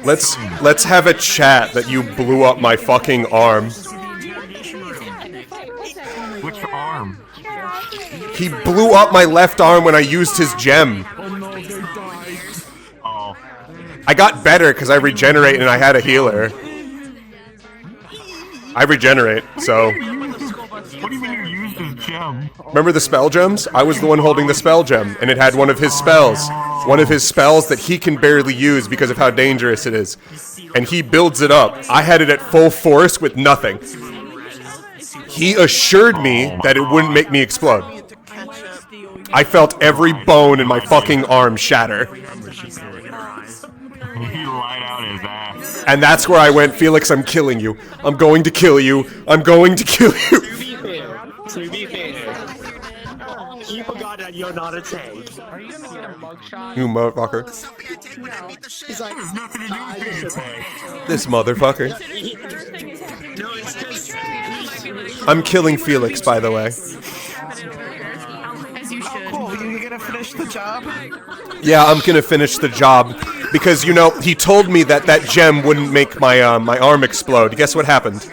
Let's have a chat that you blew up my fucking arm. Which arm? He blew up my left arm when I used his gem. Oh. I got better because I regenerate and I had a healer. I regenerate, so... What do you mean you used his gem? Remember the spell gems? I was the one holding the spell gem, and it had one of his spells. One of his spells that he can barely use because of how dangerous it is. And he builds it up. I had it at full force with nothing. He assured me that it wouldn't make me explode. I felt every bone in my fucking arm shatter. He lied out his ass. And that's where I went, Felix, I'm killing you. I'm going to kill you. I'm going to kill you. To be fair, you forgot that you're not a tank. You motherfucker. He's like, there's nothing to do with this. This motherfucker. I'm killing Felix, by the way. Cool, you gonna finish the job? Yeah, I'm gonna finish the job. Because, you know, he told me that that gem wouldn't make my, my arm explode. Guess what happened?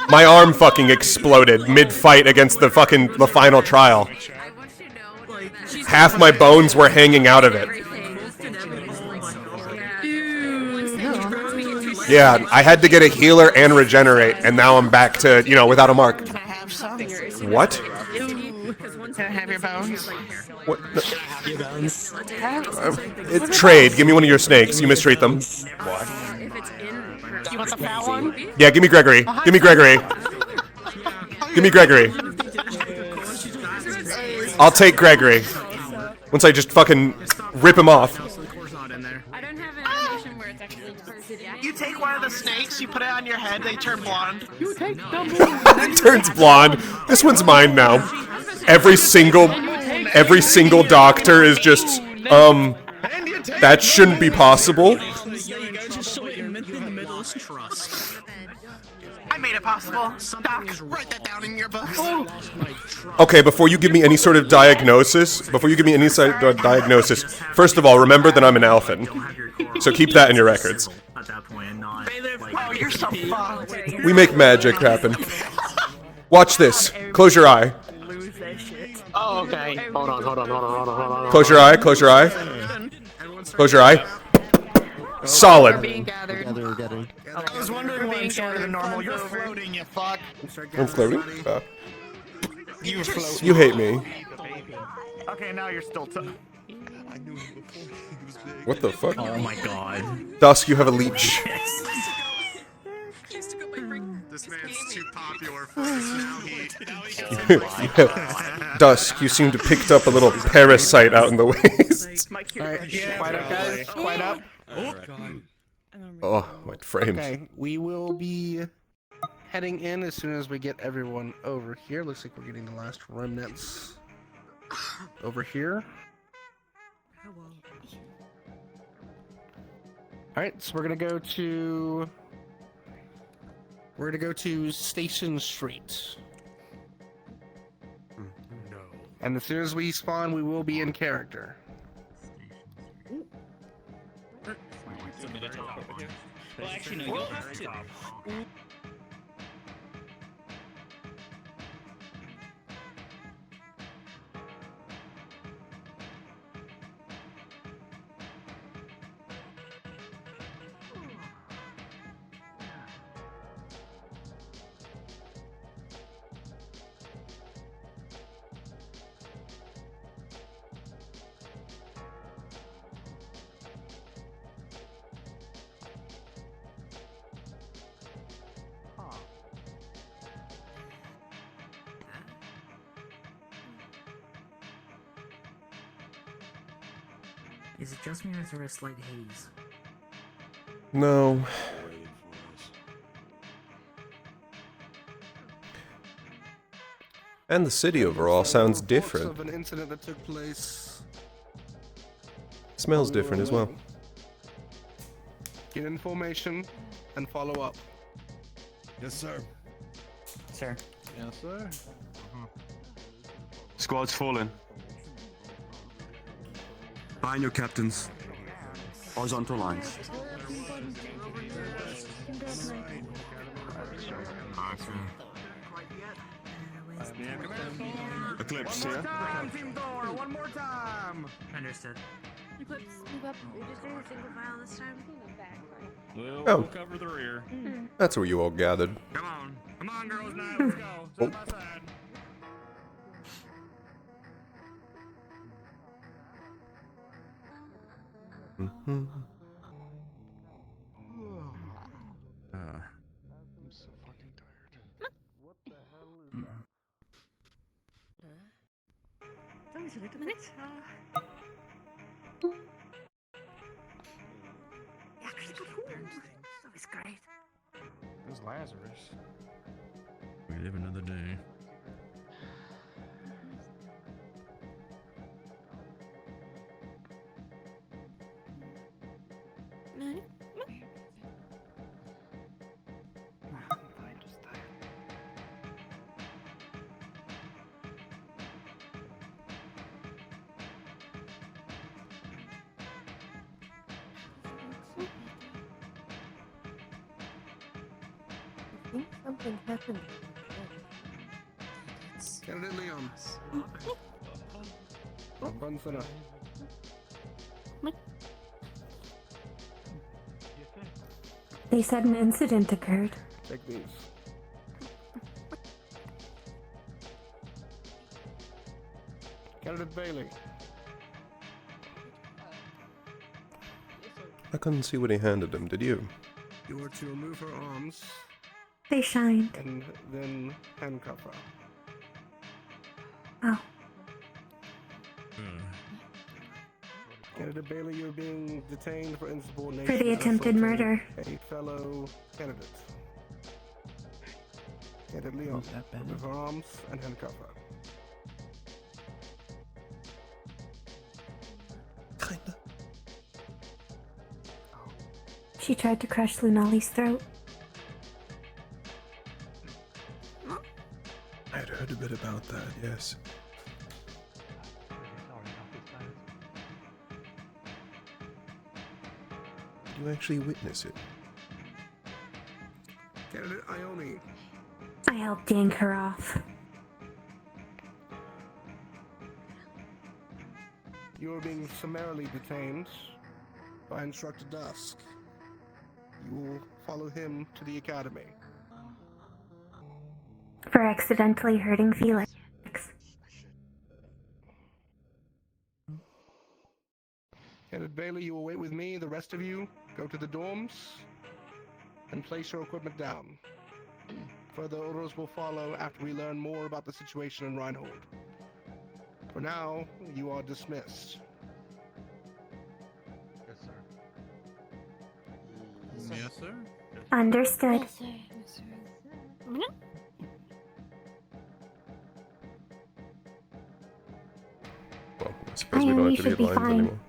My arm fucking exploded mid-fight against the final trial. Half my bones were hanging out of it. Yeah, I had to get a healer and regenerate, and now I'm back to, you know, without a mark. Can I have some? What? Can I have your bones? What? Trade. Give me one of your snakes. You mistreat them. You want the fat one? Yeah, give me Gregory. Give me Gregory. Give me Gregory. I'll take Gregory. Once I just fucking rip him off. You take one of the snakes, you put it on your head, they turn blonde. It turns blonde. This one's mine now. Every single doctor is just, that shouldn't be possible. I made it possible. Doc, write that down in your book. Okay, before you give me any sort of diagnosis, first of all, remember that I'm an Alphan. So keep that in your records. Oh, you're so fucked. We make magic happen. Watch this. Close your eye. Oh, okay. Hold on. Close your eye. Close your eye. Close your eye. Solid. I was wondering why I'm shorter than normal. You're floating, you fuck. I'm floating? You float. You hate me. Okay, now you're still What the fuck? Oh my god. Dusk, you have a leech. This man's too popular for us now. Dusk, you seem to picked up a little parasite out in the waist. Alright, quiet up, guys. Quiet up. Oh, my frames. Okay, we will be heading in as soon as we get everyone over here. Looks like we're getting the last remnants over here. Alright, so we're gonna go to Station Street. No. And as soon as we spawn, we will be in character. Well, actually, no, you'll have to. Is it just me or is there a slight haze? No. And the city overall sounds different. Of an incident that took place. Smells different as well. Get information and follow up. Yes, sir. Sir. Yes, sir. Squad's fallen. Find your captains. Horizontal lines. Awesome. Eclipse, yeah? Team Thor, one more time! Understood. Eclipse, move up. We just did a single file this time. Oh. We'll cover the rear. That's where you all gathered. Come on, girls' night, let's go. Side by side. Mhm. I'm so fucking tired. What the hell is that? That was a little bit. That was great. It was Lazarus. We live another day. I think something happened. Candidate Leon. Front center. They said an incident occurred. Take these. Candidate Bailey. I couldn't see what he handed him, did you? You are to remove her arms They shined. and then handcuff her. Oh, Candidate Bailey, you're being detained for insubordination. for the and attempted assaulting murder. A fellow candidate. Candidate Leon, remove her arms and handcuff her. Kinda. She tried to crush Lunali's throat. I had heard a bit about that, yes. Did you actually witness it? Candidate Ione, I helped yank her off. you are being summarily detained by Instructor Dusk. You will follow him to the academy. For accidentally hurting Felix. Candidate Bailey, you will wait with me. The rest of you, go to the dorms and place your equipment down. Further orders will follow after we learn more about the situation in Reinhold. For now, you are dismissed. Yes, sir. Yes, sir. Understood. Yes, sir. Yes, sir. Well, I suppose we don't Ione have to should be be aligned fine. anymore.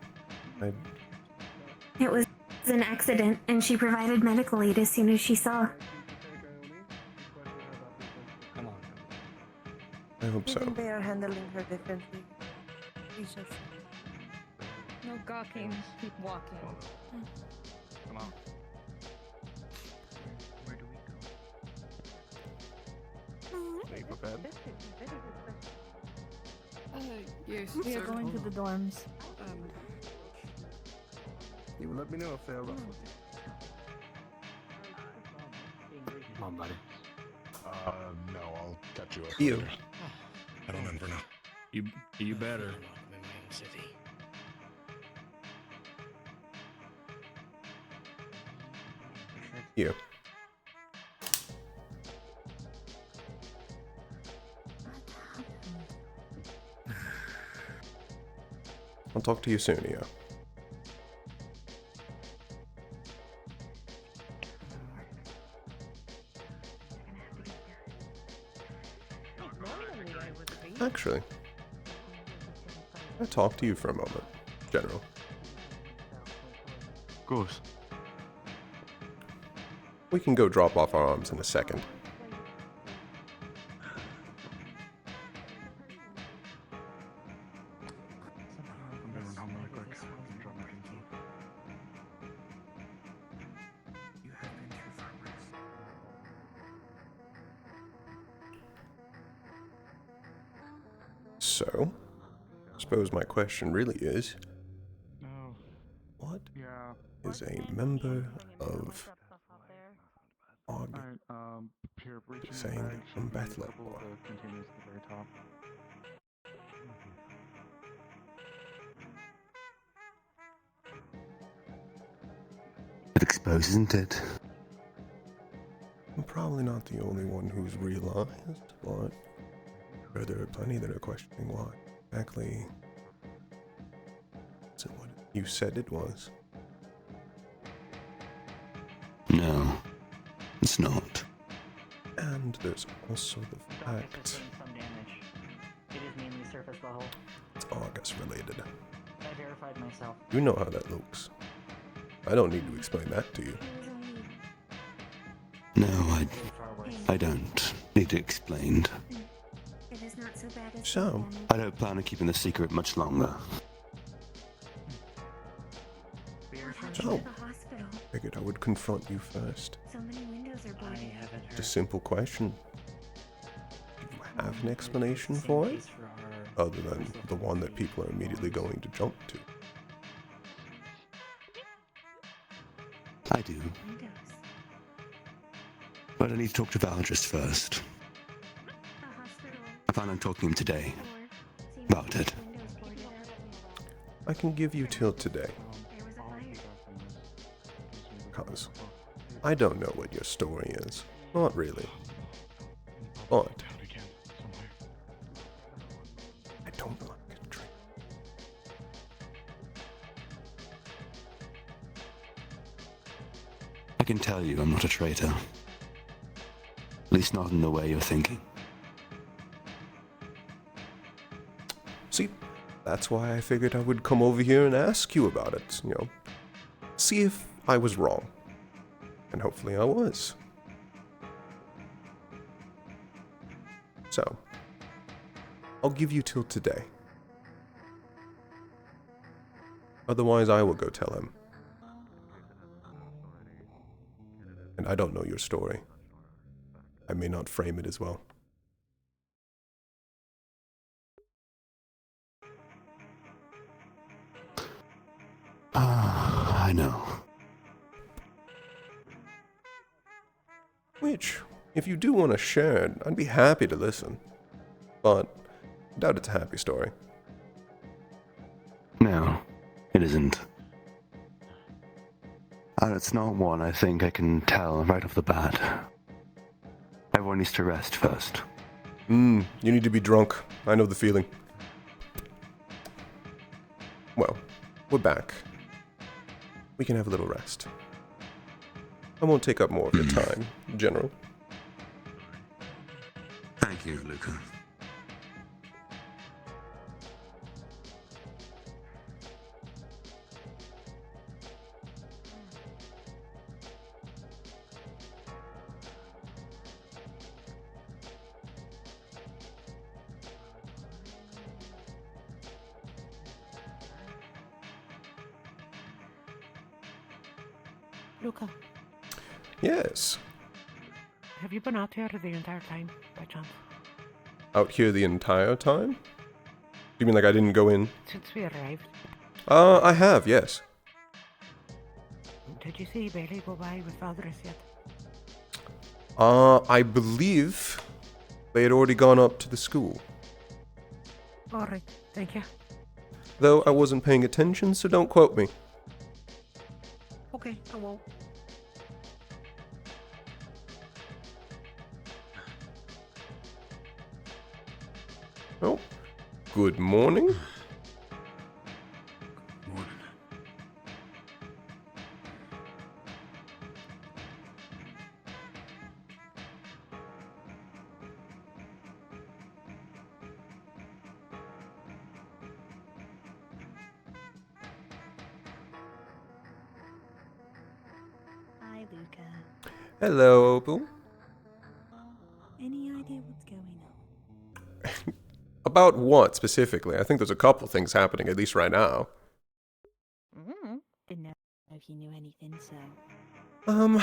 It was an accident, and she provided medical aid as soon as she saw. Come on. I hope so. They are handling her differently. We shall see. No gawking, keep walking. Come on. Where do we go? Are you prepared? Yes, We are going to the dorms. You will let me know if they are rough with you. Come on, buddy. No, I'll catch you up. You. later. I don't know for now. You better. You. I'll talk to you soon, Io. Actually, I'll talk to you for a moment, General. Of course. We can go drop off our arms in a second. So, I suppose my question really is, No. what Yeah. is a member of OG Here, reach in your saying bag, from should be a Bethlehem couple for? of the containers at the very top. It exposes, isn't it? I'm probably not the only one who's realized, but there are plenty that are questioning why exactly is it what you said it was. No, it's not. And there's also the Doctor fact sustained some damage. It is mainly surface level. it's August related. I verified myself. You know how that looks. I don't need to explain that to you. No, Way far worse. I don't need it explained. It is not so bad as So, I don't plan on keeping the secret much longer. Beer from Oh. to the hospital. figured I would confront you first. So many windows are I boarded. haven't It's a heard. simple question. Do you have an explanation Same for it? case for our Other than the one that people are immediately going to jump to. I do, Windows. but I need to talk to Valdris first. The hospital I plan on talking to him today. floor seems About to it. have windows boarded up. I can give you till today, There was a fire. because I don't know what your story is. Not really. But I don't like a trick. I can tell you I'm not a traitor. At least not in the way you're thinking. See, that's why I figured I would come over here and ask you about it, you know. See if I was wrong. And hopefully I was. So, I'll give you till today. Otherwise, I will go tell him. And I don't know your story. I may not frame it as well. I know. Which, if you do want to share it, I'd be happy to listen. But, I doubt it's a happy story. No, it isn't. And it's not one I think I can tell right off the bat. Everyone needs to rest first. You need to be drunk. I know the feeling. Well, we're back. We can have a little rest. I won't take up more of your time, General. Thank you, Luca. Luca, Yes. have you been out here the entire time, by chance? Out here the entire time? You mean like I didn't go in? Since we arrived, I have, yes. did you see Bailey go by with Valdris yet? I believe they had already gone up to the school. Alright, thank you. Though I wasn't paying attention, so don't quote me. Okay, I won't. Oh, good morning. Morning. Hi, Luca. Hello, Opal. Any idea what's going on? About what specifically? I think there's a couple things happening, at least right now. Didn't know if you knew anything, so.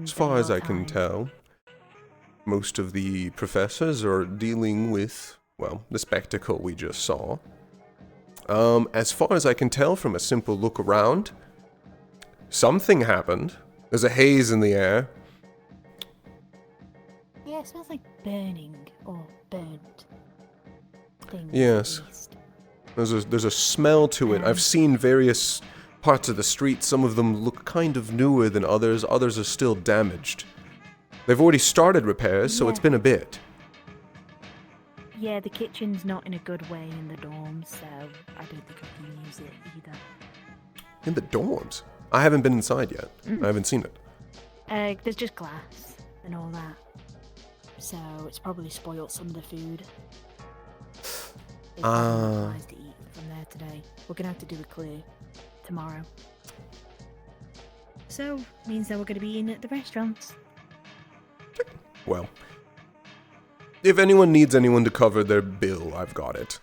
As far as I can tell, most of the professors are dealing with well, the spectacle we just saw. As far as I can tell from a simple look around, something happened. There's a haze in the air. Yeah, it smells like burning or burnt things. Yes. At least. There's a smell to it. I've seen various parts of the street. Some of them look kind of newer than others. Others are still damaged. They've already started repairs, so it's been a bit. Yeah, the kitchen's not in a good way in the dorms, so I don't think I can use it either. In the dorms? I haven't been inside yet. I haven't seen it. There's just glass and all that. So it's probably spoilt some of the food. It's probably not nice to eat from there today. We're gonna have to do a clear tomorrow. So, means that we're gonna be in at the restaurants. Well, if anyone needs anyone to cover their bill, I've got it.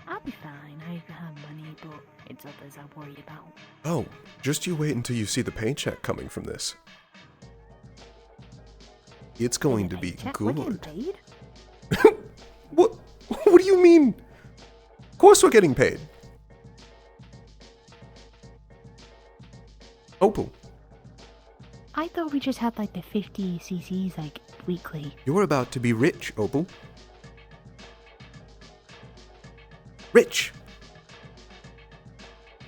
I'll be fine. I have money, but it's others I'm worried about. Oh, just you wait until you see the paycheck coming from this. It's going to be Paycheck? We're getting good. paid? What do you mean? Of course we're getting paid. Opal, I thought we just had like the 50 cc's like weekly. you're about to be rich, Opal. Rich!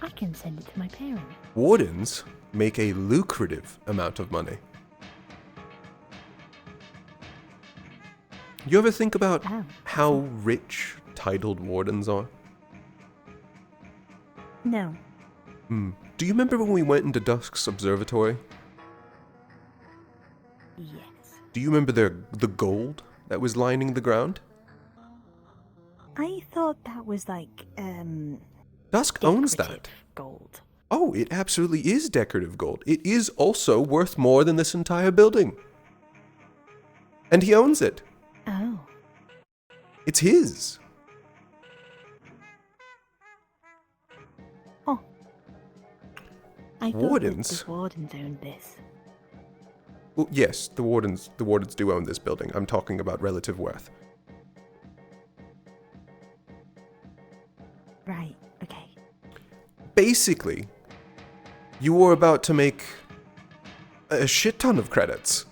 I can send it to my parents. Wardens make a lucrative amount of money. You ever think about how rich titled wardens are? No. Do you remember when we went into Dusk's observatory? Yes. Do you remember the gold that was lining the ground? I thought that was like, Dusk owns that. gold. Oh, it absolutely is decorative gold. It is also worth more than this entire building. And he owns it. Oh. It's his. Oh. I thought Wardens? the wardens owned this. Well, yes, the wardens do own this building. I'm talking about relative worth. Right, okay. Basically, you were about to make a shit ton of credits.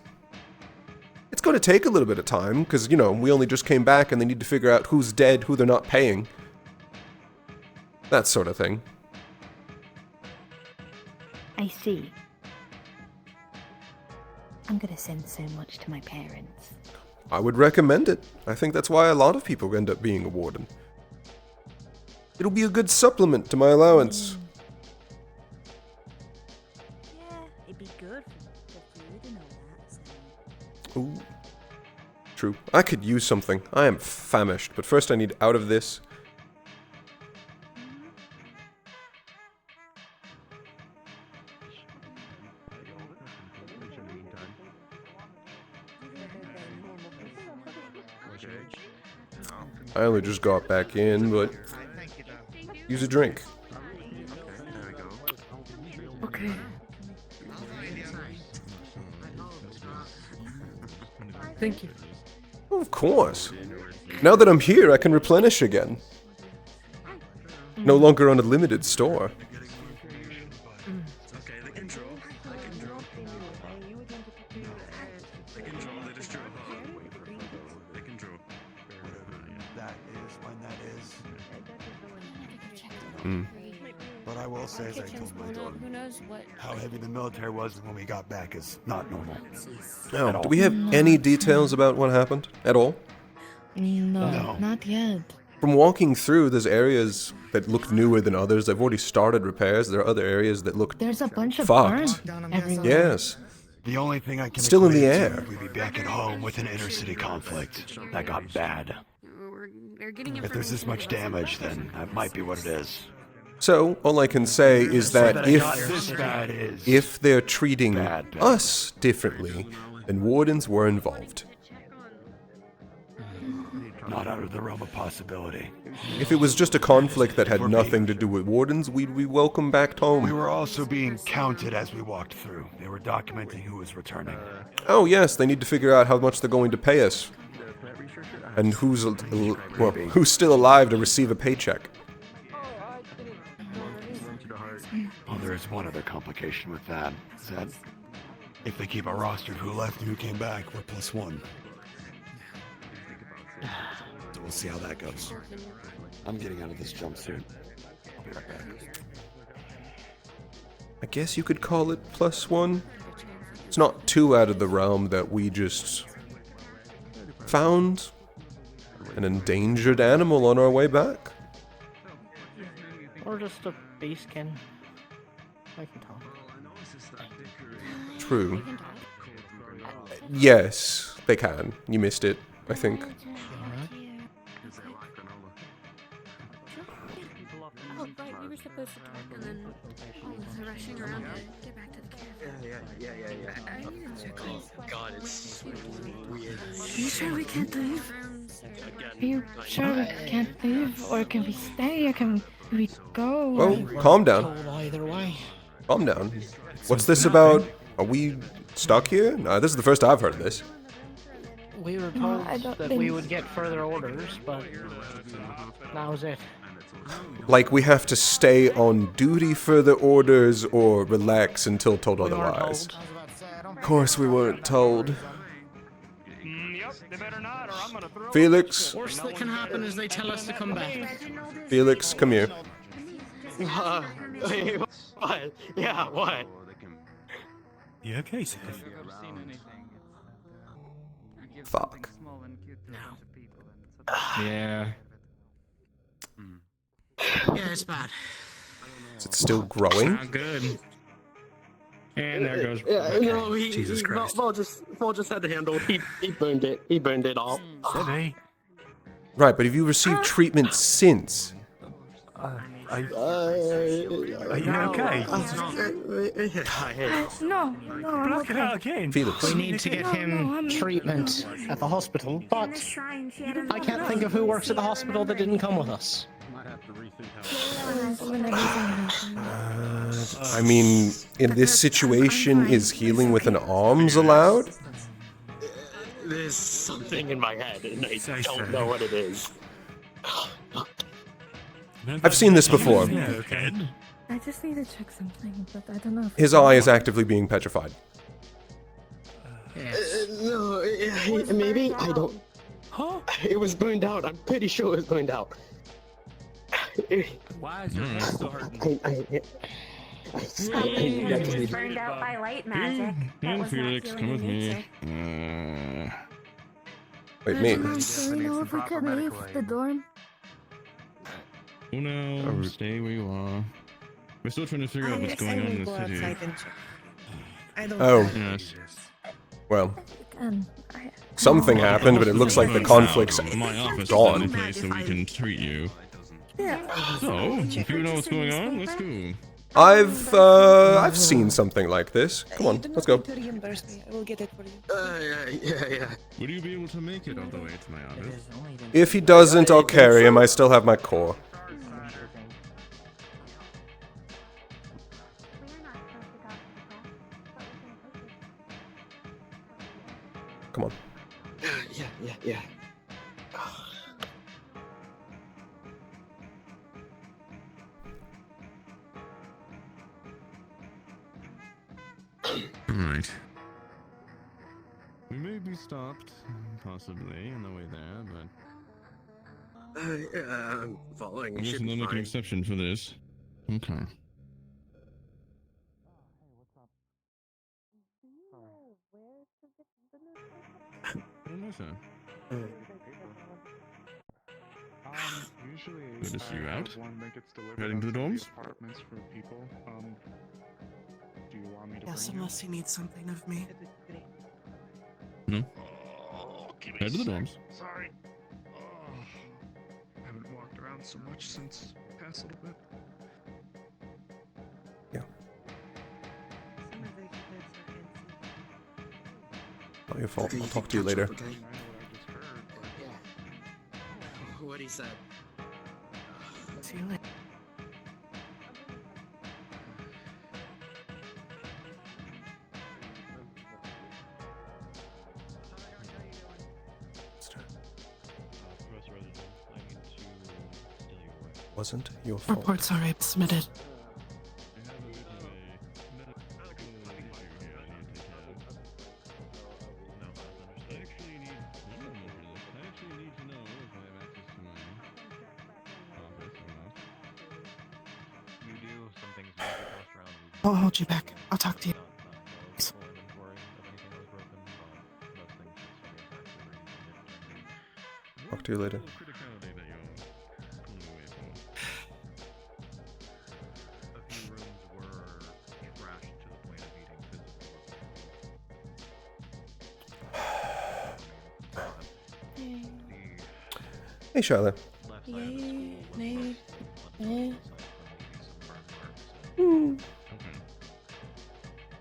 It's going to take a little bit of time, because, you know, we only just came back and they need to figure out who's dead, who they're not paying. That sort of thing. I see. I'm gonna send so much to my parents. I would recommend it. I think that's why a lot of people end up being a warden. It'll be a good supplement to my allowance. Yeah, it'd be good for food and all that, so... Ooh. True. I could use something. I am famished, but first I need out of this. I only just got back in, but use a drink. Okay. Thank you. Of course. Now that I'm here, I can replenish again. No longer on a limited store. That is when that is. But I will say, as I told my daughter, how heavy the military was when we got back is not normal. Now, do we have any details about what happened at all? No. Not yet. From walking through, there's areas that look newer than others. They've already started repairs. There are other areas that look There's a bunch of fucked. burn everywhere. Yes. The only thing I can Still in the equate it to air. is we'd be back at home with an inter-city conflict that got bad. If there's this much damage, then that might be what it is. So, all I can say is that That it got this bad is if they're treating bad. us differently, then wardens were involved. not out of the realm of possibility. If it was just a conflict that had nothing to do with wardens, we'd be welcome back home. We were also being counted as we walked through. They were documenting who was returning. Oh yes, they need to figure out how much they're going to pay us. And who's still alive to receive a paycheck? Oh, there is one other complication with that. Is that if they keep a roster of who left and who came back, we're +1. So we'll see how that goes. I'm getting out of this jumpsuit. I'll be right back. I guess you could call it +1. It's not too out of the realm that we just found an endangered animal on our way back. Or just a base skin. I can talk. True. Yes, they can. You missed it, I think. Oh, right, we were supposed to talk and then all the rushing around to get back to the cafe. I need to check on God, it's weird. Are you sure we can't leave? Are you sure we can't leave? Or can we stay? Or can we go? Well, calm down. Either way. Calm down. What's this about? Are we stuck here? No, this is the first I've heard of this. We were told that we would get further orders, but that was it. Like we have to stay on duty for the orders or relax until told otherwise. Of course we weren't told. Yep, they better not, or I'm gonna throw. Felix, Worst that can happen is they tell us to come back. Felix, come here. What? Yeah, what? You okay, Seth? Fuck. Yeah. Yeah, it's bad. Is it still growing? Not good. And there goes. Yeah, no, Jesus Christ. Vol just had to handle it. He burned it. He burned it all. Steady. Right, but have you received treatment since? Are you okay? No, Block it out again. Felix. we need to get him treatment at the hospital, but I can't think of who works at the hospital that didn't come with us. I mean, in this situation, is healing with an arms allowed? There's something in my head, and I don't know what it is. I've seen this before. Yeah, okay. I just need to check something, but I don't know if His eye is actively being petrified. No, maybe I don't. Huh? It was burned out. I'm pretty sure it was burned out. Why is your head still hurting? It was burned out by light magic. That was Felix, not come with healing in me. nature. Wait, me? Do we know if we can leave the dorm? Oh no, stay where you are. We're still trying to figure out what's going on in the city. Oh, Yes. well, Um, something happened, but it looks like the conflict's My office is the gone. only place that we can treat you. yeah. So, if you know what's going on, let's go. I've seen something like this. Come on, let's go. Yeah. Would you be able to make it all the way to my office? If he doesn't, I'll carry him. I still have my core. Come on. Yeah. Alright. We may be stopped, possibly, on the way there, but... I'm following. I guess they'll make an exception for this. Okay. Usually, Good to see you out. one that gets delivered Heading to the onto dorms? apartments for people. Do you want me to Yes, bring you? unless he needs something of me. No? Give me Head to the a sec. dorms. Sorry. I haven't walked around so much since past little bit. Not your fault. I'll talk to you later. What he said. See you later. wasn't your fault. Reports are submitted. I'll hold you back. I'll talk to you. Talk to you later. Hey, Charlotte. Yay, nay, eh. Felix,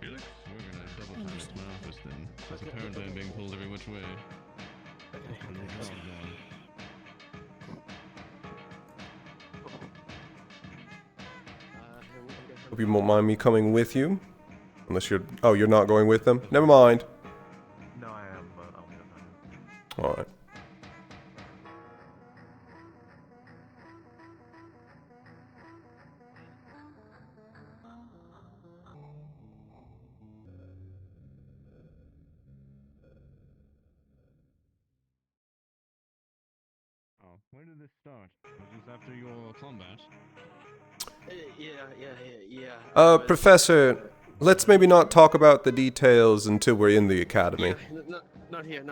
we're gonna double time this my office then. Since apparently I'm being pulled every which way. Hope you won't mind me coming with you. Unless you're... Oh, you're not going with them? Never mind. No, I am, but I'll be fine. Alright. Oh, where did this start? Was this after your combat? Yeah. Professor, let's maybe not talk about the details until we're in the academy. Not here.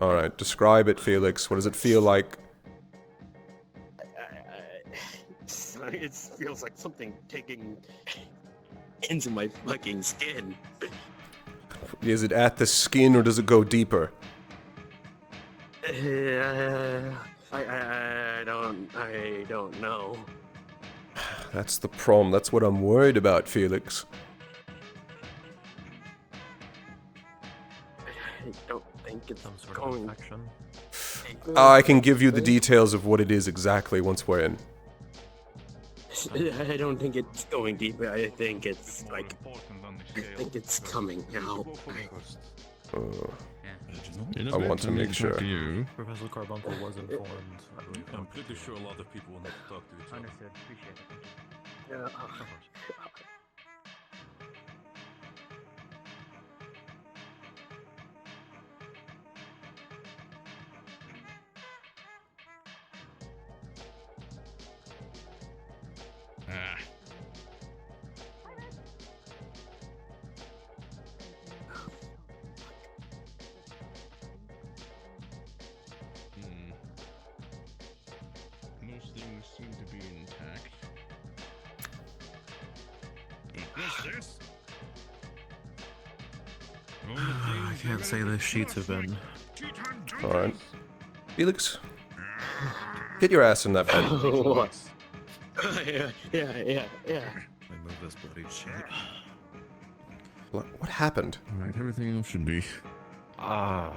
Alright, describe it, Felix. What does it feel like? It feels like something taking into my fucking skin. Is it at the skin or does it go deeper? I don't know. That's the problem. That's what I'm worried about, Felix. I don't think it's Some sort going. of infection. I can give you the details of what it is exactly once we're in. I don't think it's going deep. I think it's like. I think it's coming out. I want to make sure. Professor Carbuncle was informed, I believe. I'm pretty sure a lot of people want to talk to each other. Understood. Appreciate it. Yeah. Of course. Ah. Most things seem to be intact. But what's this? I can't say the sheets have been. Alright. Felix, get your ass in that bed. What? Yeah. I move this bloody shit. What happened? Alright, everything else should be. I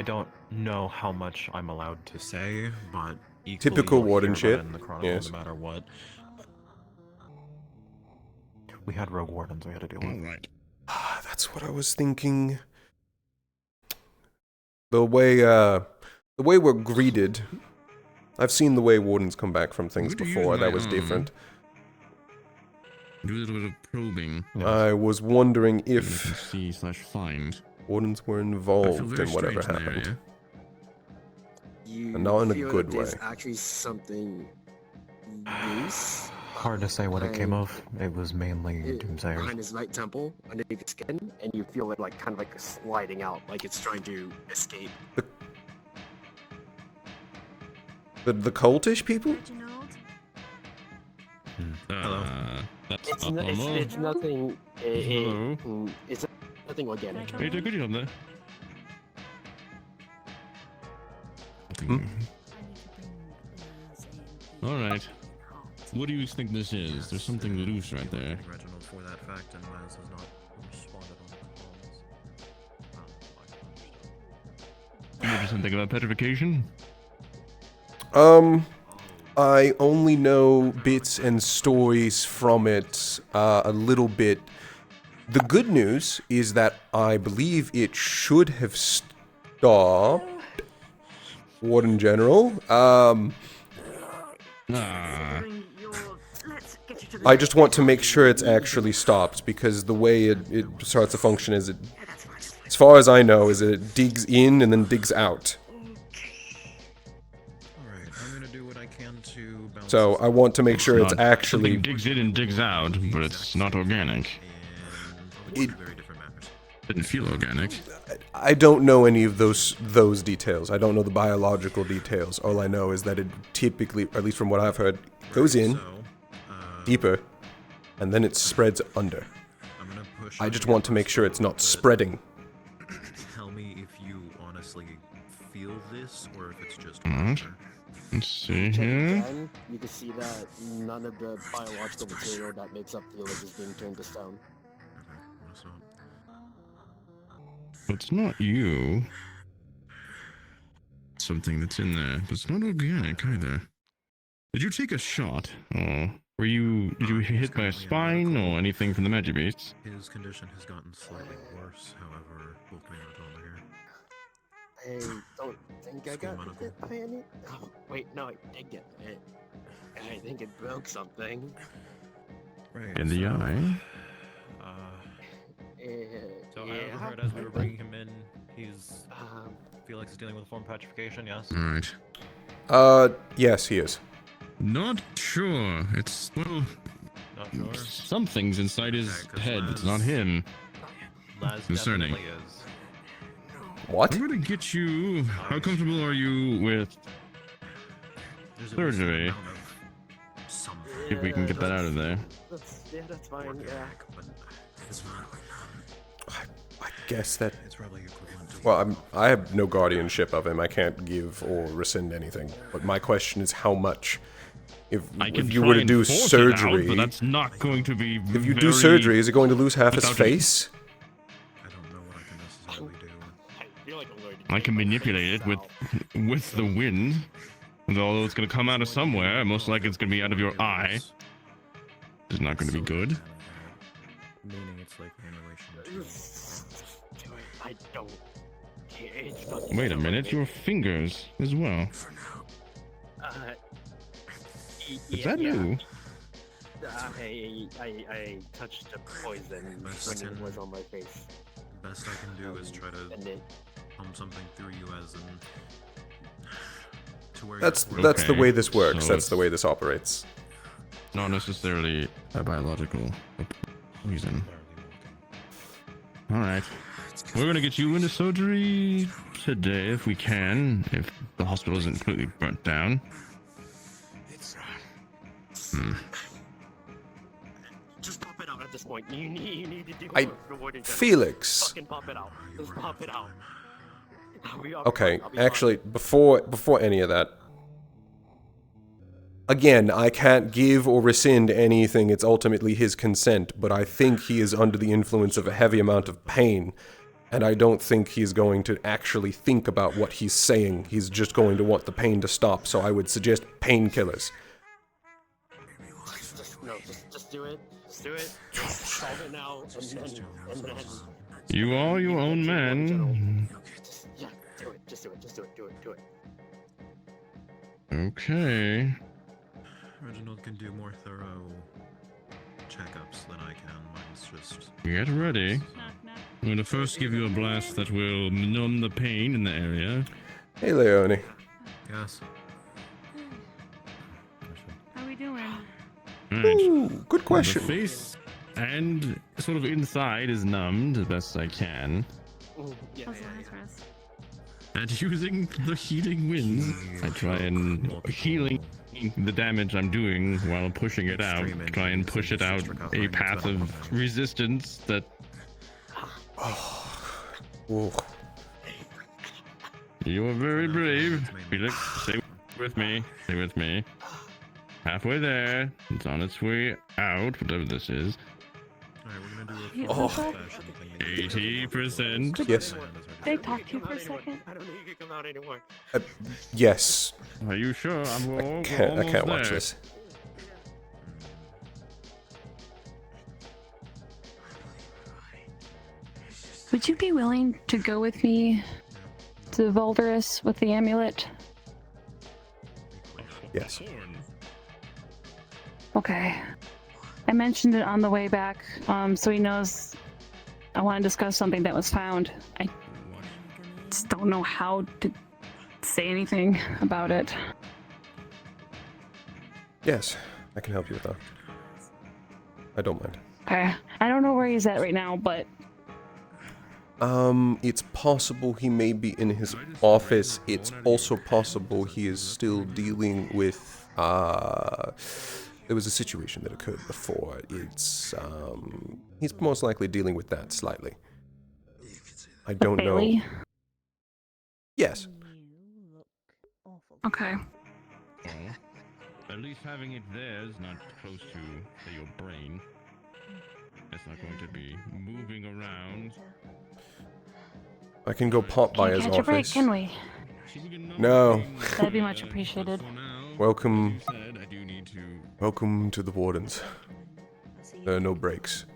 don't know how much I'm allowed to say, but equally Typical you'll warden hear about shit. it in the Chronicle Yes. no matter what. We had rogue wardens we had to deal with. Alright. That's what I was thinking. The way we're greeted. I've seen the way wardens come back from things Would you use before. That my was arm? different. Do a little bit of probing. I was wondering You if can see/find. wardens were I feel involved very in whatever strange in the happened. area. You And not in a feel good that there's way. actually something loose. Hard to say what it came of. It was mainly doomsayers. Behind his right temple, underneath his skin, and you feel it like kind of like sliding out, like it's trying to escape. The cultish people? Hello. That's It's, not normal. it's nothing. Hello. It's nothing organic. Peter, good job there. Alright. What do you think this is? There's something loose right there. Reginald for that fact, and Miles has not responded on the calls. You know something about petrification? I only know bits and stories from it, a little bit. The good news is that I believe it should have stopped. Warden General. I just want to make sure it's actually stopped, because the way it starts to function is, as far as I know, is it digs in and then digs out. Alright, I'm gonna do what I can to balance. So I want to make sure it's actually... Something digs in and digs out, but it's not organic. It didn't feel organic. I don't know any of those details. I don't know the biological details. All I know is that it typically, or at least from what I've heard, goes in deeper, and then it spreads under. I just want to make sure it's not spreading. Tell me if you honestly feel this, or if it's just Let's see Check here. again, you can see that none of the biological material that makes up the village is being turned to stone. It's not you. Something that's in there, but it's not organic either. Did you take a shot? Or did you hit by a spine or anything from the magic beasts? His condition has gotten slightly worse, however, we'll bring it over here. I don't think I got hit by any. Oh, wait, no, I did get hit. I think it broke something. Right, In the eye? So I overheard as we were bringing him in, he's Felix is dealing with a form of petrification, yes? Alright. Yes, he is. Not sure. It's, well... Not sure? Something's inside his head. It's not him. Laz Concerning. definitely is. What? I'm gonna get you... How comfortable are you with surgery? If we can get that out of there. That's fine, yeah. I guess that... Well, I have no guardianship of him. I can't give or rescind anything. But my question is how much? If you were to do surgery... but that's not going to be If you do surgery, is it going to lose half his face? I can manipulate it with the wind. And although it's going to come out of somewhere, most likely it's going to be out of your eye. It's not going to be good. Meaning it's like in relation to... I don't care. Wait a minute, your fingers as well. Is that you? I touched the poison when it was on my face. The best I can do is try to pump something through you as in... That's the way this works. That's the way this operates. Not necessarily a biological poison. Alright. We're gonna get you into surgery today if we can, if the hospital isn't completely burnt down. Just pop it out at this point. You need to do Felix. Fucking pop it out. Just pop it out. Okay, actually, before any of that, again, I can't give or rescind anything. It's ultimately his consent, but I think he is under the influence of a heavy amount of pain, and I don't think he's going to actually think about what he's saying. He's just going to want the pain to stop, so I would suggest painkillers. Just do it. Just do it. Solve it now, and then... You are your own man. Yeah, do it. Just do it. Just do it. Do it. Okay. Reginald can do more thorough checkups than I can. Mine's just... Get ready. I'm gonna first give you a blast that will numb the pain in the area. Hey, Leone. Yes. How we doing? Right. Ooh, good question. The face and sort of inside is numbed as best I can. And using the healing winds, I try and healing the damage I'm doing while pushing it out. Try and push it out a path of resistance that... Ooh. You are very brave. Felix, stay with me. Stay with me. Halfway there. It's on its way out, whatever this is. Alright, we're gonna do a full 80%. Yes. Can I talk to you for a second? I don't think you can come out anymore. Yes. Are you sure? I can't watch this. Would you be willing to go with me to Voldorus with the amulet? Yes. Okay. I mentioned it on the way back, so he knows I want to discuss something that was found. I just don't know how to say anything about it. Yes, I can help you with that. I don't mind. Okay. I don't know where he's at right now, but... It's possible he may be in his office. It's also possible he is still dealing with, there was a situation that occurred before. It's, he's most likely dealing with that slightly. I don't know. Yes. Okay. Well, at least having it there is not close to, say, your brain. It's not going to be moving around. I can go pop by his Can't catch a break, office. can we? No. That'd be much appreciated. Welcome. Welcome to the Wardens. There are no breaks.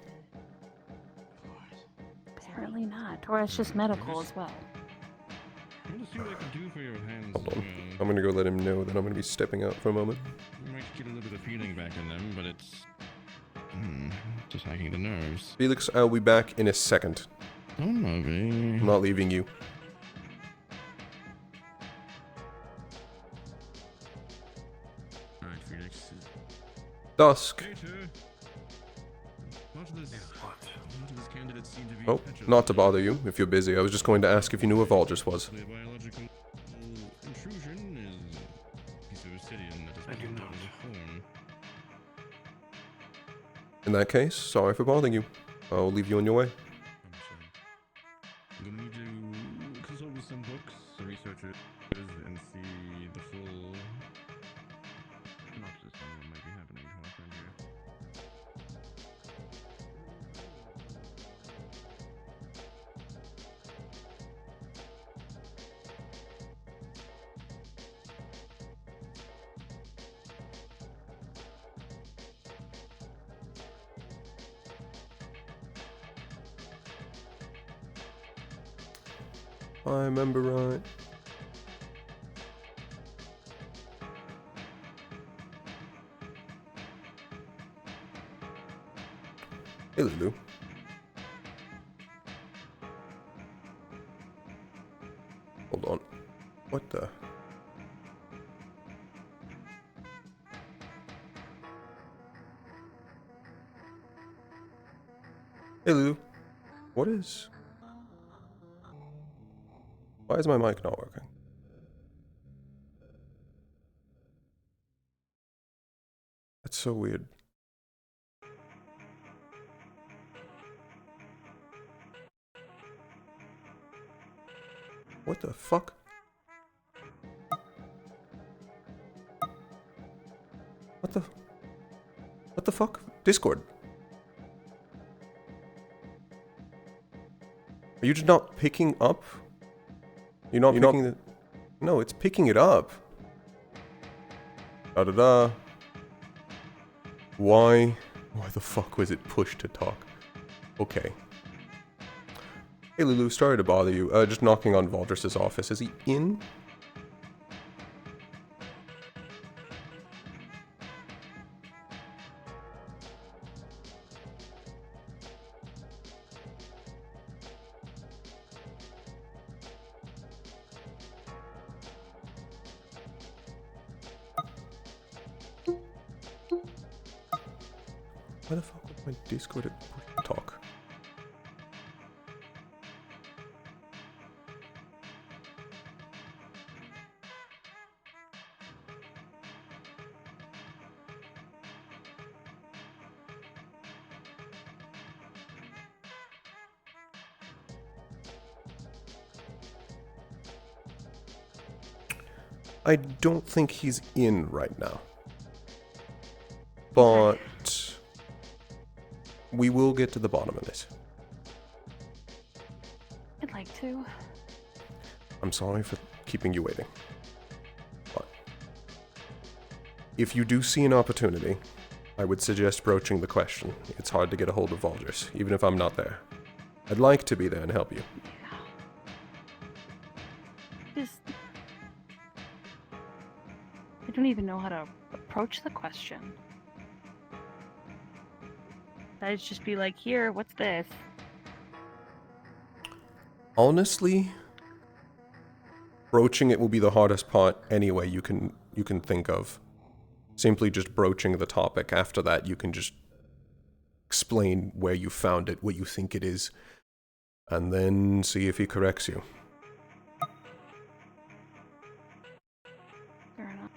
Apparently not. Or it's just medical as well. Hold on. I'm gonna go let him know that I'm gonna be stepping out for a moment. You might get a little bit of feeling back in them, but it's just hacking the nerves. Felix, I'll be back in a second. Don't love me. I'm not leaving you. Alright, Felix. Dusk. Oh, not to bother you if you're busy. I was just going to ask if you knew where Valdris was. The biological intrusion is a piece of obsidian that is pointed out as a horn. In that case, sorry for bothering you. I'll leave you on your way. I'm gonna need to consult with some books, some researchers, and see the full synopsis on what might be happening to our friend here. I remember right. Hey, Lulu. Hold on. What the? Hey, Lulu. What is... Why is my mic not working? That's so weird. What the fuck? What the fuck? Discord. Are you just not picking up? You're not picking the... No, it's picking it up. Da-da-da. Why the fuck was it pushed to talk? Okay. Hey Lulu, sorry to bother you. Just knocking on Valdris's office. Is he in? Why the fuck would my Discord at talk? I don't think he's in right now. But we will get to the bottom of it. I'd like to. I'm sorry for keeping you waiting. But if you do see an opportunity, I would suggest broaching the question. It's hard to get a hold of Valdris, even if I'm not there. I'd like to be there and help you. Just, I don't even know how to approach the question. I'd just be like, here, what's this? Honestly, broaching it will be the hardest part anyway you can think of. Simply just broaching the topic. After that, you can just explain where you found it, what you think it is, and then see if he corrects you. Fair enough.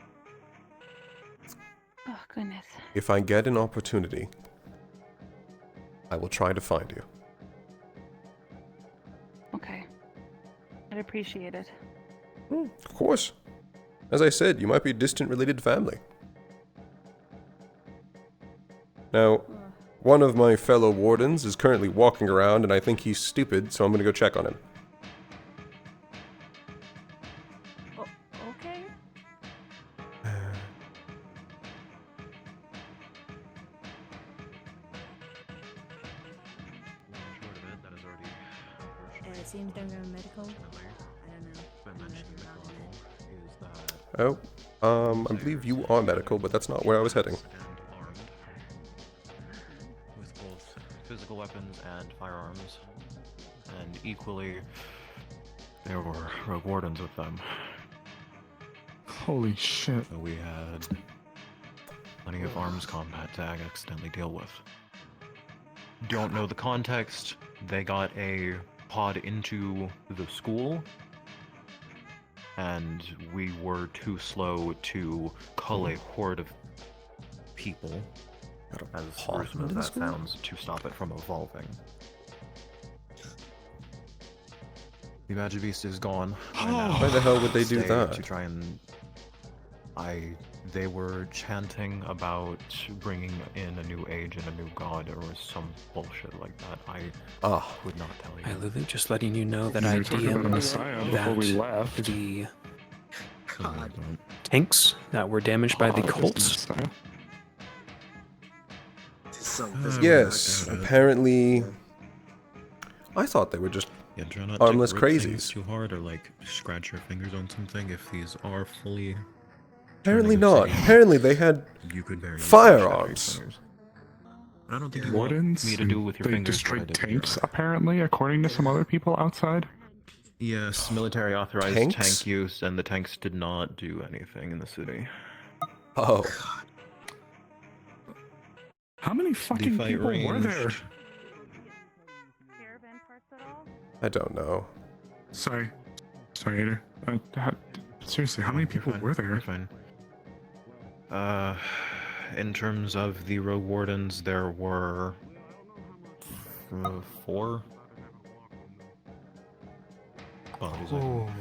Oh, goodness. If I get an opportunity, I will try to find you. Okay. I'd appreciate it. Of course. As I said, you might be a distant related family. Now, one of my fellow wardens is currently walking around and I think he's stupid, so I'm gonna go check on him. Oh, okay. It seems don't go medical. I don't know. Oh, I believe you are medical, but that's not where I was heading. With both physical weapons and firearms, and equally, there were rogue wardens with them. Holy shit. So we had plenty of arms combat to accidentally deal with. Don't know the context. They got a pod into the school, and we were too slow to cull a horde of people, as gruesome as that sounds, to stop it from evolving. The Magic Beast is gone. Why the hell would they do that? To try and... They were chanting about bringing in a new age and a new god, or some bullshit like that. I would not tell you. Hi, Lulu. Just letting you know that We I were talking about a DM'd messiah before we left. the tanks that were damaged by the cults. Yes, apparently... I thought they were just Yeah, try not harmless to grip things crazies. too hard or like scratch your fingers on something if these are fully. Apparently not. Apparently they had firearms. I don't think you Wardens? want me to do with your They fingers. destroyed tanks, apparently, according to some other people outside. Yes, military authorized Tanks? tank use, and the tanks did not do anything in the city. Oh. How many fucking fight people were there? ranged. I don't know. Sorry, Ader. Seriously, how many people were there? Fine. In terms of the rogue wardens, there were 4.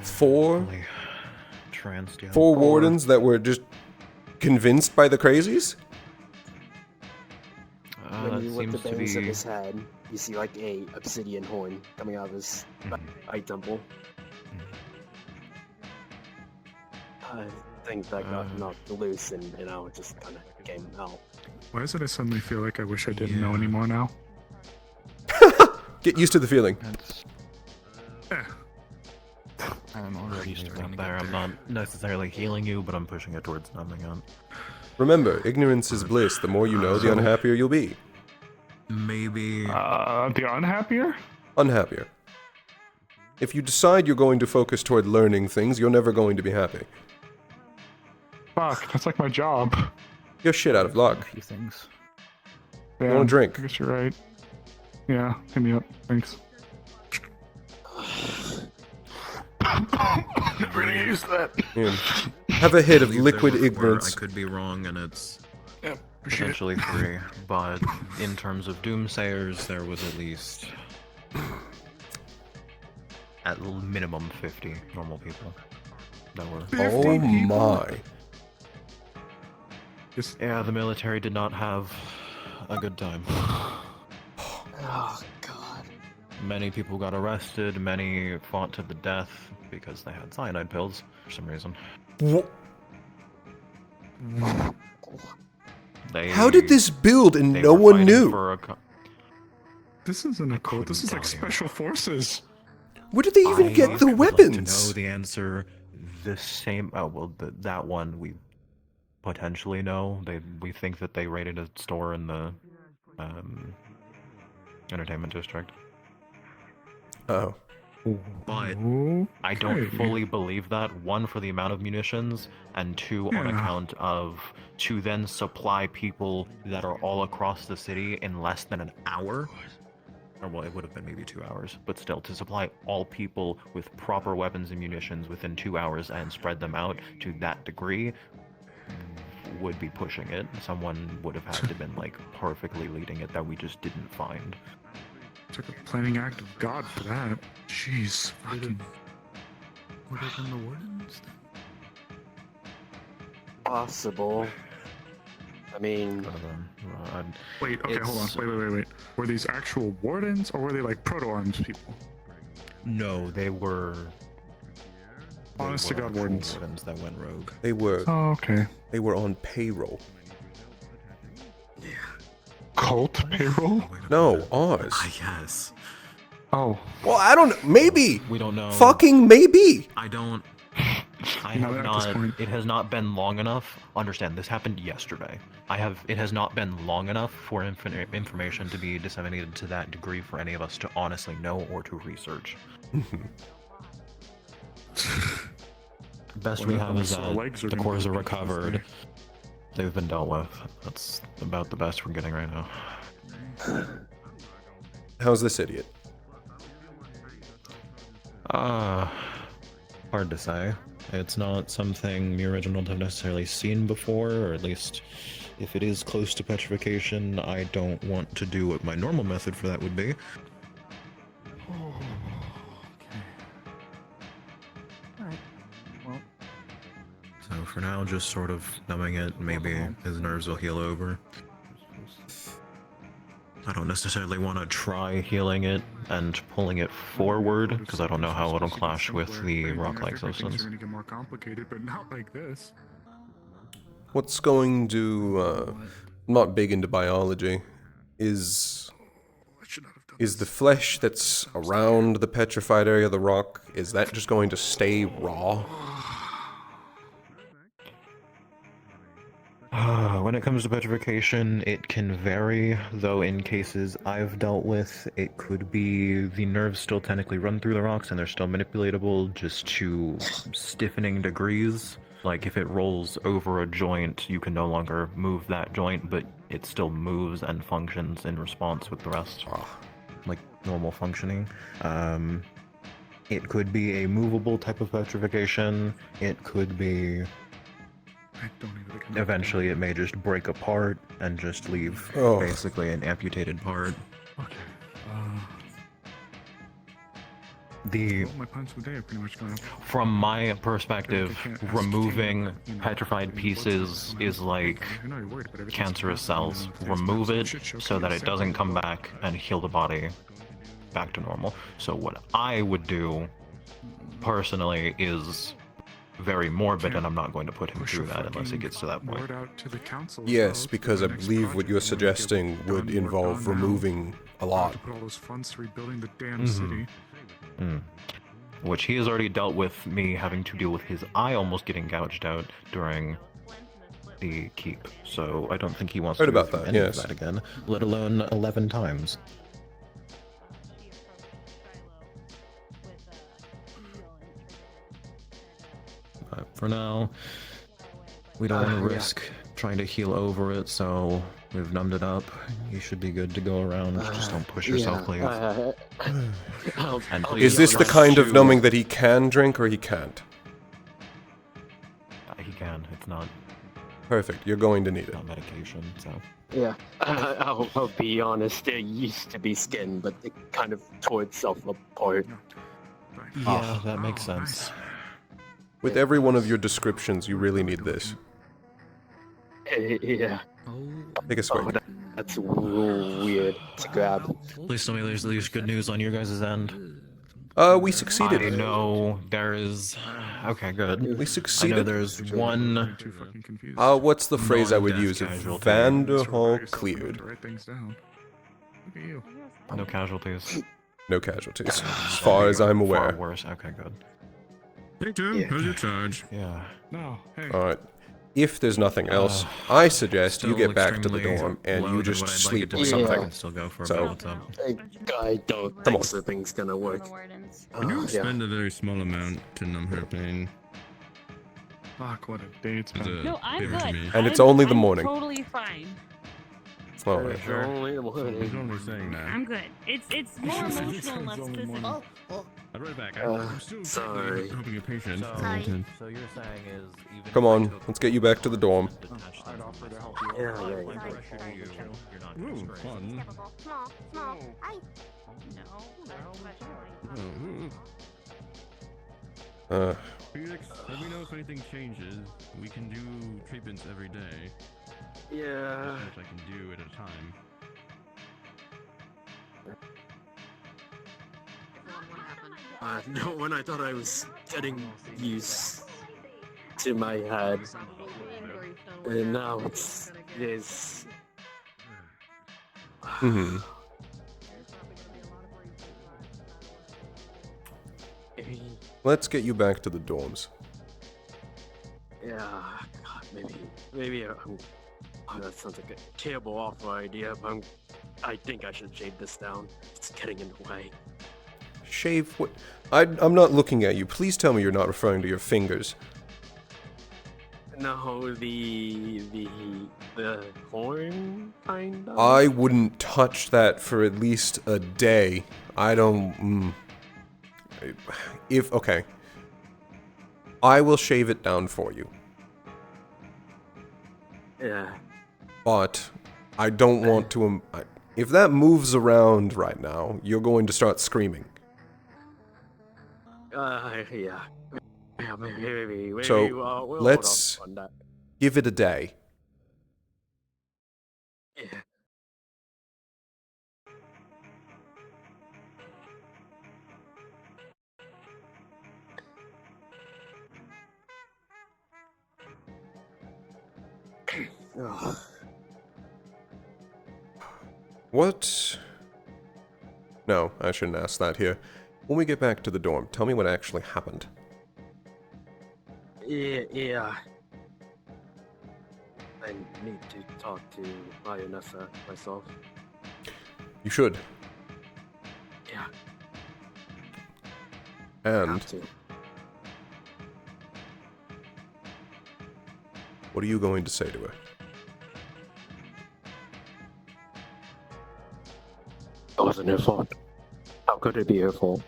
Four? Yeah. 4 wardens that were just convinced by the crazies? When you look seems at the to base of be- his head, you see like a obsidian horn coming out of his eye temple. I think that got knocked loose, and now it just kind of came out. Why is it I suddenly feel like I wish I didn't know anymore now? Get used to the feeling. I'm already Used to be up there. I'm not necessarily healing you, but I'm pushing it towards numbing out. Remember, ignorance is bliss. The more you know, the unhappier you'll be. Maybe. The unhappier? Unhappier. If you decide you're going to focus toward learning things, you're never going to be happy. Fuck, that's like my job. You're shit out of luck. few things. You want a drink? I guess you're right. Yeah, hit me up. Thanks. Never gonna use that. Yeah. Have a hit of believe liquid there were 4. ignorance. I could be wrong, and it's Potentially 3, but in terms of doomsayers, there was at least at minimum 50 normal people that were. Oh my. Yeah, the military did not have a good time. Oh god. Many people got arrested, many fought to the death because they had cyanide pills for some reason. They How did this build and they no were one fighting knew? for This isn't a cult. This is like special forces. Where did they even get the would like weapons? to know the answer. The same. Oh well, that one we potentially know. We think that they raided a store in the entertainment district. Oh. But I don't fully believe that. One, for the amount of munitions, and two, on account of to then supply people that are all across the city in less than an hour. Or well, it would have been maybe 2 hours, but still, to supply all people with proper weapons and munitions within 2 hours and spread them out to that degree would be pushing it. Someone would have had to been like perfectly leading it that we just didn't find. Took a planning act of God for that. Jeez, fucking. Would have been the wardens then? Possible. I mean... Wait, okay, hold on. Wait. Were these actual wardens, or were they like proto-arms people? No, they were... Honest to God wardens. That went rogue. They were... Oh, okay. They were on payroll. Cult payroll? No, ours. Yes. Oh. Well, I don't... Maybe! We don't know. Fucking maybe! I don't... I have not. It has not been long enough. Understand, this happened yesterday. It has not been long enough for information to be disseminated to that degree for any of us to honestly know or to research. Best we have is that the cores are recovered. They've been dealt with. That's about the best we're getting right now. How's this idiot? Hard to say. It's not something the originals have necessarily seen before, or at least if it is close to petrification, I don't want to do what my normal method for that would be. So for now, just sort of numbing it, maybe his nerves will heal over. I don't necessarily want to try healing it and pulling it forward, because I don't know how it'll clash with the rock-like substance. Things are gonna get more complicated, but not like this. What's going to... I'm not big into biology. Is the flesh that's around the petrified area of the rock, is that just going to stay raw? When it comes to petrification, it can vary, though in cases I've dealt with, it could be the nerves still technically run through the rocks and they're still manipulatable just to stiffening degrees. Like if it rolls over a joint, you can no longer move that joint, but it still moves and functions in response with the rest, like normal functioning. It could be a movable type of petrification, it could be... Eventually it may just break apart and just leave basically an amputated part. Okay. My plans for the day are pretty much going up. From my perspective, removing petrified pieces is like cancerous cells. Remove it so that it doesn't come back and heal the body back to normal. So what I would do personally is very morbid, and I'm not going to put him through that unless it gets to that point. Yes, because I believe what you're suggesting would involve removing a lot. Put all those funds to rebuilding the damn city. Which he has already dealt with me having to deal with his eye almost getting gouged out during the keep. So I don't think he wants to go through any of that again, let alone 11 times. For now, we don't want to risk trying to heal over it, so we've numbed it up. You should be good to go around. Just don't push yourself, please. And please. Is this the kind of numbing that he can drink or he can't? He can. It's not. Perfect. You're going to need it. Not medication, so. Yeah, I'll be honest, it used to be skin, but it kind of tore itself apart. Yeah, that makes sense. With every one of your descriptions, you really need this. Yeah. Take a swig. That's weird to grab. Please tell me there's at least good news on your guys' end. We succeeded. I know there is... Okay, good. We succeeded. I know there's one... what's the phrase I would use? Vanderhall cleared. Write things down. Look at you. No casualties. No casualties, as far as I'm aware. Far worse. Okay, good. Hey Tim, how's your charge? Yeah. No, hey. Alright. If there's nothing else, I suggest you Still get back to the extremely dorm and lower you than just what I'd like sleep it to or be. something. I'd still go for a So, bathtub. I don't Come think on. the thing's gonna work. Can you Yeah. spend a very small amount to numb her pain? Fuck, what a day it's As been. a No, I'm favor to good. me. And it's only the I'm morning. Totally fine. Alright. Sure. Only the He's morning. only saying that. I'm good. It's more emotional and less physical. I'll write back. Uh, I'm still sorry. hoping you're patient. So you're saying is even Come on, let's get you back to the dorm. I'd offer to help you. Yeah, If I yeah. pressure you, you're not Ooh, gonna scream. fun. No. Felix, let me know if anything changes. We can do treatments every day. Yeah. Which I can do at a time. No, when I thought I was getting used to my head, and now it's this. Mm-hmm. Let's get you back to the dorms. Yeah, God, maybe that sounds like a terrible, awful idea, but I think I should shave this down. It's getting in the way. Shave what? I'm not looking at you. Please tell me you're not referring to your fingers. No, the horn kind of. I wouldn't touch that for at least a day. I don't. Okay. I will shave it down for you. Yeah. But I don't want to. If that moves around right now, you're going to start screaming. Yeah. Yeah, maybe. So we'll let's hold off on that. give it a day. Yeah. Ugh. What? No, I shouldn't ask that here. When we get back to the dorm, tell me what actually happened. Yeah. I need to talk to Lionessa myself. You should. Yeah. And Have to. what are you going to say to her? It wasn't her fault. How could it be her fault?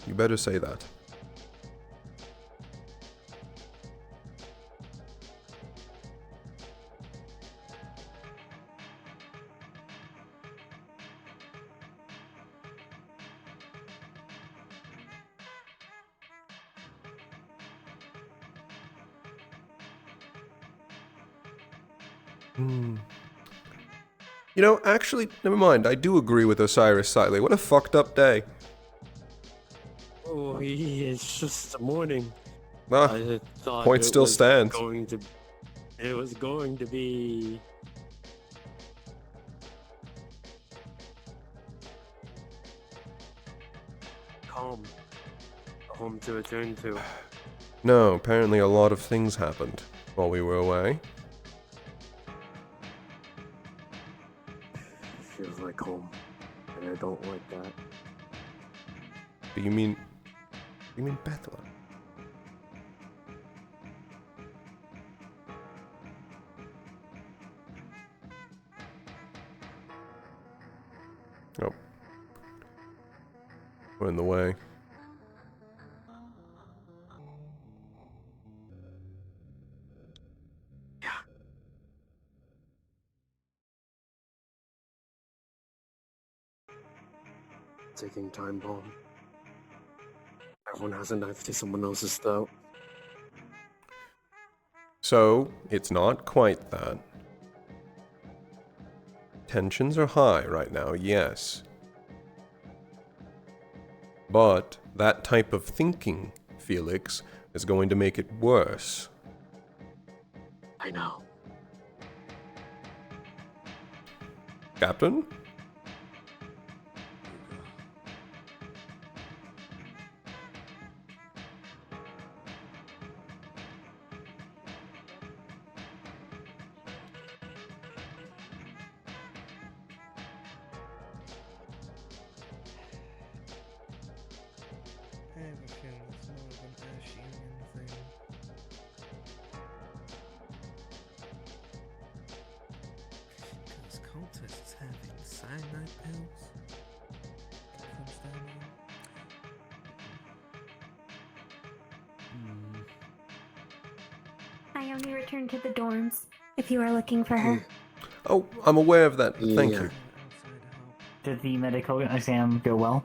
You better say that. You know, actually, never mind. I do agree with Osiris slightly. What a fucked up day. Oh, it's just the morning. Ah, I thought point it still was stands. It was going to be. Calm. A home to return to. No, apparently a lot of things happened while we were away. Feels like home. And I don't like that. But you mean Bethlehem? Oh. We're in the way. Taking time bomb. Everyone has a knife to someone else's throat. So, it's not quite that. Tensions are high right now, yes. But that type of thinking, Felix, is going to make it worse. I know. Captain? I have a feeling it's more of an Ash Union thing. Because cultists having cyanide pills comes down I only returned to the dorms. If you are looking for her. Oh, I'm aware of that. Thank you. Did the medical exam go well?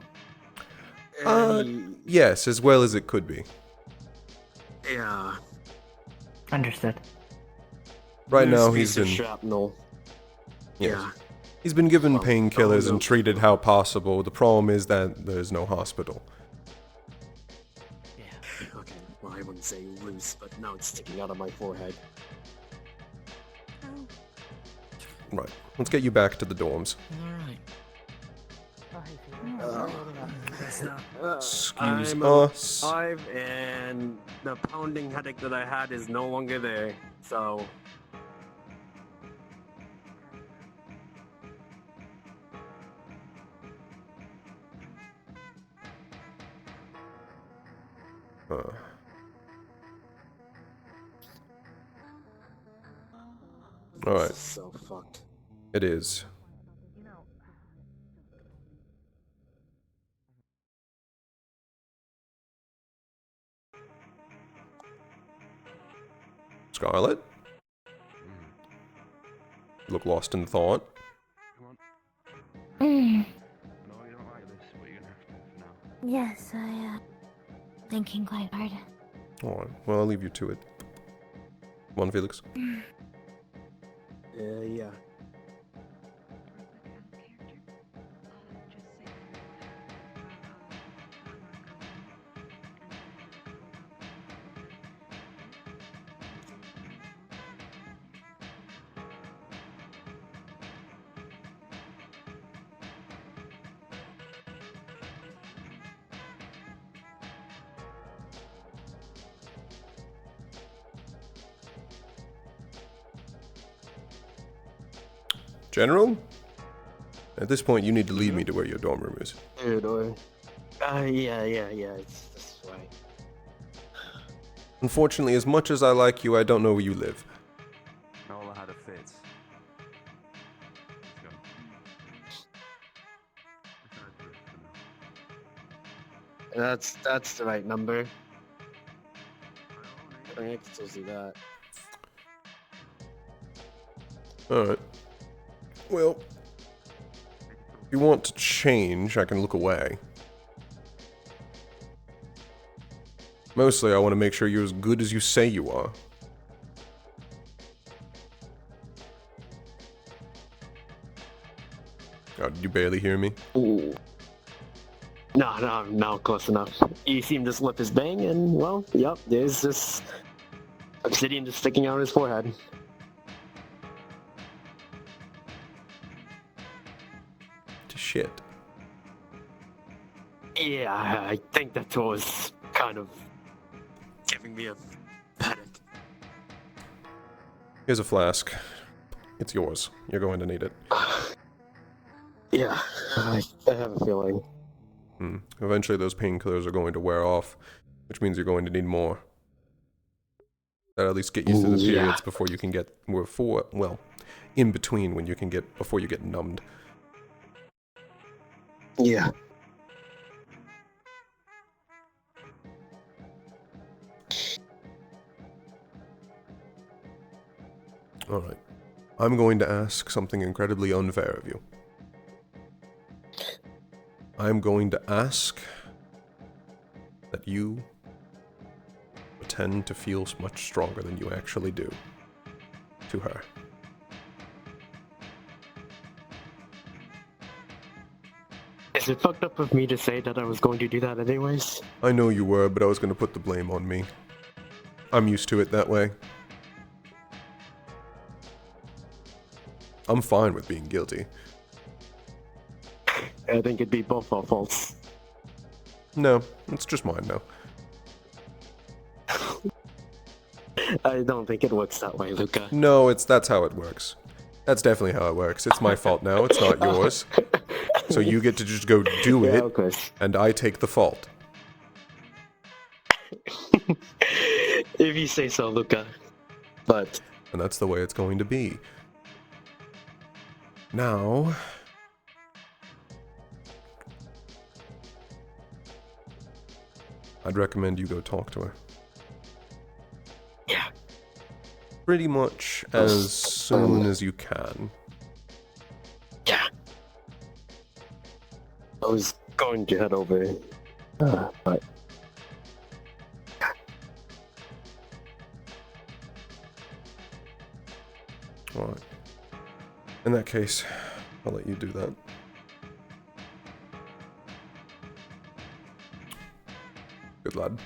Yes, as well as it could be. Yeah. Understood. Right now, Loose he's piece of been. shrapnel. Yes. Yeah. He's been given Oh, painkillers no. and treated how possible. The problem is that there's no hospital. Okay, well, I wouldn't say loose, but now it's sticking out of my forehead. Right. Let's get you back to the dorms. Alright. Excuse I'm us. alive, and the pounding headache that I had is no longer there, so... Alright. This is so fucked. It is. Scarlet? Look lost in thought. Yes, thinking quite hard. Alright, well, I'll leave you to it. Come on, Felix. Yeah. General? At this point, you need to lead me to where your dorm room is. Dude, yeah, it's this way. Unfortunately, as much as I like you, I don't know where you live. All had a fit. That's the right number. I can still see that. Alright. Well, if you want to change, I can look away. Mostly, I want to make sure you're as good as you say you are. God, did you barely hear me? Ooh. No, close enough. You seem to slip his bang, and, well, yep, there's this obsidian just sticking out of his forehead. Shit. Yeah, I think that was kind of giving me a panic. Here's a flask. It's yours. You're going to need it. Yeah, I have a feeling. Eventually those painkillers are going to wear off, which means you're going to need more. That'll at least get you through the periods before you can get, in between when you can get, before you get numbed. Yeah. Alright. I'm going to ask something incredibly unfair of you. I'm going to ask that you pretend to feel much stronger than you actually do to her. Is it fucked up of me to say that I was going to do that anyways? I know you were, but I was going to put the blame on me. I'm used to it that way. I'm fine with being guilty. I think it'd be both our faults. No, it's just mine now. I don't think it works that way, Luca. No, that's how it works. That's definitely how it works. It's my fault now, it's not yours. So you get to just go do Yeah, it, of course. and I take the fault. If you say so, Luca. But... And that's the way it's going to be. Now... I'd recommend you go talk to her. Yeah. Pretty much as soon as you can. Yeah. I was going to head over, but... Alright. In that case, I'll let you do that. Good lad.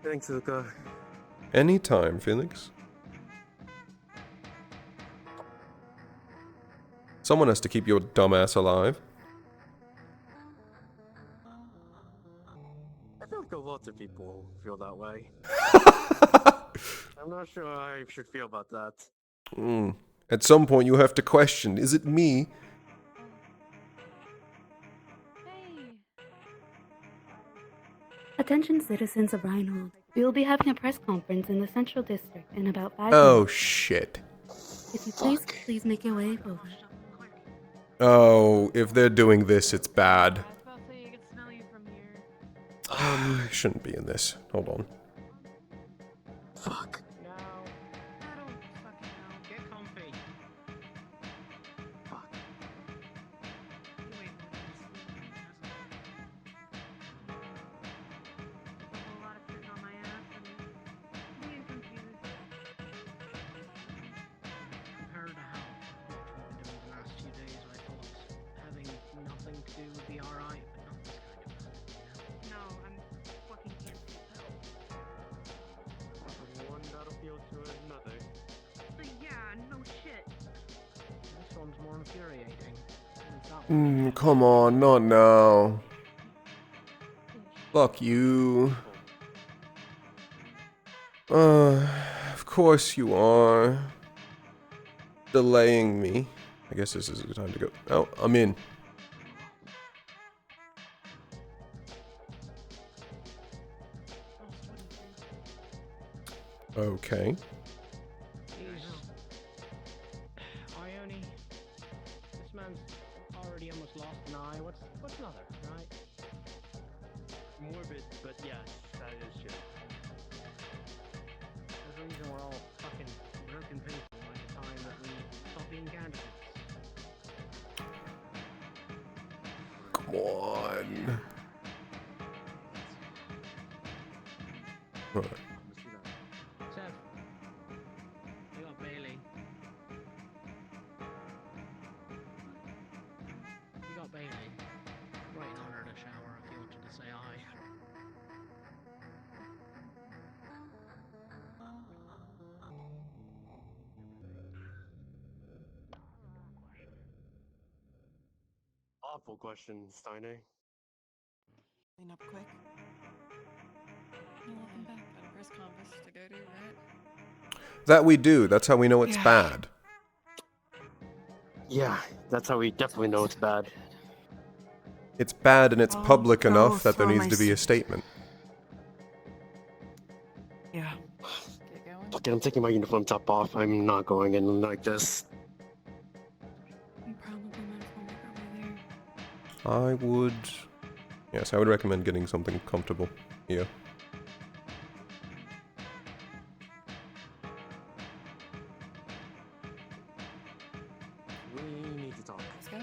Thanks, Luca. Anytime, Felix. Someone has to keep your dumbass alive. I feel like a lot of people feel that way. I'm not sure how I should feel about that. At some point you have to question, is it me? Attention citizens of Reinhold. We will be having a press conference in the Central District in about 5 Oh, minutes. shit. If you please make your way over. Oh, if they're doing this, it's bad. I shouldn't be in this. Hold on. Fuck. No. I don't fucking know. Get comfy. Fuck. Compared to how much we've been doing the last few days, I thought having nothing to do would be alright, but not this kind of nothing, you know? No, I'm fucking anti help. From one battlefield to another. Yeah, no shit. This one's more infuriating. That one. Come on, not now. Fuck you. Of course you are. Delaying me. I guess this is the time to go. Oh, I'm in. Okay. Ione, this man's already almost lost an eye. What's another, right? Morbid, but yes, that is true. There's a reason we're all fucking broken people by the time that we stop being candidates. Come on. Right. Sev, we got Bailey. We got Bailey. Waiting on her to shower if you wanted to say hi. Awful question, Steiner. Clean up quick. Nothing back. Got a press conference to go to, right? That we do. That's how we know it's bad. Yeah, that's how we definitely know it's bad. It's bad and it's public enough that there needs to be a statement. Yeah. Okay, I'm taking my uniform top off. I'm not going in like this. We probably might as well make our way there. I would... Yes, I would recommend getting something comfortable here. We need to talk. Let's go.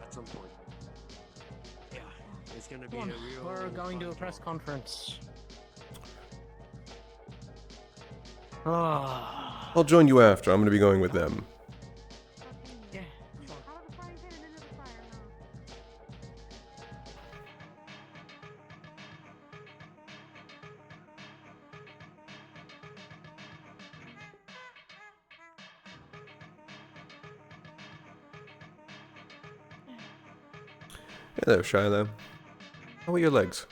At some point. Yeah, it's gonna be Come a on, real... we're going to a press conference. Ah. I'll join you after. I'm going to be going with them. Yeah, sure. Hey there, Shiloh. How are your legs?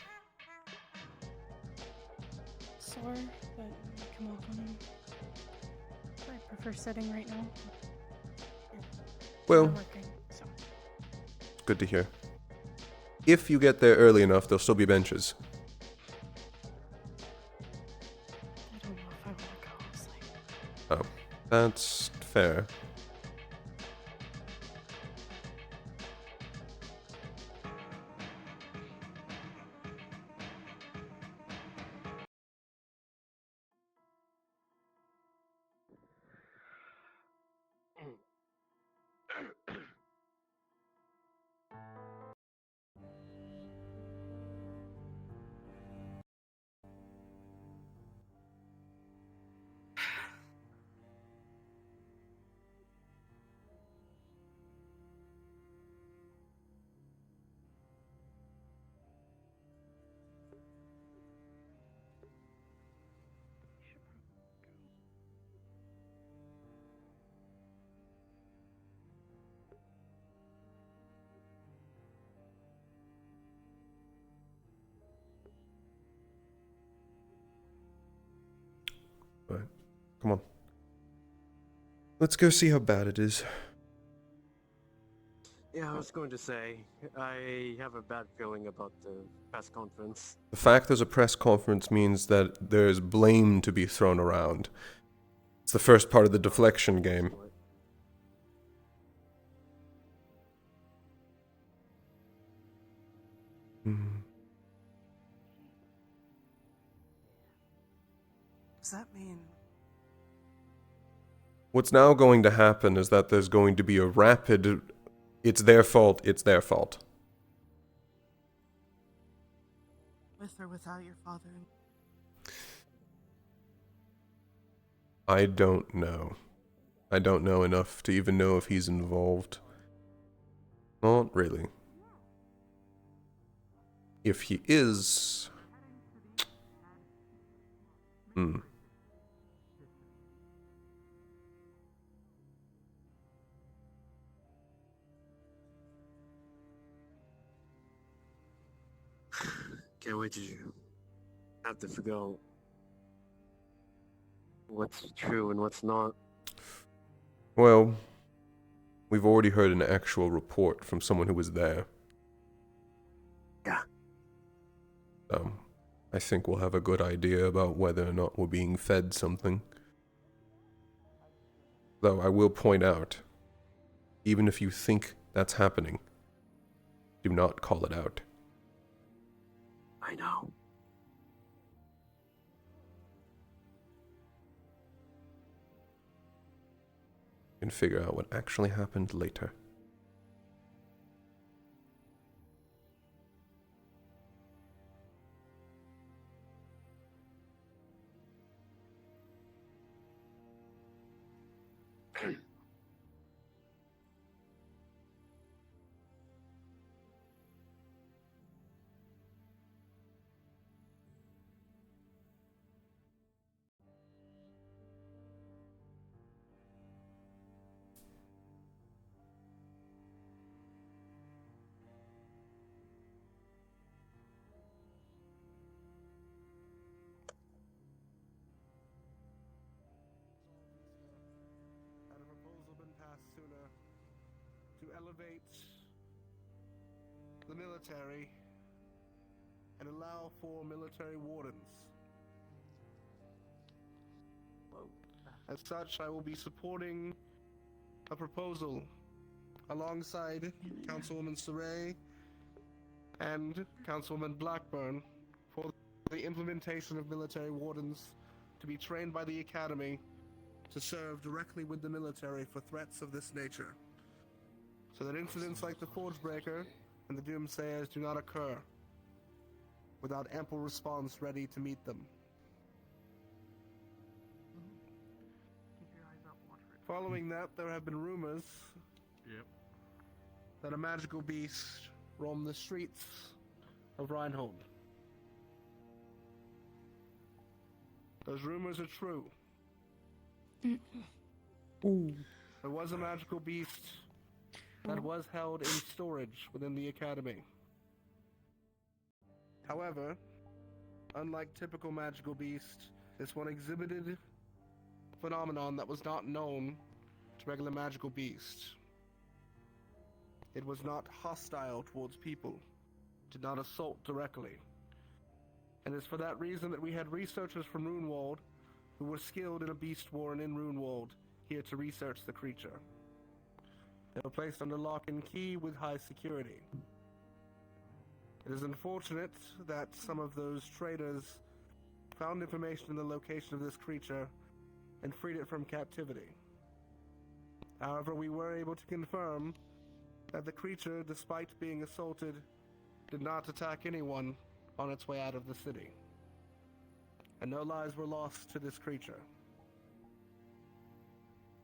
Sore, but I come off on them. I prefer sitting right now. Well, Not working, so. good to hear. If you get there early enough, there'll still be benches. I don't know if I want to go, honestly. Oh, that's fair. Alright, come on. Let's go see how bad it is. Yeah, I was going to say, I have a bad feeling about the press conference. The fact there's a press conference means that there's blame to be thrown around. It's the first part of the deflection game. Does that mean... What's now going to happen is that there's going to be a rapid, it's their fault, it's their fault. with or without your father? I don't know. I don't know enough to even know if he's involved. Not really. If he is... Can't wait to have to figure out what's true and what's not. Well, we've already heard an actual report from someone who was there. Yeah. I think we'll have a good idea about whether or not we're being fed something. Though I will point out, even if you think that's happening, do not call it out. I know. You can figure out what actually happened later. Had a proposal been passed sooner to elevate the military and allow for military wardens. As such, I will be supporting a proposal alongside Councilwoman Saray and Councilwoman Blackburn for the implementation of military wardens to be trained by the Academy to serve directly with the military for threats of this nature, so that incidents like the Forgebreaker and the Doomsayers do not occur without ample response ready to meet them. Following that, there have been rumors that a magical beast roamed the streets of Reinhold. Those rumors are true. There was a magical beast that was held in storage within the Academy. However, unlike typical magical beast, this one exhibited a phenomenon that was not known to regular magical beasts. It was not hostile towards people, did not assault directly. And it's for that reason that we had researchers from Runewald who were skilled in a beast warren in Runewald here to research the creature. They were placed under lock and key with high security. It is unfortunate that some of those traitors found information in the location of this creature and freed it from captivity. However, we were able to confirm that the creature, despite being assaulted, did not attack anyone on its way out of the city. And no lives were lost to this creature.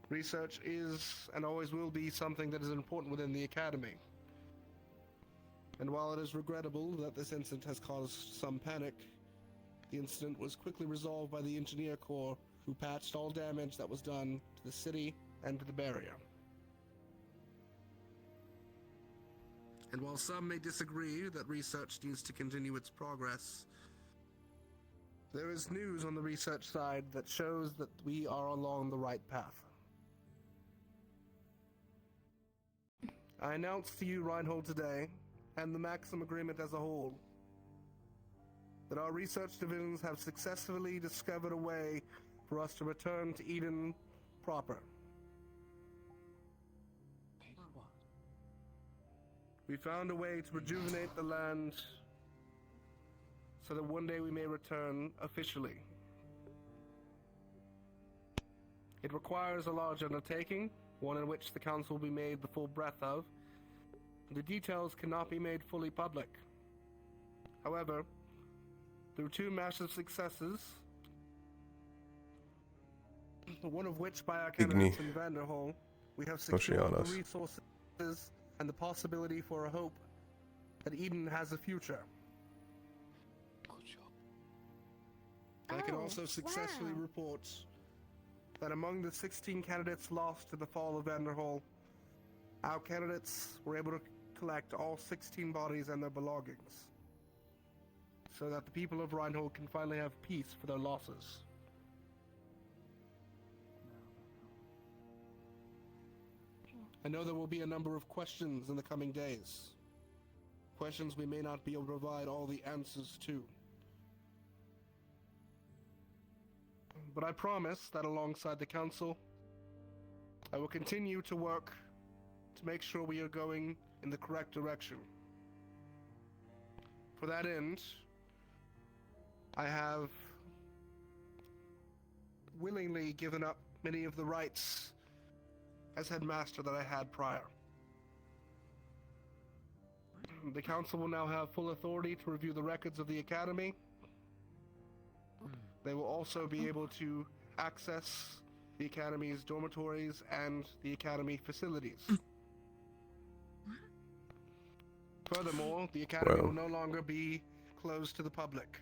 Research is and always will be something that is important within the Academy. And while it is regrettable that this incident has caused some panic, the incident was quickly resolved by the Engineer Corps, who patched all damage that was done to the city and to the barrier. And while some may disagree that research needs to continue its progress, there is news on the research side that shows that we are along the right path. I announce to you, Reinhold, today, and the Maxim Agreement as a whole, that our research divisions have successfully discovered a way for us to return to Eden proper. We found a way to rejuvenate the land so that one day we may return officially. It requires a large undertaking, one in which the Council will be made the full breadth of. The details cannot be made fully public. However, through two massive successes, one of which by our candidates in Vanderhall, we have secured the resources and the possibility for a hope that Eden has a future. I can also successfully report that among the 16 candidates lost to the fall of Vanderhall, our candidates were able to collect all 16 bodies and their belongings, so that the people of Reinhold can finally have peace for their losses. I know there will be a number of questions in the coming days. Questions we may not be able to provide all the answers to. But I promise that alongside the Council, I will continue to work to make sure we are going in the correct direction. For that end, I have willingly given up many of the rights as headmaster that I had prior. The Council will now have full authority to review the records of the Academy. They will also be able to access the Academy's dormitories and the Academy facilities. Furthermore, the Academy will no longer be closed to the public.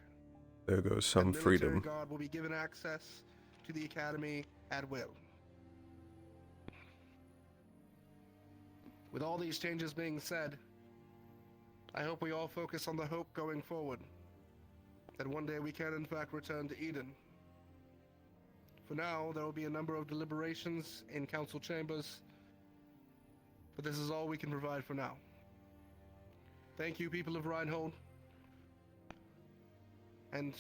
There goes some freedom. Military Guard will be given access to the Academy at will. With all these changes being said, I hope we all focus on the hope going forward, that one day we can in fact return to Eden. For now, there will be a number of deliberations in council chambers, but this is all we can provide for now. Thank you, people of Reinhold, and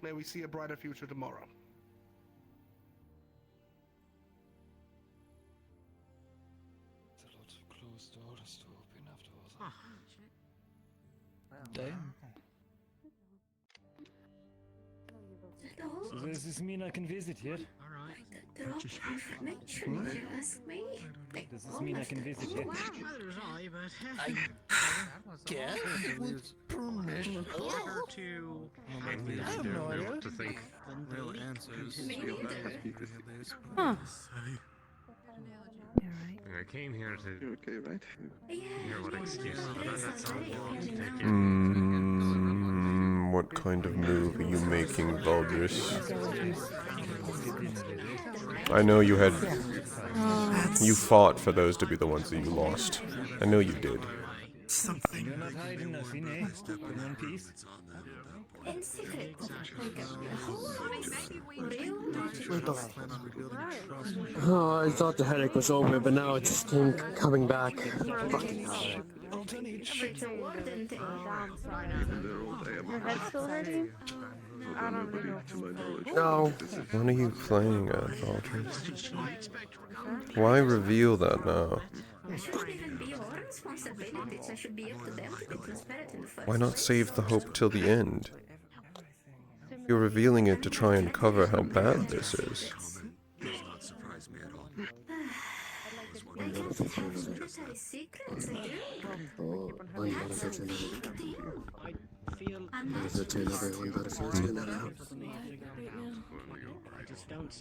may we see a brighter future tomorrow. There's a lot of closed doors to open afterwards. Damn. So does this mean I can visit here? Drop information if you ask me. Does this mean I can visit here? I guess with permission. I have no idea. To think real answers. Huh. I came here to. You're okay, right? Hear what excuse. That sounds What kind of move are you making, Baldrus? I know you had... You fought for those to be the ones that you lost. I know you did. something. You're not hiding nothing, eh? In one piece. In secret. Oh, I thought the headache was over, but now it's coming back. Fucking hell. Your head's still hurting? I don't really know. No. What are you playing at, Aldrin? Why reveal that now? Why not save the hope till the end? You're revealing it to try and cover how bad this is.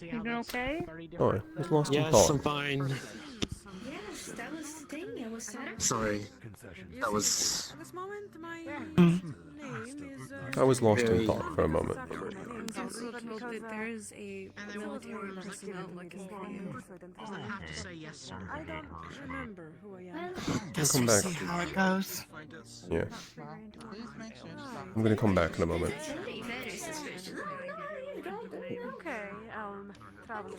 You doing okay? Oh, I was lost in Yes, thought. I'm fine. Yes, that was the thing. I was Sorry. That was... At this moment, my name is. I was lost in thought for a moment. There is a military personnel looking for you. I have to say yes, sir. I don't remember who I am. I'll come back. See how it goes. Yeah. I'm gonna come back in a moment. Okay, travel.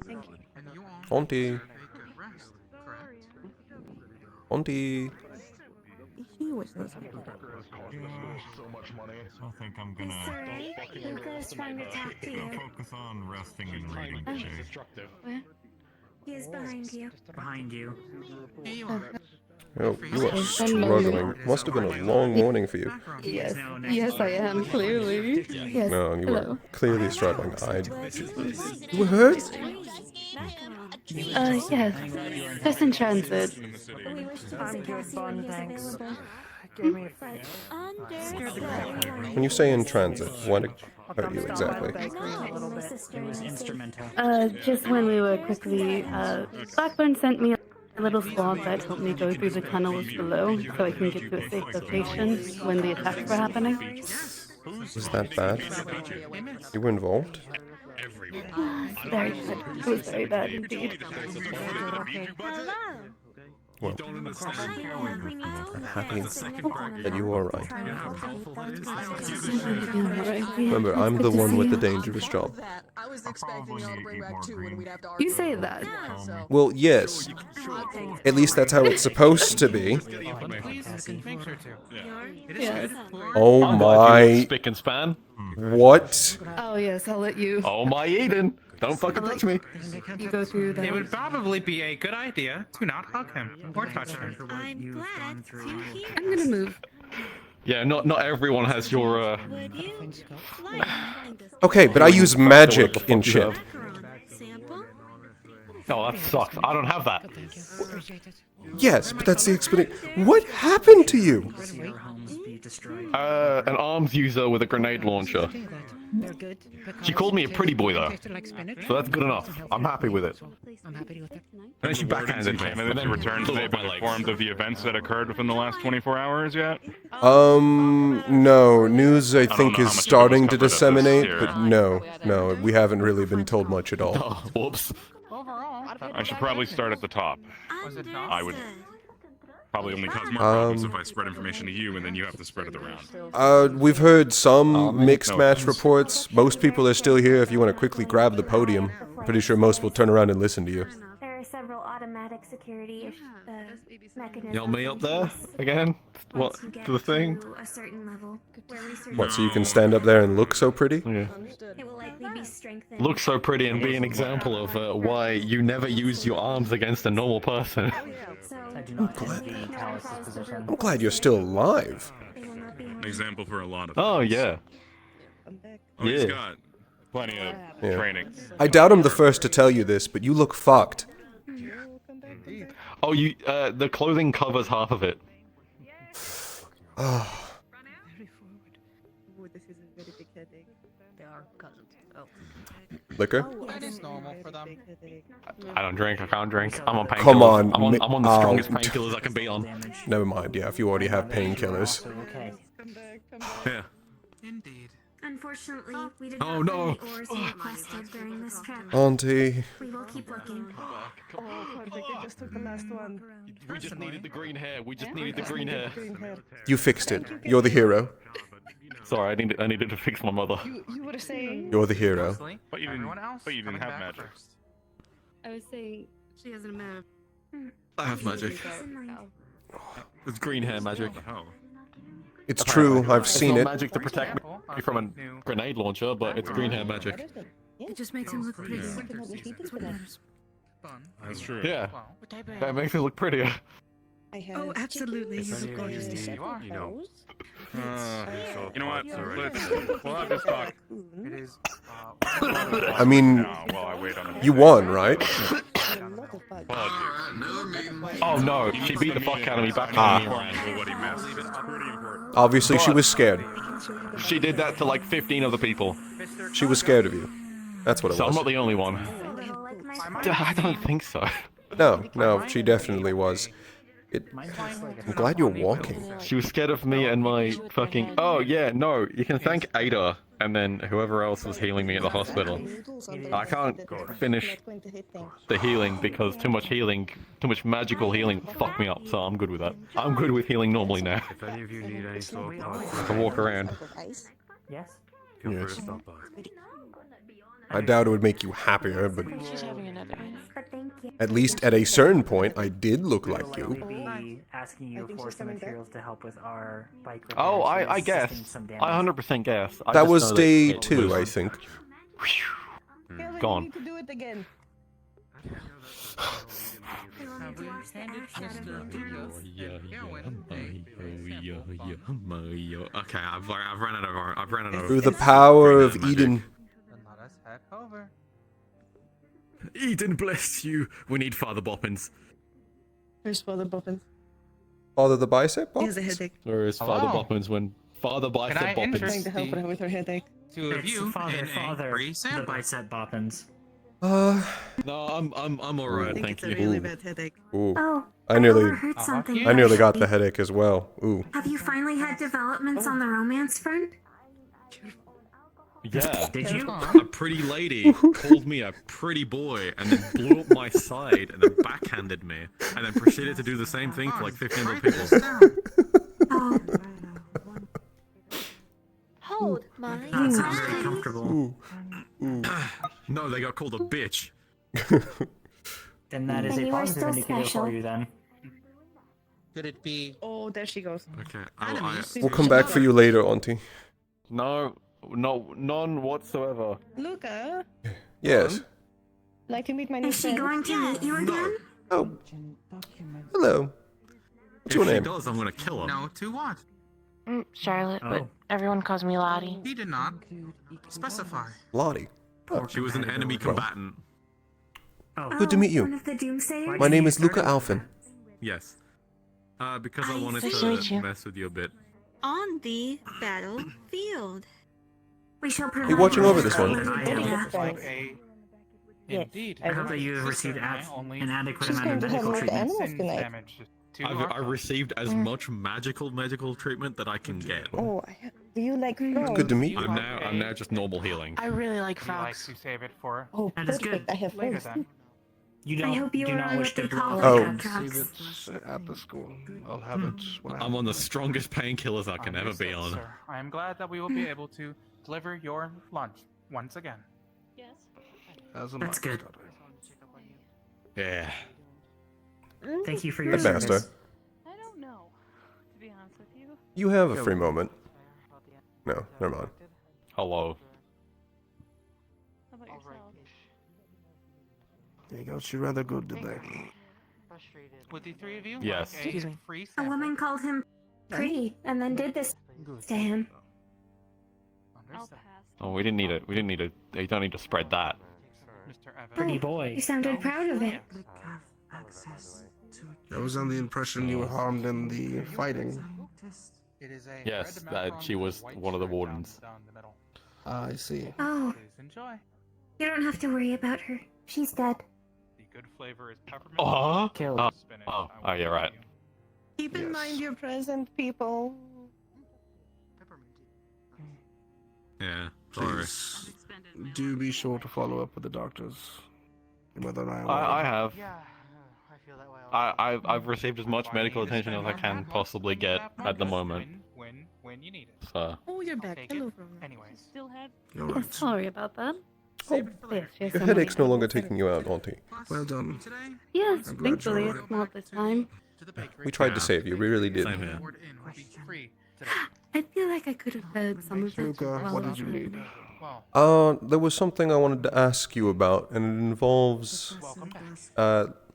Thank you. Auntie. Auntie. I think I'm gonna Luca's trying to talk to you. focus on resting and reading today. Where? He is behind you. Behind you. Oh, you are struggling. Must have been a long morning for you. Yes, yes, I am clearly. Yes. No, you were Hello. clearly struggling. You were hurt? Yes. Just in transit. I'm good, fun, thanks. When you say in transit, what hurt you exactly? It was instrumental. Just when we were quickly, Blackburn sent me a little squad that helped me go through the tunnels below so I can get to a safe location when the attacks were happening. Was that bad? You were involved? Very bad. It was very bad indeed. Well, I'm happy that you are right. Remember, I'm the one with the dangerous job. I was expecting y'all to bring back two when we'd have to You say that. Well, yes. At least that's how it's supposed to be. Yes. Oh my... Spick and span. What? Oh yes, I'll let you. Oh my Eden. Don't fucking touch me. You go through that. It would probably be a good idea to not hug him or touch him. I'm glad to hear. I'm gonna move. Yeah, not everyone has your Would you Okay, but I use magic in chip. sample? Oh, that sucks. I don't have that. Yes, but that's the explanation. What happened to you? An arms user with a grenade launcher. They're good. She called me a pretty boy though, Like spinach. so that's good enough. I'm happy with it. I'm happy with it. And then she backhanded me. Candidates and to then return blew today up been my legs. informed of the events that occurred within the last 24 hours yet? No. News I don't think know is how much starting was to covered up this disseminate, year. but no, we haven't really been told much at all. Whoops. I should probably start at the top. I would probably only cause more problems if I spread information to you and then you have to spread it around. We've heard some mixed match reports. Most people are still here if you want to quickly grab the podium. Pretty sure most will turn around and listen to you. There are several automatic security mechanisms. Y'all me up there again? What? To the thing? To a certain level, where research What, so you can stand up there and look so pretty? Yeah. it will likely be strengthened. Look so pretty and be an example of why you never use your arms against a normal person. I'm glad you're still alive. An example for a lot of Oh, yeah. Oh, he's Yeah. got plenty of Yeah. training. I doubt I'm the first to tell you this, but you look fucked. Oh, the clothing covers half of it. Oh. This is a very big headache. They are cousins. Oh. Liquor? That is normal for them. I don't drink, I can't drink. I'm on painkillers. Come on. I'm on the strongest painkillers I can be on. Never mind, yeah, if you already have painkillers. Yeah. Indeed. Unfortunately, we did Oh, not no. find the ores you requested during this trip. Auntie. We will keep looking. Oh, perfect. I just took the last one. We just needed the green hair. We just needed the green hair. You fixed it. You're the hero. Sorry, I needed to fix my mother. You were saying. You're the hero. But you didn't have magic. I was saying. She has an amount of. I have magic. It's green hair magic. It's true. I've seen It's it. not magic to protect me from a grenade launcher, but it's green hair magic. It just makes him look pretty. That's what matters. That's true. Yeah, that makes it look prettier. Oh, absolutely. You look gorgeous. You know. You know what? We'll have this talk. It is. I mean, While I wait on you won, right? Oh no, she beat the fuck out of me back What he missed. It's pretty important. Obviously, she was scared. She did that to like 15 other people. She was scared of you. That's what it So I'm was. not the only one. I don't think so. No, she definitely was. I'm glad you're walking. She was scared of me and my fucking... Oh, yeah, no, you can thank Ada and then whoever else was healing me at the hospital. I can't finish the healing because too much magical healing fucked me up, so I'm good with that. I'm good with healing normally now. If any of you need any sort of I can walk around. Yes? feel free Yes. to stop by. I doubt it would make you happier, but She's having another at least at a certain point, I did look like We'll you. be asking you for some materials to help with our bike repairs. Oh, I Sustain guess. some damage. I 100% guess. I That just was know day it 2, was- I think. Gone. need to do it again. Okay, I've run out of. Through the power of Eden. Let us head over. Eden bless you. We need Father Boppins. Where's Father Boppins? Father the bicep? He has a headache. Where is Father Hello? Boppins when Father Bicep I Boppins? Trying to help her with her headache. Two of It's you Father, in Father, a free the sample. bicep boppins. No, I'm alright, I think thank it's you. a really bad headache. Ooh. Oh, I nearly, overheard something. I nearly got the headache as well. Ooh. Have you finally had developments on the romance front? Yeah. Did you? A pretty lady called me a pretty boy and then blew up my side and then backhanded me and then proceeded to do the same thing for like 15 other people. Hold my That sounds very comfortable. No, they got called a bitch. Then that is Then a you are positive still indicator special. for you then. Could it be? Oh, there she goes. Okay, We'll come back for you later, Auntie. No, none whatsoever. Luca, Yes. like to meet my new Is she friend? going to meet you again? Oh. Hello. What's your If she name? does, I'm gonna kill her. No, to what? Charlotte, but Oh. everyone calls me Lottie. He did not specify. Lottie. She was an enemy combatant. Oh, Good to meet One you. of the doomsayers? My name is Luca Alphen. Yes. Because I Nice. wanted Nice to meet to you. mess with you a bit. On the battlefield. We shall Hey, provide watching you over with this one. needed data. Like a. Indeed. I hope that you have received an adequate amount of medical treatment. Damage to I've received as much medical treatment that I can get. Oh, do you like frogs? Good to meet you. I'm now just normal healing. I really like Would you like frogs. to save it for Oh, That is perfect. good. I have later frogs. then? You I don't hope you do are not on wish what to they call blow. Oh. drugs. It's at the school. I'll have it when I'm on the strongest painkillers I can ever be Understood, on. Sir. I am glad that we will be able to deliver your lunch once again. Yes. As am That's I, good. Stutter. Yeah. Thank you for your Headmaster, service. I don't know, to be honest with you. you have a free moment. No, never mind. Hello. How about yourself? There you go. She's rather good today. Would the three of you Yes. like Excuse a me. free A sample? woman called him pretty and then did this to him. I'll Understood. pass. Oh, we didn't need it. We didn't need it. You don't need to spread that. Mr. Evans. Pretty boy. You sounded proud of it. I was under the impression you were harmed in the fighting. It is a Yes, red that macaron she was with white one of the sugar wardens. down the middle. I see. Oh, Please enjoy. you don't have to worry about her. She's dead. The good flavor is peppermint. Oh, Killed. oh, Spinach. oh, I will yeah, tell right. you. Keep in Yes. mind your present, people. Yeah, sorry. Please do be sure to follow up with the doctors. Whether or not I have. Yeah, I feel that way. I've received as much medical attention as I can possibly get at the moment. When you need it. So. Oh, you're back. Hello. Anyways. Still have. Oh, sorry about that. Oh, Yes, your headache's no longer taking you out, Auntie. Well done. Yes, I'm glad thankfully you're it's not this time. We tried to save you, we really did. Same here. I feel like I could have heard some of it. Luca, while what it did you was need? happening. There was something I wanted to ask you about, and it involves,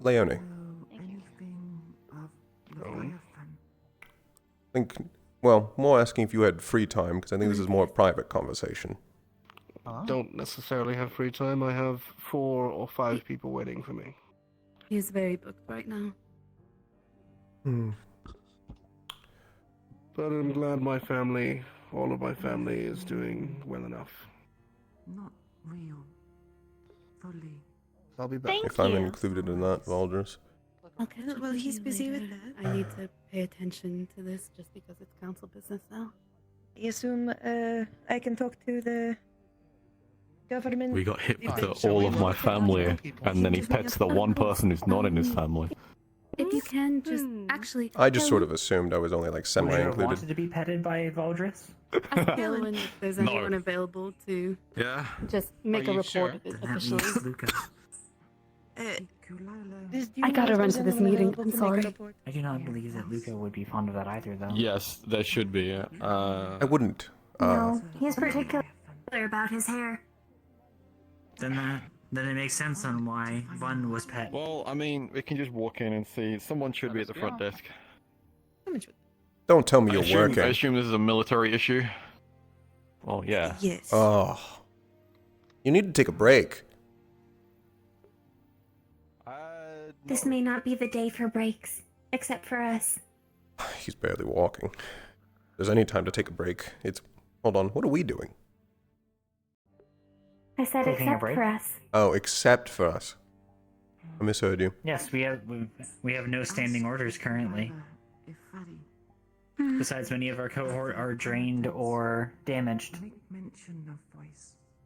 Leone. Well, more asking if you had free time, because I think this is more a private conversation. Don't necessarily have free time. I have 4 or 5 people waiting for me. He's very booked right now. But I'm glad my family, all of my family, is doing well enough. Not real. Fully. I'll be back. If I'm included in that, Valdres. Okay, well, he's busy with that. I need to pay attention to this just because it's council business now. I assume I can talk to the government. We got hit with all of my family, and then he pets the one person who's not in his family. If you can, just actually. I just sort of assumed I was only like Would you have semi-included. wanted to be petted by Valdris? Ask Helen if there's No. anyone available to Yeah. just make a you report sure? of it That officially. means Luca. I gotta run to this meeting. I'm sorry. I do not believe that Luca would be fond of that either, though. Yes, there should be. I wouldn't. No, he's particular about his hair. Then it makes sense on why Bun was pet. Well, I mean, we can just walk in and see. Someone should be at the front desk. Don't tell me I you're assume, working. I assume this is a military issue. Well, yeah. Yes. Oh. You need to take a break. This may not be the day for breaks, except for us. He's barely walking. If there's any time to take a break, it's... Hold on, what are we doing? I said Taking a except break? for us. Oh, except for us. I misheard you. Yes, we have no standing orders currently. Besides, many of our cohort are drained or damaged.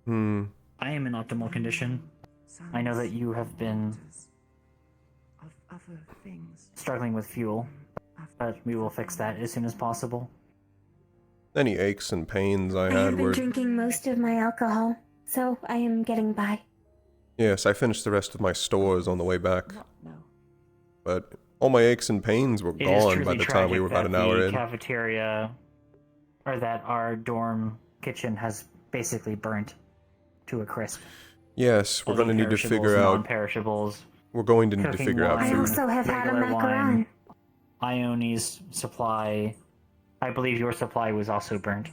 I am in optimal condition. I know that you have been struggling with fuel, but we will fix that as soon as possible. Any aches and pains I I have had been were... drinking most of my alcohol, so I am getting by. Yes, I finished the rest of my stores on the way back. But all my aches and pains were It is gone by truly the time we tragic were about that an hour the in. cafeteria, or that our dorm kitchen has basically burnt to a crisp. Yes, we're All the going to need to perishables, figure out... non-perishables. We're going to need to cooking figure out wine, I food. also have had a regular macaron. wine, Ione's supply. I believe your supply was also burnt.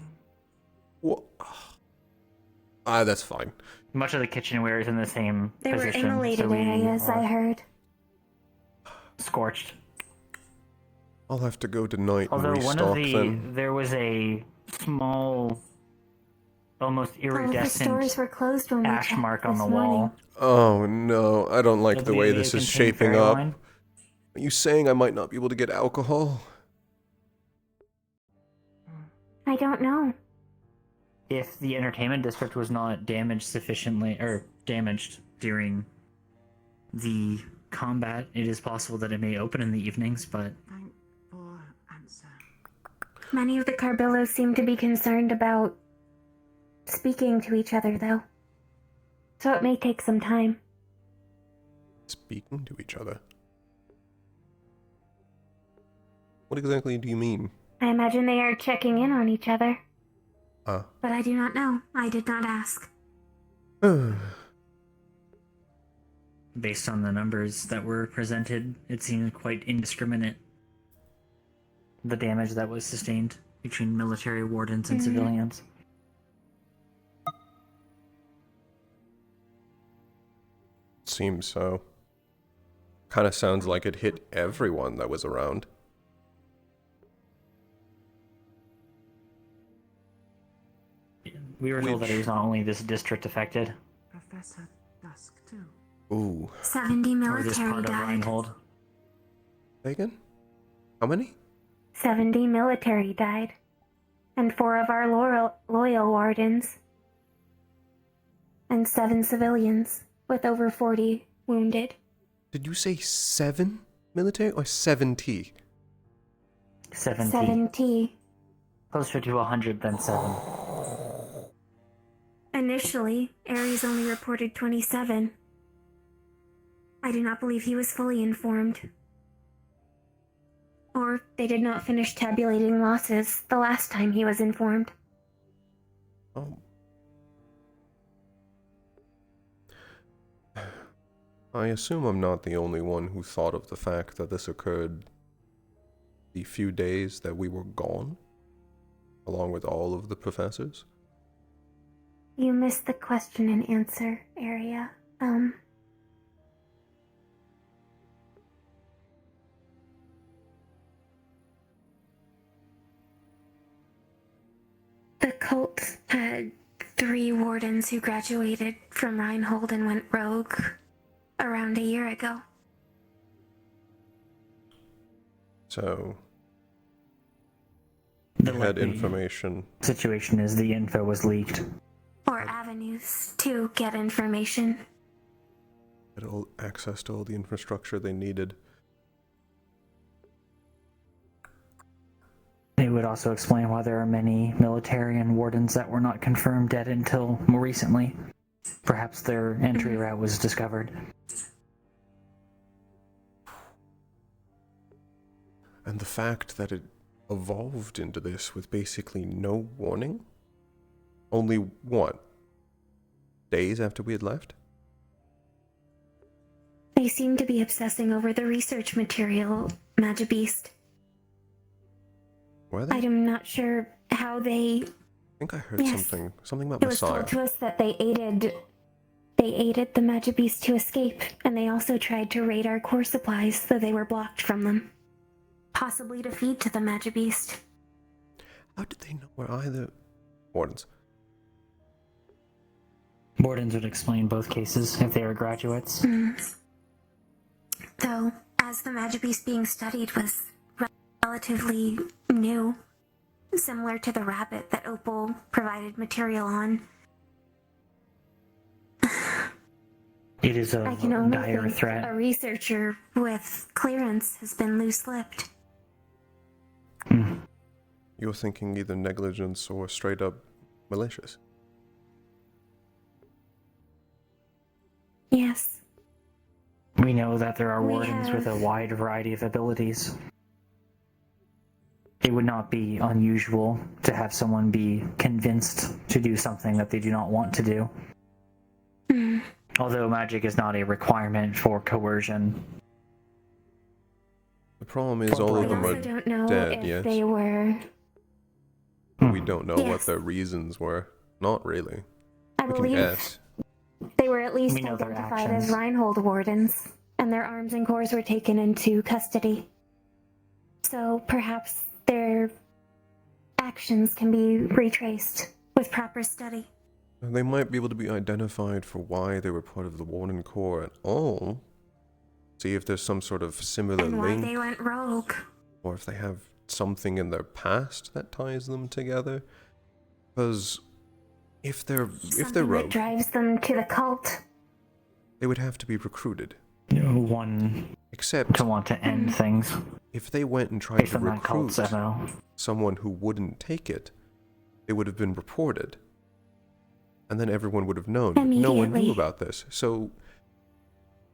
That's fine. Much of the kitchenware is in the same There were position. immolated so we areas, I are heard. Scorched. I'll have to go tonight and Although one of restock the then. there was a small, almost All of the iridescent stores were closed when we ash checked mark on this the morning. wall. Oh no, I don't like I the believe way they this is contain shaping fairy up. wine. Are you saying I might not be able to get alcohol? I don't know. If the entertainment district was not damaged sufficiently, or damaged during the combat, it is possible that it may open in the evenings, but Many of the Carbillos seem to be concerned about speaking to each other, though. So it may take some time. Speaking to each other? What exactly do you mean? I imagine they are checking in on each other. Ah. But I do not know. I did not ask. based on the numbers that were presented, it seemed quite indiscriminate. The damage that was sustained between military wardens and civilians. Seems so. Kind of sounds like it hit everyone that was around. We were told that it was not only this district affected, Professor Dusk too. Ooh. 70 or this military part of died. Reinhold. Say again? How many? 70 military died. and 4 of our loyal wardens, and 7 civilians, with over 40 wounded. Did you say 7 military or 70? 70. 70. Closer to 100 than 7. Initially, Ares only reported 27. I do not believe he was fully informed. Or they did not finish tabulating losses the last time he was informed. Oh. I assume I'm not the only one who thought of the fact that this occurred the few days that we were gone, along with all of the professors. You missed the question and answer area. The cult had 3 wardens who graduated from Reinhold and went rogue around a year ago. So, The you had likely information. situation is the info was leaked. Or avenues to get information. Had all access to all the infrastructure they needed. It would also explain why there are many military and wardens that were not confirmed dead until more recently. Perhaps their entry route was discovered. And the fact that it evolved into this with basically no warning? Only, what, days after we had left? They seem to be obsessing over the research material, Magibeast. Were they? I'm not sure how they... I think I heard something about It was Messiah. told to us that they aided the Magibeast to escape, and they also tried to raid our core supplies, though they were blocked from them. Possibly to feed to the Magibeast. How did they know where either wardens? Wardens would explain both cases if they were graduates. Though, as the Magibeast being studied was relatively new, similar to the rabbit that Opal provided material on. It is I a can only dire think threat. a researcher with clearance has been loose-lipped. You're thinking either negligence or straight up malicious. Yes. We know that there are We wardens with a have- wide variety of abilities. It would not be unusual to have someone be convinced to do something that they do not want to do. Although magic is not a requirement for coercion. The problem is all of I them also are don't know dead, if yes. they were... But we don't know what Yes. their reasons were. Not really. I We can believe guess. they were at least We know their identified as actions. Reinhold wardens, and their arms and cores were taken into custody. So perhaps their actions can be retraced with proper study. They might be able to be identified for why they were part of the Warden Corps at all. See if there's some sort of similar And why link, they went rogue. or if they have something in their past that ties them together. Because if they're Something that rogue, drives them to the cult. they would have to be recruited. No one Except to want to end things. If they went and tried Based to on that recruit cult's MO. someone who wouldn't take it, it would have been reported. And then everyone would have known. No one knew Immediately. about this. So,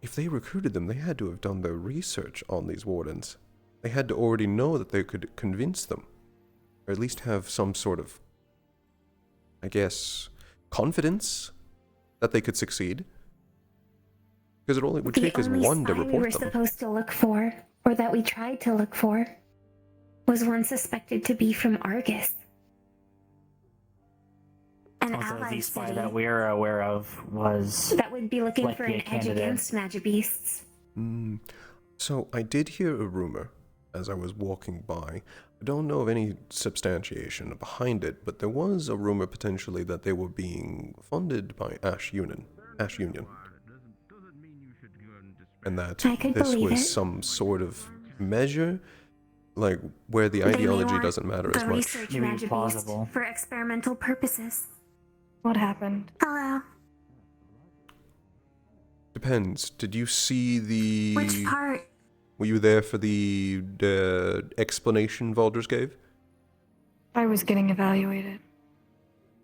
if they recruited them, they had to have done their research on these wardens. They had to already know that they could convince them. Or at least have some sort of, I guess, confidence that they could succeed. Because all it would take is one to The only spy we were report them. supposed to look for, or that we tried to look for, was one suspected to be from Argus. An Although ally the spy city that we're aware of was that would be looking for likely an a edge candidate. against Magibeasts. So, I did hear a rumor as I was walking by. I don't know of any substantiation behind it, but there was a rumor potentially that they were being funded by Ash Union. And that I could this believe was it. some sort of measure like where the They may ideology want doesn't matter as the much. research magic beast for experimental purposes. What happened? Hello. Depends. Did you see the... Which part? Were you there for the explanation Valders gave? I was getting evaluated.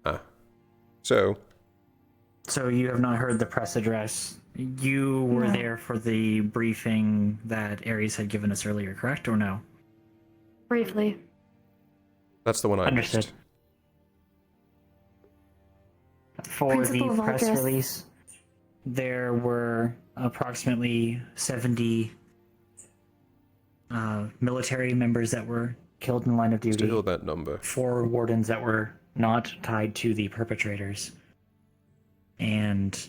Ah. So you have not heard the press address. You were No. there for the briefing that Ares had given us earlier, correct, or no? Briefly. that's the one I Understood. missed. For Principal the press Valdres. release, there were approximately 70 military members that were killed in the line of duty. Still that number. 4 wardens that were not tied to the perpetrators. And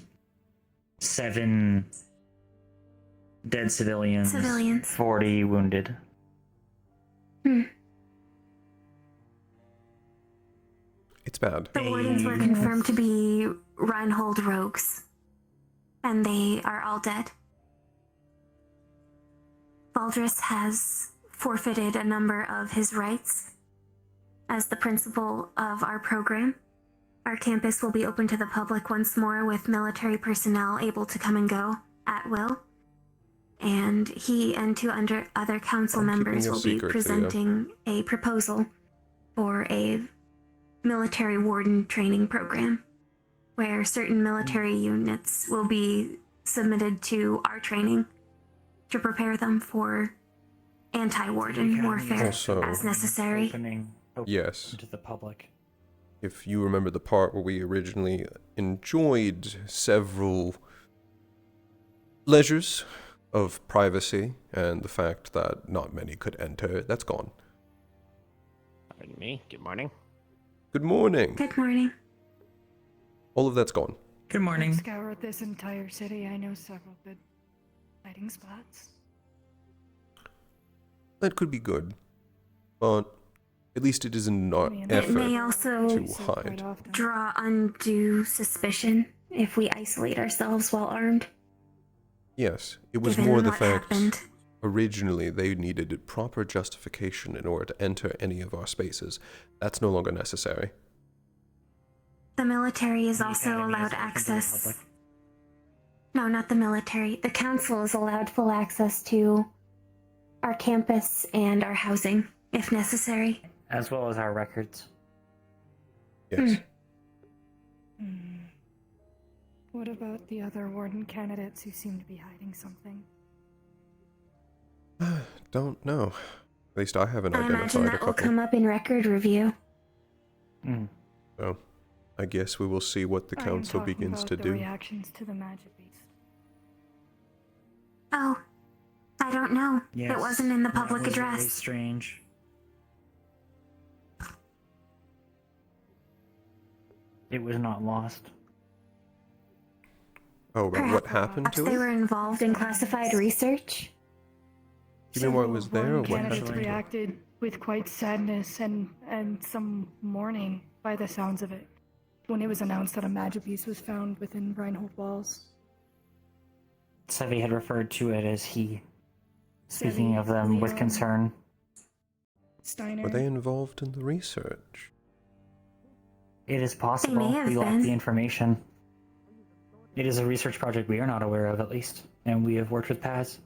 7 dead civilians. 40 wounded. It's bad. The wardens were confirmed to be Reinhold rogues. And they are all dead. Valdres has forfeited a number of his rights. As the principal of our program, our campus will be open to the public once more with military personnel able to come and go at will. And he and 2 other council members a will be secret, presenting a proposal for a military warden training program, where certain military units will be submitted to our training to prepare them for anti-warden warfare Also- as necessary. Yes. To the public. If you remember the part where we originally enjoyed several leisures of privacy and the fact that not many could enter, that's gone. Pardon me. Good morning. Good morning. Good morning. All of that's gone. Good morning. I've scoured this entire city. I know several good hiding spots. That could be good, but at least it isn't an effort It may also to hide. draw undue suspicion if we isolate ourselves while armed. Yes, it was Given more the what fact happened. originally they needed proper justification in order to enter any of our spaces. That's no longer necessary. The military is The also academy allowed is open to the access. public. No, not the military. The council is allowed full access to our campus and our housing, if necessary. As well as our records. Yes. What about the other warden candidates who seem to be hiding something? Don't know. At least I haven't I imagine identified a that will couple. come up in record review. So, I guess we will see what the I am council talking begins about to the do. reactions to the magic beast. Oh, I don't know. Yes, It wasn't in the that public was address. Very strange. It was not lost. Oh, about what happened Perhaps to they it? were involved in classified research. You mean what was there or what Candidates happened to it? reacted with quite sadness and some mourning, by the sounds of it, when it was announced that a magic beast was found within Reinhold walls. Sevi had referred to it as he. Speaking Sevi, of them with Leon, concern. Steiner. Were they involved in the research? It is possible. They may have We lack been. the information. It is a research project we are not aware of, at least, and we have worked with Paz.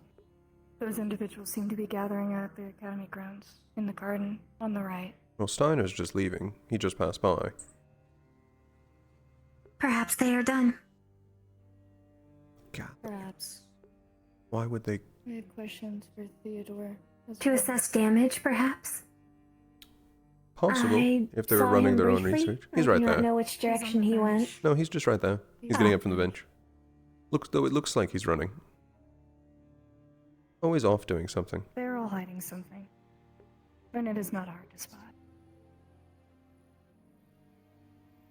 Those individuals seem to be gathering at the academy grounds, in the garden, on the right. Well, Steiner's just leaving. He just passed by. Perhaps they are done. Perhaps. Why would they? I have questions for Theodore. To assess damage, perhaps? Possible, I if they were saw running him their own briefly. research. He's I right do not there. know which direction he went. No, he's just right there. He's getting up from the bench. Though it looks like he's running. Always off doing something. They're all hiding something. And it is not hard to spot.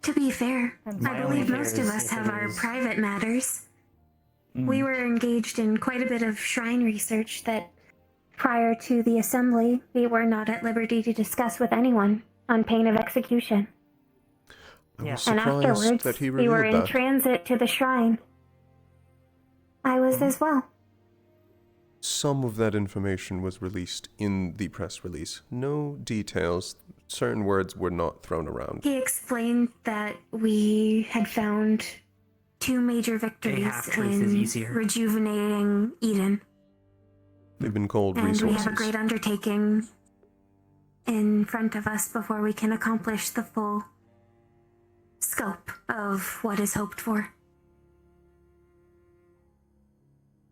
To be fair, And I my believe only most fear of is us if have it our is- private matters. Mm. We were engaged in quite a bit of shrine research that, prior to the assembly, we were not at liberty to discuss with anyone on pain of execution. I was And surprised afterwards, that he we were revealed in that. transit to the shrine. I was as well. some of that information was released in the press release. No details. Certain words were not thrown around. He explained that we had found 2 major victories half-truth is in easier. rejuvenating Eden. They've been called And resources. we have a great undertaking in front of us before we can accomplish the full scope of what is hoped for.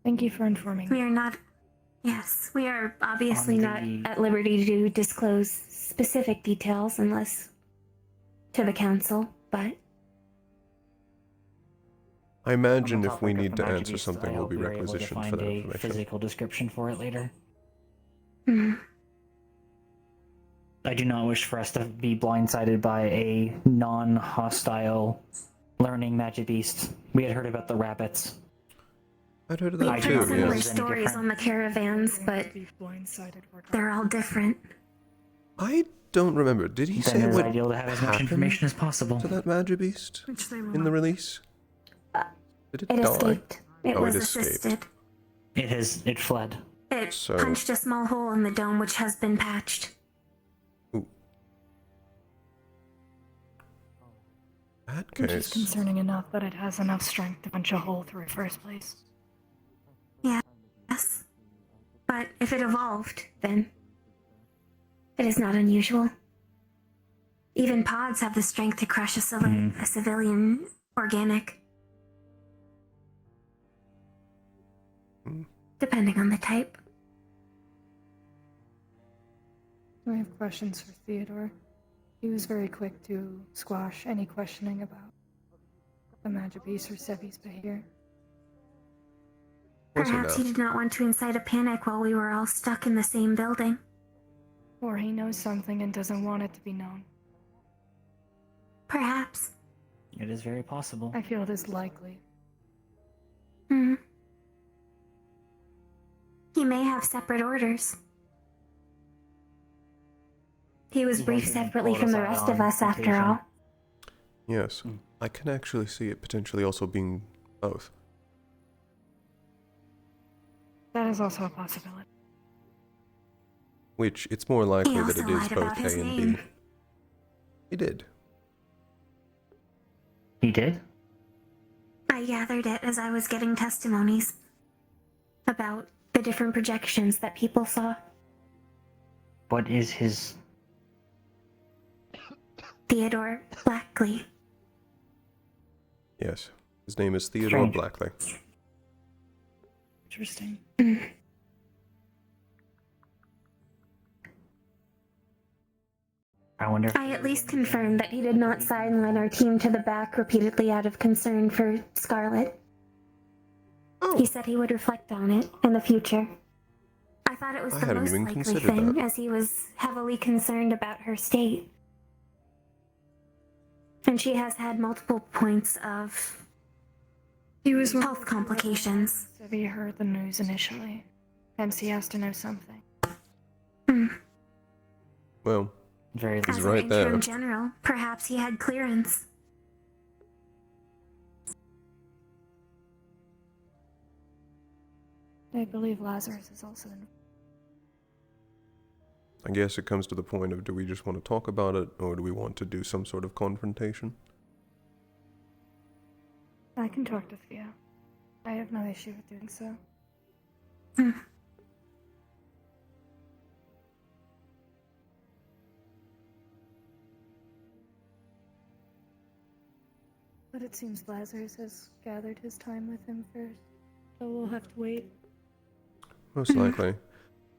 Thank you for informing me. We are not. Yes, we are obviously not at liberty to disclose specific details unless to the council, but I imagine On the if we topic of need the to Magic answer Beast, something, I we'll hope be we were able to requisitioned for find that a information. physical description for it later. mm, I do not wish for us to be blindsided by a non-hostile learning Magic Beast. We had heard about the rabbits. I'd heard of we've that heard too, similar yes. stories on the caravans, but they're all different. I don't remember. Did he Then say it is what ideal to have as much happened information as possible. to that Magibeast Which they will in the not. release? Did it It die? escaped. It Oh, was it escaped. assisted. It fled. It So- punched a small hole in the dome, which has been patched. That Which is case. concerning enough that it has enough strength to punch a hole through first place. Yes. But if it evolved, then it is not unusual. Even pods have the strength to crush a civilian organic. Depending on the type. I have questions for Theodore. He was very quick to squash any questioning about the Magibeast or Sebi's behavior. Perhaps he did not want to incite a panic while we were all stuck in the same building. Or he knows something and doesn't want it to be known. Perhaps. It is very possible. I feel it is likely. Hmm. He may have separate orders. He was briefed separately from the rest of us, after all. Yes. I can actually see it potentially also being both. That is also a possibility. Which, it's more likely He that it also is lied both about his A and name. B. He did. He did? I gathered it as I was getting testimonies about the different projections that people saw. What is his... Theodore Blackley. Yes. His name is Theodore Strange. Blackley. Interesting. I wonder if I at least confirmed that he did not sideline our team to the back repeatedly out of concern for Scarlet. He said he would reflect on it in the future. I thought it was I the hadn't most even likely considered thing, that. as he was heavily concerned about her state. And she has had multiple points of health complications. Sebi heard the news initially. Hence he has to know something. Well, very he's As right an there. interim general, perhaps he had clearance. I believe Lazarus is also in. I guess it comes to the point of, do we just want to talk about it, or do we want to do some sort of confrontation? I can talk to Thea. I have no issue with doing so. But it seems Lazarus has gathered his time with him first, so we'll have to wait. Most likely.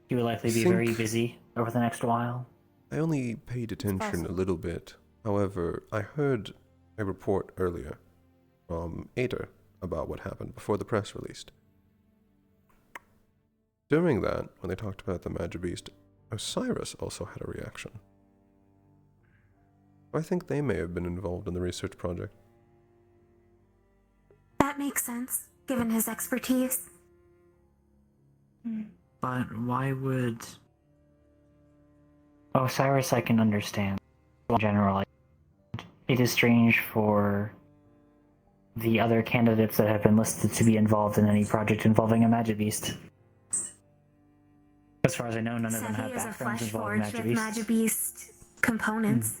He will likely be Think- very busy over the next while. I only paid attention a possible. little bit. However, I heard a report earlier from Ader about what happened before the press released. During that, when they talked about the Magibeast, Osiris also had a reaction. I think they may have been involved in the research project. That makes sense, given his expertise. But why would... Osiris I can understand. In general, it is strange for the other candidates that have been listed to be involved in any project involving a Magibeast. As far as I know, none of them have Sevi is a backgrounds flesh involving forged with Magibeast. Magibeast components.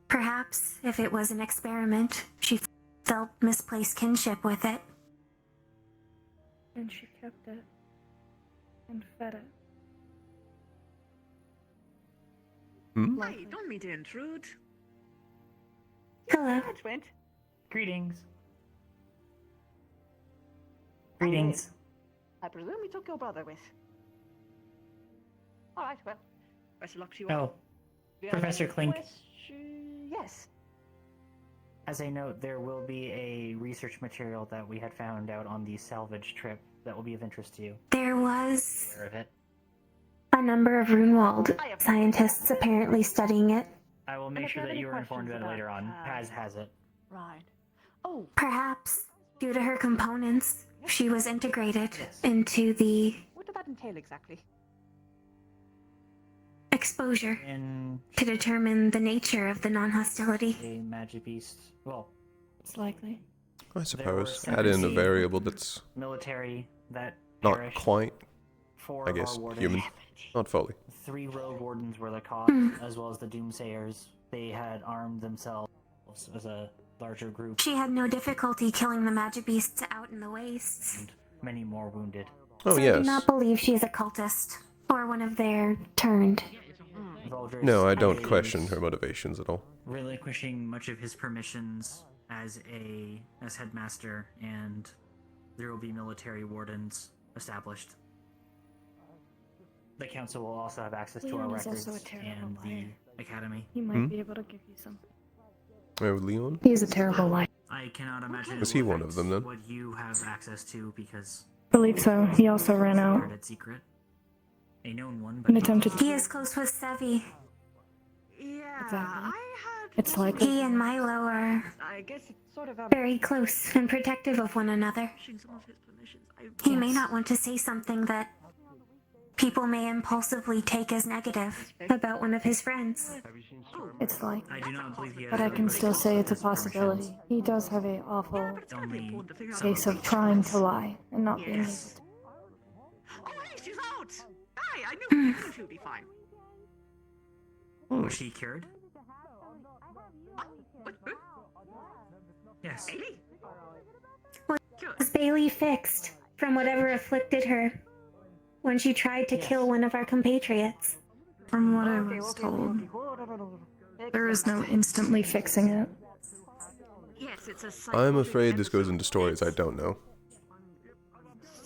Perhaps, if it was an experiment, she felt misplaced kinship with it. And she kept it. And fed it. Hi, don't mean to intrude. Hello. Twent. Greetings. Greetings. I presume you took your brother with. Alright, well, best of luck to you Oh, all. Do you have Professor any Clink. Yes. As a note, there will be a research material that we had found out on the salvage trip that will be of interest to you. There was Aware of it. a number of Runewald scientists apparently studying it. I will make sure that you are informed about it later on. Paz has it. Right. Oh. Perhaps, due to her components, she was integrated into the What did that entail exactly? exposure to determine the nature of the non-hostility. A Magibeast. Well, it's likely. I suppose. Add in a variable that's military that not perished. quite, Four I of guess, our wardens. human. Not fully. 3 rogue wardens were the cause, as well as the Doomsayers. They had armed themselves as a larger group. She had no difficulty killing the Magibeasts out in the wastes. And many more wounded. Oh, So I yes. do not believe she is a cultist, or one of their turned. Voldris No, I don't is question her motivations at all. relinquishing much of his permissions as headmaster, and there will be military wardens established. The council will also have access to our Leon is records also a terrible and liar. the academy. He might be able to give you something. Oh, Leon? He's a terrible liar. I cannot imagine Was it he will one of them, then? what you have access to because Believe so. He also ran out. guarded secret. A known one, but An attempted. He is close with Sevi. Yeah, Exactly. I had. It's likely. He and Milo are I guess it's sort of very close and protective of one another. some of his permissions. He may not want to say something that people may impulsively take as negative about one of his friends. It's likely. I do not believe he has But I can still say it's a possibility. He does have a awful case of trying to lie and not being able to. Oh, hey, she's out! Hi, I knew she'd be fine. Was she cured? Yes. Bailey? Was Bailey fixed from whatever afflicted her when she tried to kill one of our compatriots? From what I was told, there is no instantly fixing it. Yes, it's a I'm afraid this goes into stories I don't know.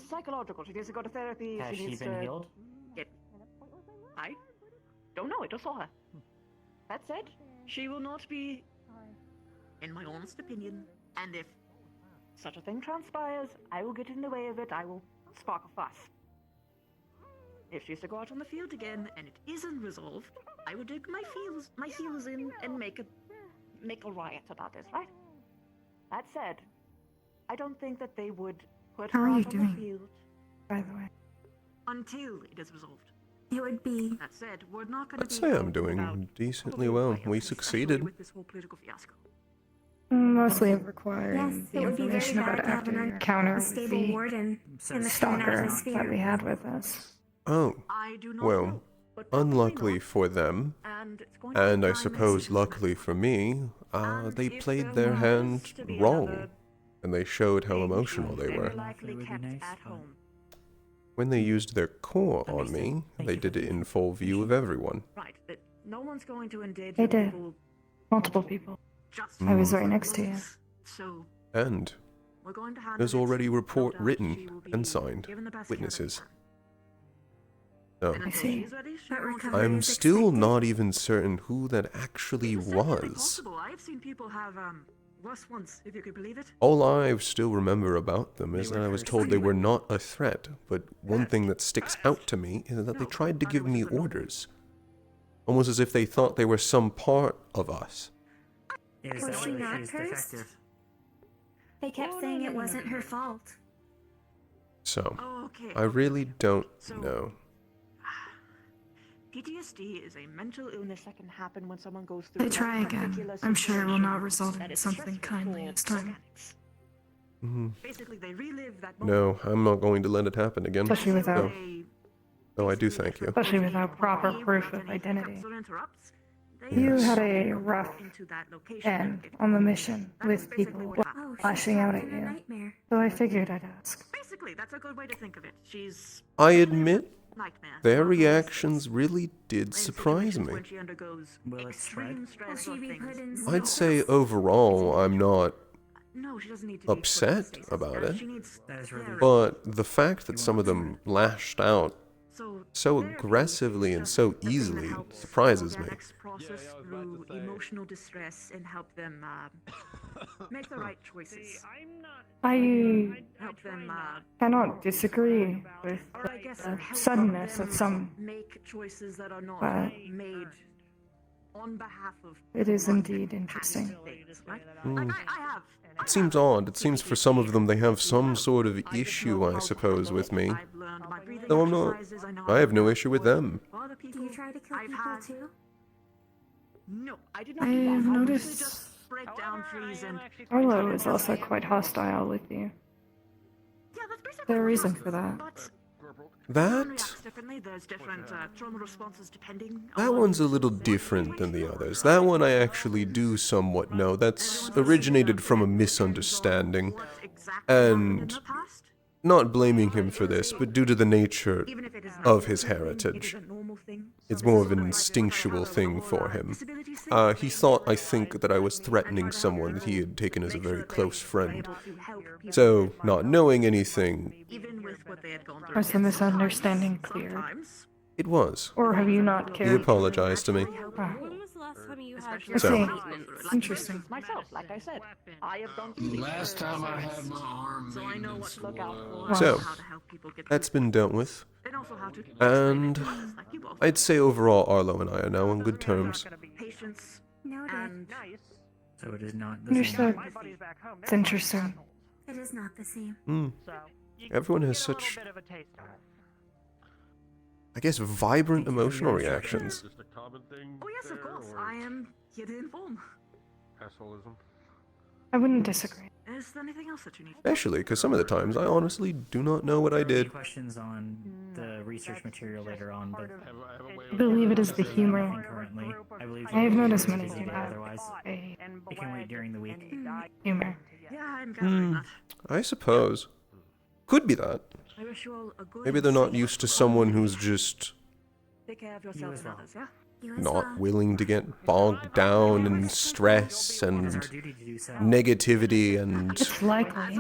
psychological. She needs to go to therapy. Has she she needs been to healed? Get... I don't know. I just saw her. That said, she will not be, in my honest opinion. And if such a thing transpires, I will get in the way of it. I will spark a fuss. If she's to go out on the field again and it isn't resolved, I will dig my heels in and make a riot about this, right? That said, I don't think that they would put How her are you out on doing? the field By the way, until it is resolved. It would be. That said, we're not going to I'd be say I'm out doing without decently well. We succeeded. with this whole political fiasco. mostly Yes, requiring the it would be very information about bad to have after an your encounter with unstable the warden in the stalker atmosphere. that we had with us. Oh, I do not well, know, but unluckily for them, and it's going to and I take time suppose and luckily for me, they if played there their was hand to be wrong, another and they showed how emotional they very were. likely kept at home. When they used their core on me, they did it in full view of everyone. Right, that no one's going to engage They with did. people Multiple people. just I was Mm. right next to you. So And we're going to handle there's it. already report No doubt she written will be and signed given the best care that witnesses. we No, can. And I until see. she's ready, she But won't recovery I'm is still expected. not even certain who that actually It's definitely was. possible. I have seen people have worse ones, if you could believe it. All I still remember about them is that I was told they were not a threat, but one thing that sticks out to me is that they tried to give me orders. Almost as if they thought they were some part of us. Is Was that she why not she's cursed? defective? They kept saying it wasn't her fault. So, Okay. I really don't So- know. PTSD is a mental illness that can happen when someone goes through. They try a again. particular I'm sure it will not situation result that in is something stressful kindly for this time. organics. Mhm. Basically, they relive that moment. No, I'm not going to let it happen again. Especially without No. Oh, I do thank you. Especially without proper proof of identity. You had a rough end on the mission with people flashing out at you. So I figured I'd ask. Basically, that's a good way to think of it. She's I admit, nightmare. their reactions really did surprise me. When she undergoes extreme stress or things. I'd say overall, I'm not No, she doesn't need to be upset about it, She needs but the fact that some of them lashed out so aggressively and so easily surprises me. process through emotional distress and help them make the right choices. I Help them cannot disagree with or I guess the help suddenness them of some. make choices that are not But made on behalf of it is indeed interesting. things, right? Mm. I have. It seems odd. It seems for some of them they have some sort of issue, I suppose, with me. Though I'm not. I have no issue with them. Do you try to kill people too? No, I did not do that. I've I noticed mostly just break down trees and Arlo is also quite hostile with you. Is there a reason for that? That differently. There's different trauma responses depending. that one's a little different than the others. That one I actually do somewhat know. That's originated from a misunderstanding, and not blaming him for this, but due to the nature of his heritage. It's more of an instinctual thing for him. He thought, I think, that I was threatening someone that he had taken as a very close friend. So, not knowing anything, Was the misunderstanding clear? it was. Or have you not He cared? apologized to me. Ah. When was the last time you had I see. Interesting. Myself, like I said, I have gone through Last time I had my arm so I know what to look out for. So, how to help people get that's been dealt with. and also how to And I'd say overall Arlo and I are now on good terms. patience Noted. So it is not the Understood. same. It's interesting. It is not the same. Everyone has such, I guess, vibrant emotional reactions. Oh yes, of course. I am here to inform. Assholism. I wouldn't disagree. Is there anything else that you need? Especially because some of the times I honestly do not know what I did. Questions on the research material later on, but I believe it is the humor. currently, I believe I have noticed it's many busy people day have otherwise. a It can wait during the week. humor. Yeah, I'm gathering that. I suppose. Could be that. I wish you all a good Maybe they're not used to someone who's just take care of yourself and others, yeah? not willing to get bogged down in stress and negativity and... It's likely.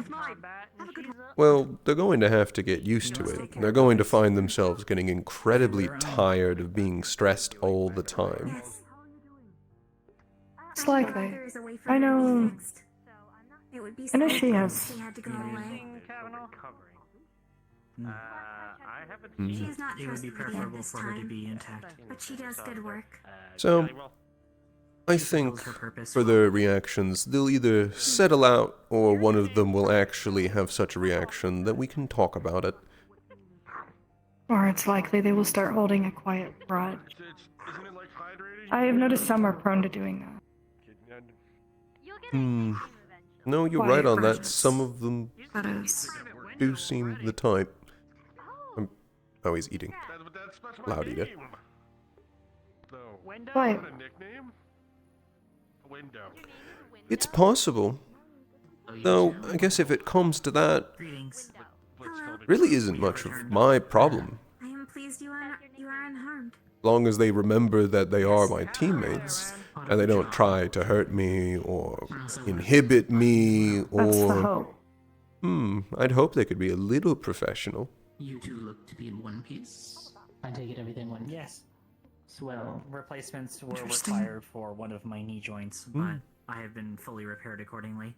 Well, they're going to have to get used to it. They're going to find themselves getting incredibly tired of being stressed all the time. It's likely. I know. I know she has. She's not It would be trustworthy at preferable this for her to time, be intact. but she does good work. So, I think for their reactions, they'll either settle out or one of them will actually have such a reaction that we can talk about it. Or it's likely they will start holding a quiet grudge. I have noticed some are prone to doing that. No, you're Quiet right on that. grudges. Some of them That is. do seem the type. Oh, he's eating. Loud eater. Quiet. It's possible. Though, I guess if it comes to that, really isn't much of my problem. I am pleased you are unharmed. As long as they remember that they are my teammates, and they don't try to hurt me, or inhibit me, That's the or... hope. I'd hope they could be a little professional. You two look to be in one piece. I take it everything went. Yes. Swell. Replacements were Interesting. required for one of my knee joints, but I have been fully repaired accordingly.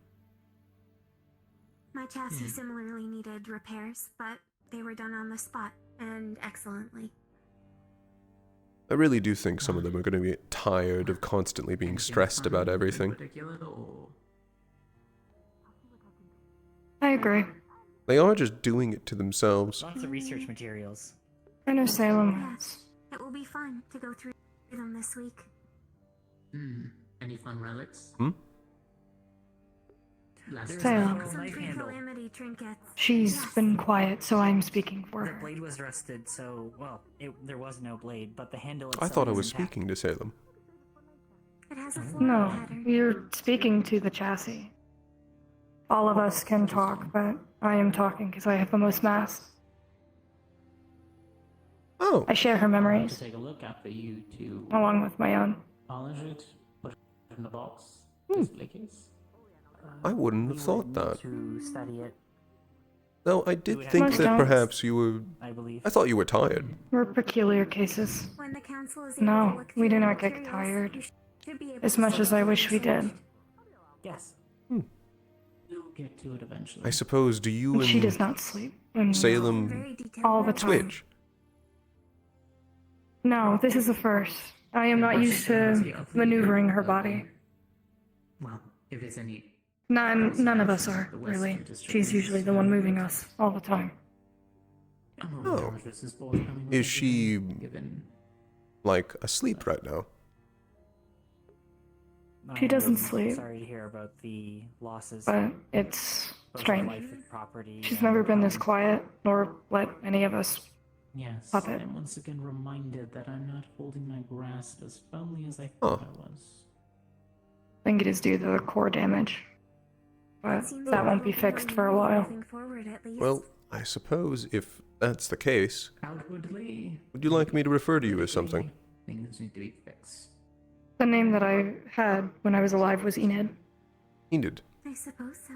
My chassis similarly needed repairs, but they were done on the spot, and excellently. I really do think some of them are going to get tired of constantly being stressed about everything. I agree. They are just doing it to themselves. Lots of research materials. I know Salem has. It will be fun to go through them this week. Any fun relics? Salem. She's been quiet, so I'm speaking for The her. blade was rusted, so, well, there was no blade, but the handle I itself thought I is was intact. speaking to Salem. No, you're speaking to the chassis. All of us can talk, but I am talking because I have the most mass. Oh. I share her memories, Take a look after you to along with my own. polish it, put it in the box, Hmm. display case. I wouldn't have We thought would that. need to study it. No, I did would have think Most that don't. perhaps you were... I believe. I thought you were tired. We're peculiar cases. When the council is able to No, look we through do the not get materials, tired. you should be able As to much see as I what wish we is did. Yes. We'll get to it eventually. I suppose, do you She and does not sleep. And Salem all the time. switch? No, this is the first. I am not used to maneuvering her body. Well, if there's any None of us are, really. She's usually the one moving us all the time. Oh. Is she, like, asleep right now? She doesn't I'm sleep. Sorry to hear about the losses. But it's both strange. life and property. She's never been this quiet, nor let any of us Yes, puppet. I'm once again reminded that I'm not holding my grasp as firmly as I thought I was. I think it is due to the core damage. But that won't be fixed for a while. Well, I suppose if that's the case, Outwardly, would you like me to refer to you as something? things need to be fixed. The name that I had when I was alive was Enid. Enid, I suppose so.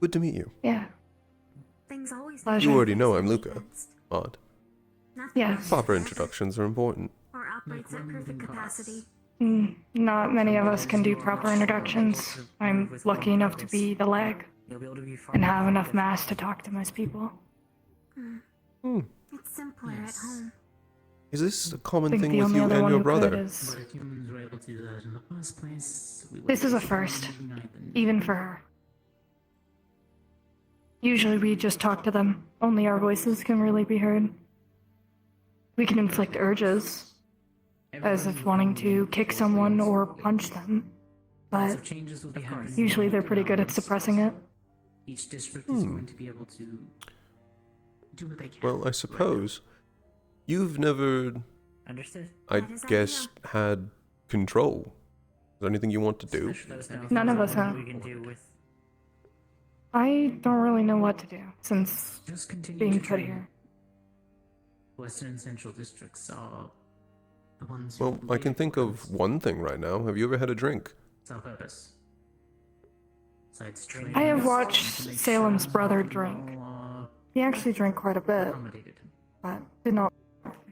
good to meet you. Yeah. Things always Pleasure. You already know I'm Luca. Odd. Yes. Proper introductions are important. Or operates at perfect capacity. Not many of us can do proper introductions. I'm lucky enough to be the leg You'll be able to be far and more have enough effective. mass to talk to most people. It's simpler at home. Is this a common Think thing the with only you other and one your who could brother? is- But if humans were able to do that in the first place, we would This is a first, even for her. Usually we just talk to them. Only our voices can really be heard. We can inflict urges, as if wanting to kick someone or punch them, but changes will be happening. usually they're pretty good at suppressing it. Each district is going to be able to do what they can. Well, I suppose you've never, Understood? I guess, had control. Is there anything you want to do? None of us have. We can do with I don't really know what to do since Just continue being to put train. here. Western and Central districts are the ones Well, I can think of one thing right now. Have you ever had a drink? self purpose. Besides training, I have watched Salem's brother drink. He actually drank quite a bit, but did not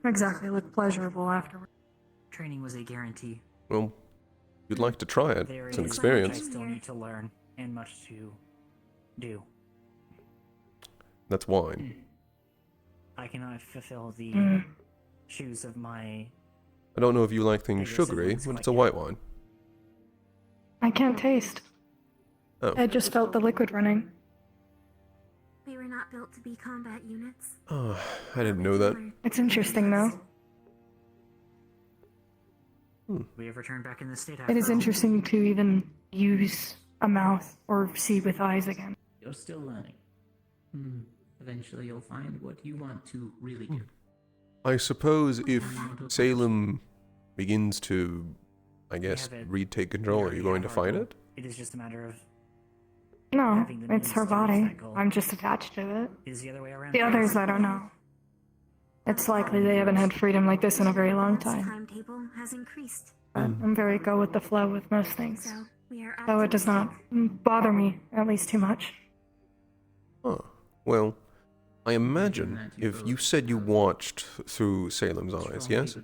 exactly look pleasurable afterward. training was a guarantee. Well, you'd like to try it. There It's an is experience. much I still need to learn and much to do. That's wine. I cannot fulfill the Mm. shoes of my. I don't know if you like things sugary, but it's a white wine. I can't taste. Oh. I just felt the liquid running. We were not built to be combat units. Oh, I didn't know that. It's interesting though. We have returned back in the state. It is interesting to even use a mouth or see with eyes again. you're still learning. Eventually, you'll find what you want to really do. I suppose if Salem begins to, I guess, retake control, are you going to fight it? It is just a matter of. No, it's her body. I'm just attached to it. Is the other way around? The others, I don't know. It's likely they haven't had freedom like this in a very long time. Timetable has increased. But I'm very go with the flow with most things. So we are So it does not bother me, at least too much. Oh, well, I imagine if you said you watched through Salem's eyes, yes?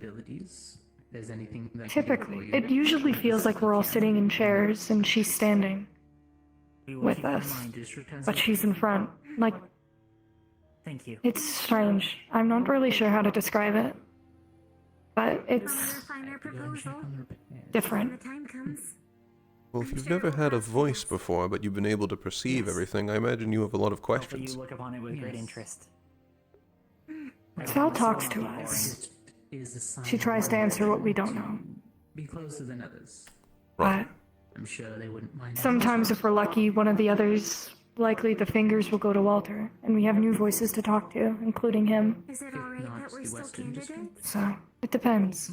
There's anything that Typically, it usually feels like we're all sitting in chairs and she's standing with us. But she's in front. Like, Thank you. it's strange. I'm not really sure how to describe it. But it's different. Well, if you've never had a voice before, but you've been able to perceive everything, I imagine you have a lot of Hopefully questions. you look upon it with great interest. Sal talks to us. She tries to answer what we don't know. be closer than others. But I'm sure they wouldn't mind. Sometimes, if we're lucky, one of the others, likely the fingers, will go to Walter, and we have new voices to talk to, including him. Is it alright that we're still candidates? So, it depends.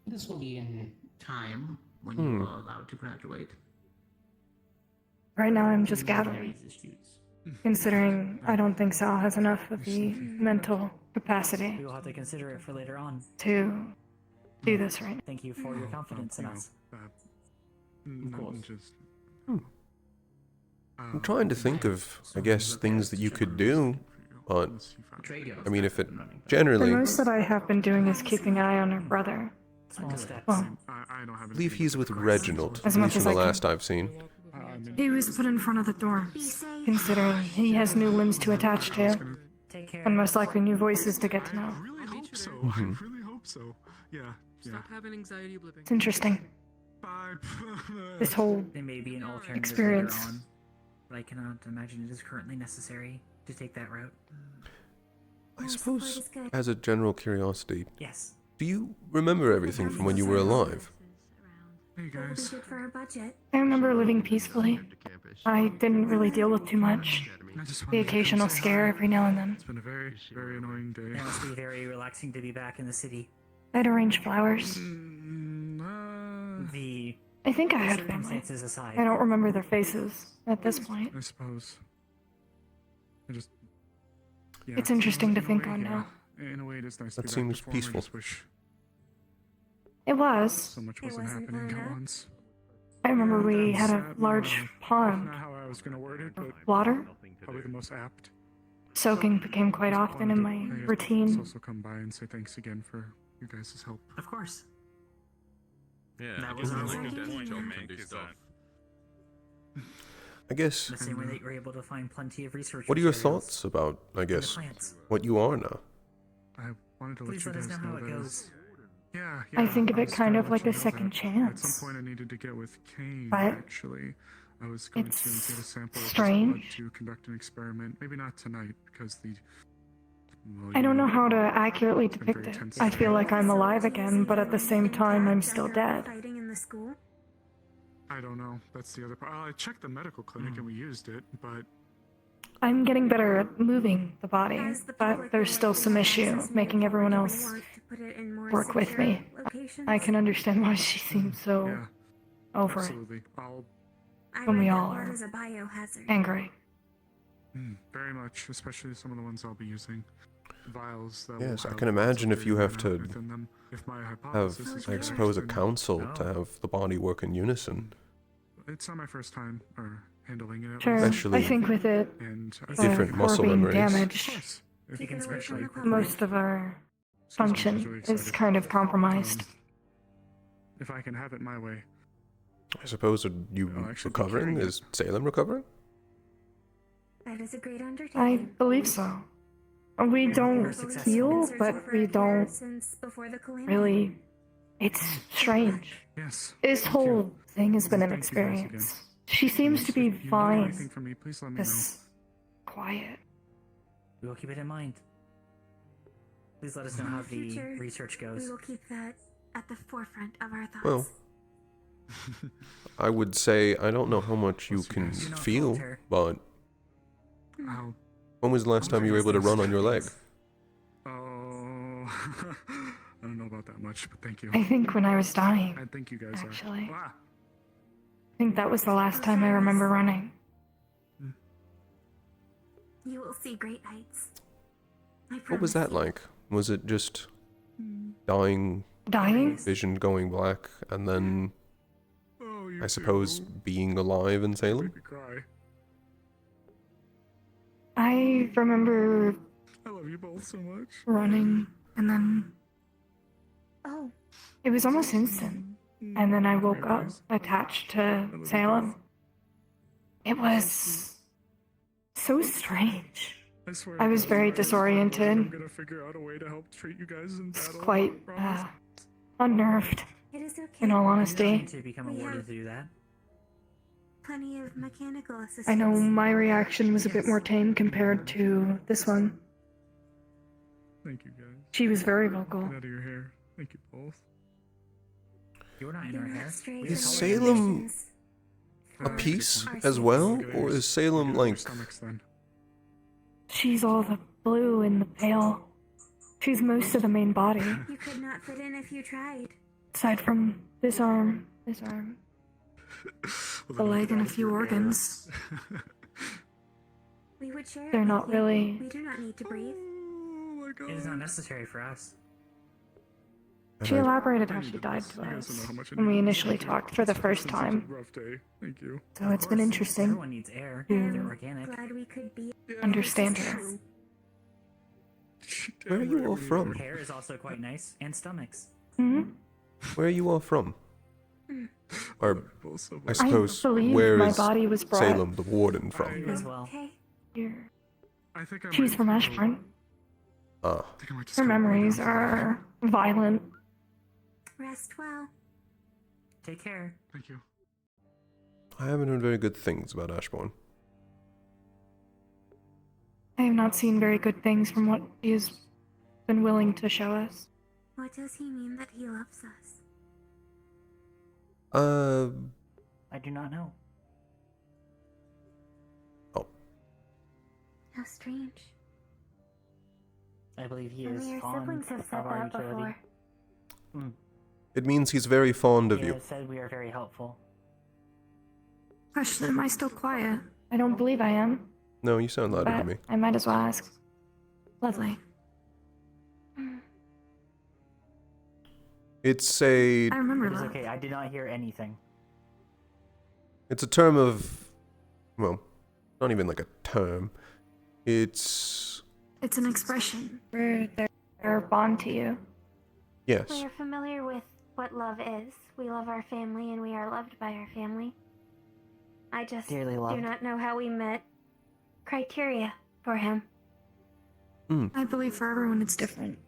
This will be in time when you are allowed to graduate. Right now, I'm just gathering. Considering I don't think Sal has enough of the mental capacity We will have to consider it for later on. to do this right now. Thank you for your confidence in us. Of course. I'm trying to think of, I guess, things that you could do, but I mean, if it The generally, most that I have been doing is keeping an eye on her brother. Well, I believe he's with Reginald, As at much least from as the I can. last I've seen. he was put in front of the dorms, considering he has new limbs to attach to, and most likely new voices to get to know. I hope so. Mhm. I really hope so. Yeah. Stop having anxiety blipping. It's interesting. This whole There may be an alternative experience. later on, but I cannot imagine it is currently necessary to take that route. I suppose, as a general curiosity, Yes. do you remember everything from when you were alive? Hey guys. Good for our budget. I remember living peacefully. I didn't really deal with too much. The occasional scare every now and then. It's been a very, very annoying day. It must be very relaxing to be back in the city. I'd arrange flowers. The I think I had family. circumstances aside. I don't remember their faces at this point. I suppose. I just. Yeah, It's interesting to in a think way, on yeah. now. In a way, it is nice That to be seems back to form. I peaceful. just wish It was. so much wasn't happening at once. I remember we had a That's large not pond. how I was gonna word it, but Water? probably the most apt. Soaking became quite often in my I guess routine. let's also come by and say thanks again for your guys' help. Of course. Yeah, That I was guess our like goal. a desk Yeah. job can do stuff. I guess, The same way that you were able to find plenty of research. what are your materials thoughts about, I guess, plants. what you are now? I wanted to let Please you let us guys know how it that goes. Yeah, I yeah, think of it was kind gonna of let like you a know second that chance. At some point, I needed to get with Kane. But Actually, I was going to get a sample of his strange. blood to conduct an experiment. Maybe not tonight because the. Well, I you don't know how to it's accurately been depict very it. tense I today. feel like I'm alive again, but at the same time, I'm still dead. Fighting in the school? I don't know. That's the other part. I checked the medical clinic and we used it, but I'm getting better at moving the body, As the but public there's will still likely some have issue access making everyone we else want to put it in more work with secure me. locations. I can understand why she seems so yeah, over absolutely. I'll I when we read that all blood are is a biohazard. angry. very much, especially some of the ones I'll be using. Vials that Yes, will I have can imagine if you have to within them. If my have, hypothesis is I correct, suppose, a then- council to have the body work in unison. It's not my first time or handling it. At Sure, least. Especially I think with it, And different core muscle being memories. damaged, if you especially most of our function is kind of compromised. if I can have it my way. I suppose, are you actually, recovering? carrying Is Salem recovering? That is a great undertaking. I believe so. We don't heal, but we don't Since before the calamity. really. It's strange. Yes. This whole thing has been an experience. She seems to be If you need fine. anything from me, please let me know. Just quiet. We will keep it in mind. Please let us know how the Future, research We goes. will keep that at the forefront of our thoughts. Well, I would say I don't know how much you can guys. feel, but I'll when was the last time you were able to run on your leg? Oh, I don't know about that much, but thank you. I think when I was dying, I think you guys actually. are. Ah, I think that was the last time I remember running. You will see great heights. I What was promise that you. like? Was it just dying, Dying? vision going black, and then, oh, you I suppose, being alive in Salem? make me cry. I remember I love you both so much. running, and then Oh, it was almost instant. And then I woke up attached to Salem. It was so strange. I swear. I to was God, very I'm disoriented, gonna figure out a way to help treat you guys in battle. quite I promise. unnerved, it is okay. in all You don't honesty. need to become a We warden have- to do that. Plenty of mechanical assistance. I know my reaction was a bit more tame compared to this one. Thank you guys. She was very vocal. Get out of your hair. Thank you both. You're not in our hair. Is Salem a piece as well, or is Salem like? She's all the blue and the pale. She's most of the main body, You could not fit in if you tried. aside from this arm, the leg, and a few organs. We would share. They're it not with you. really. We do not need to breathe. It is not necessary for us. She elaborated how she died to us when we initially talked for the first time. Thank you. So it's been interesting Everyone needs air. to They're organic. Glad we could be. understand her. Where are you all from? Hair is also quite nice, and stomachs. Hmm? Where are you all from? Or I I suppose believe where my is body was brought Salem the warden from? As well. here. I think She's from Ashburn. Ah, Her memories are violent. Rest well. Take care. Thank you. I haven't heard very good things about Ashbourne. I have not seen very good things from what he has been willing to show us. What does he mean that he loves us? I do not know. How strange. I believe he Only is our fond siblings have of said our that utility. before. It means he's very fond of He you. has said we are very helpful. Question, am I still quiet? I don't believe I am, No, you sound louder to but me. I might as well ask. Lovely. It's a I remember It is that. okay. I did not hear anything. it's a term of, well, not even like a term. It's It's an expression for their bond to you. yes. We are familiar with what love is. We love our family and we are loved by our family. I just Dearly do loved. not know how we met criteria for him. I believe for everyone it's different.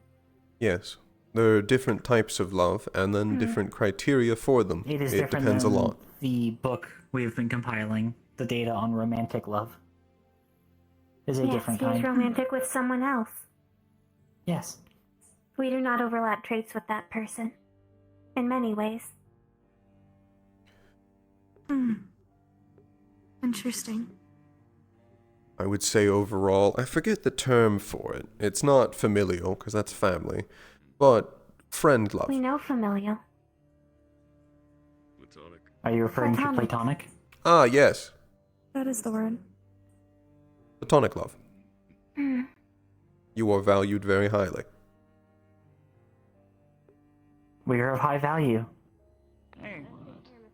Yes. There are different types of love and then different criteria for them. It is It different depends a than lot. the book we have been compiling, the data on romantic love. Is a Yes, different he is kind. romantic with someone else. Yes. We do not overlap traits with that person. In many ways. Interesting. I would say overall, I forget the term for it. It's not familial, because that's family, but friend love. We know familial. Platonic. Are you referring to Platonic. platonic? Ah, yes. That is the word. Platonic love. Hmm. You are valued very highly. We are of high value.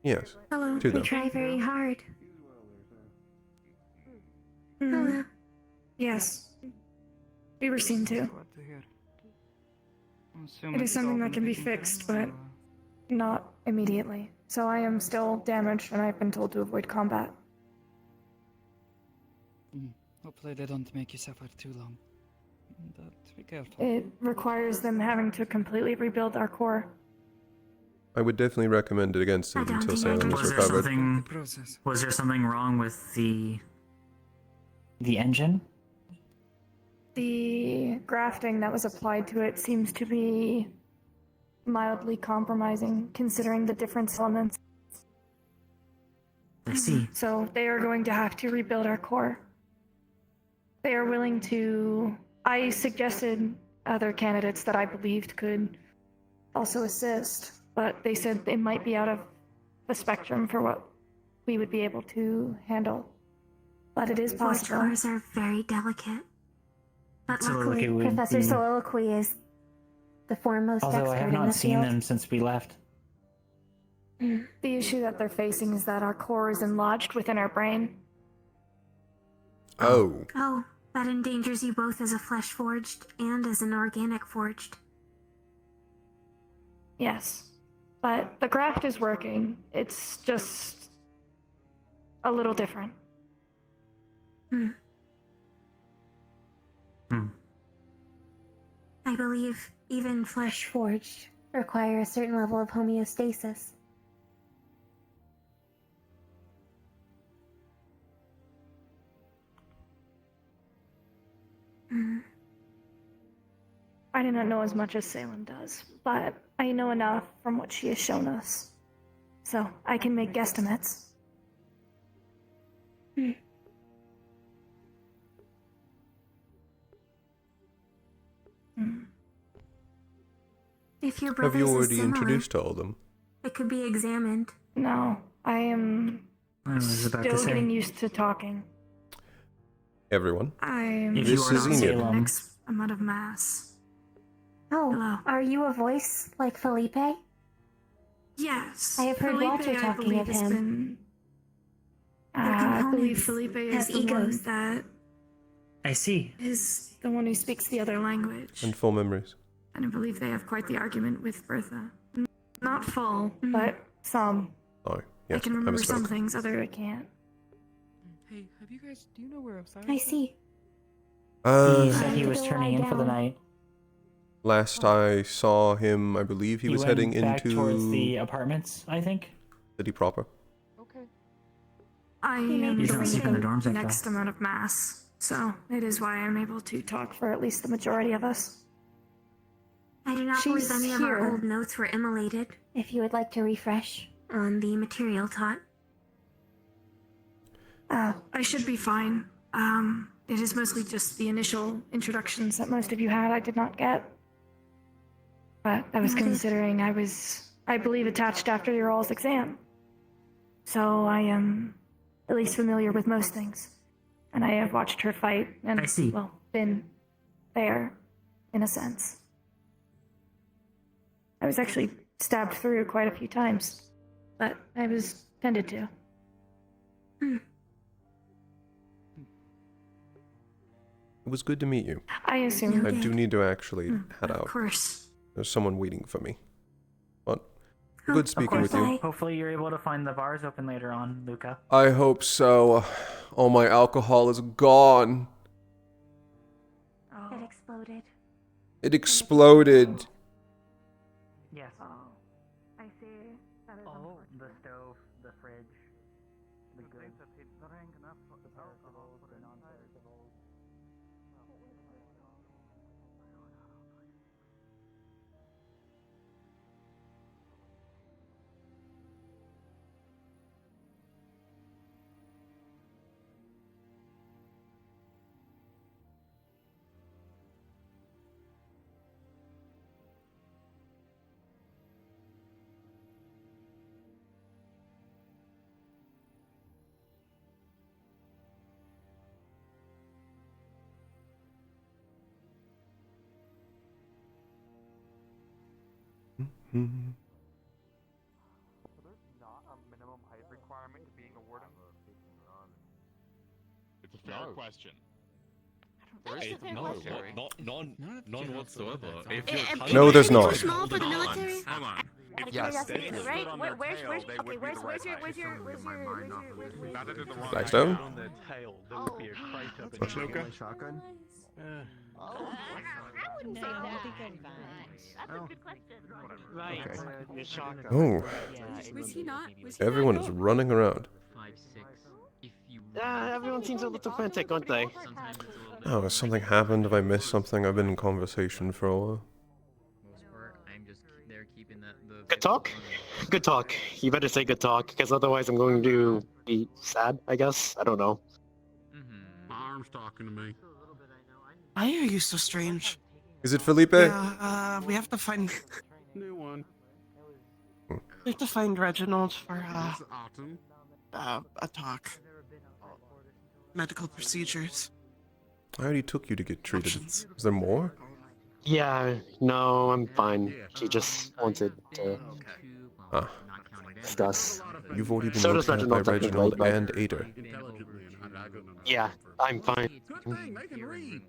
Yes. Hello. To We them. try very hard. Hello. Yes. We were seen to. It is something that can be fixed, but not immediately. So I am still damaged and I've been told to avoid combat. Hopefully they don't make you suffer too long. But be careful. It requires them having to completely rebuild our core. I would definitely recommend it against it until Salem is Was there recovered. something? Was there something wrong with the engine? The grafting that was applied to it seems to be mildly compromising, considering the different elements. I see. So they are going to have to rebuild our core. They are willing to. I suggested other candidates that I believed could also assist, but they said it might be out of the spectrum for what we would be able to handle. But it is Forge possible. cores are very delicate. But luckily, Soliloquy would Professor be- Soliloquy is the foremost Although I expert have in the not seen field. them since we left. The issue that they're facing is that our core is enlarged within our brain. Oh. Oh, that endangers you both as a flesh forged and as an organic forged. Yes. But the graft is working. It's just a little different. I believe even flesh forged require a certain level of homeostasis. I do not know as much as Salem does, but I know enough from what she has shown us. so I can make guesstimates. If your Have brother's you is already similar, introduced all of them? it could be examined. No, I am I was about to still say. getting used to talking. Everyone. I'm If you This are is not Enid. Salem, next amount of mass. Oh, Hello. are you a voice like Felipe? Yes. I have heard Felipe, Walter I talking believe, of has him. been. Their I believe components Felipe is have the egos. one that I see. is the one who speaks the other language. And full memories. And I believe they have quite the argument with Bertha. Not full, but some. Oh, yes, I can I remember some misspoke. things, other I can't. Hey, have you guys? Do you know where Osiris? I see. He said he Time was to turning lie in for the down. night. Last I saw him, I believe he was went heading back into towards the apartments, I think. city proper. I He may am be He's not sleeping. sleeping in the dorms the like next that. amount of mass, so it is why I'm able to talk for at least the majority of us. I do not She's believe any of our here. old notes were immolated. If you would like to refresh on the material taught. I should be fine. It is mostly just the initial introductions that most of you had I did not get. But I was Noted. considering I believe, attached after your all's exam. So I am at least familiar with most things. And I have watched her fight and, I see. well, been there, in a sense. I was actually stabbed through quite a few times, but I was tended to. It was good to meet you. I assume. I do need to actually head Of out. course. There's someone waiting for me. But Oh, good Of speaking course, with you. hopefully you're able to find the bars open later on, Luca. I hope so. All my alcohol is gone. It exploded. It exploded. Yes. I see. That is The stove, the fridge, the goods. Not a minimum height requirement to being a warden. It's a fair question. None whatsoever. No, there's not. Small for the military? Hold on. If Yes. you stood Right? on their Where's tail, they would be the right height. That is the wrong Blackstone? height. On their tail, there would be a crater What's between Luca? my shotgun. I wouldn't say that. That's a good question. Right. Okay. Your shotgun. Oh. Was he not? Was he Everyone not? is running around. Everyone seems a little frantic, aren't they? Oh, has something happened? Have I missed something? I've been in conversation for a while. Good talk? Good talk. You better say good talk, because otherwise I'm going to be sad, I guess. I don't know. My arm's talking to me. Why are you so strange? Is it Felipe? Yeah, we have to find. New one. We have to find Reginald for It's autumn. a talk. Medical procedures. I already took you to get treated. Is there more? Yeah, no, I'm fine. She just wanted to Ah. discuss. You've already been So does looked at by Reginald, technically, Reginald but- and Ada. Intelligently, and I don't know. Yeah, I'm fine. Good thing they can read.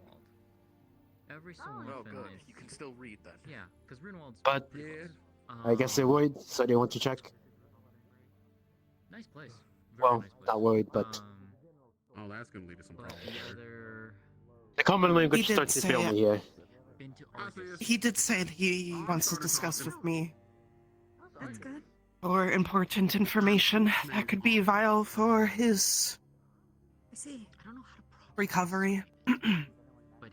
Every so Oh, often good. if- You can still read then. Yeah, because Reinhold's. But I guess they would, so they want to check. Nice place. Well, not worried, but Oh, that's gonna lead to some problems. the common language He did starts to say fail it. me here. He did say that he wants to discuss with me. That's good. Or important information that could be vital for his I see. recovery.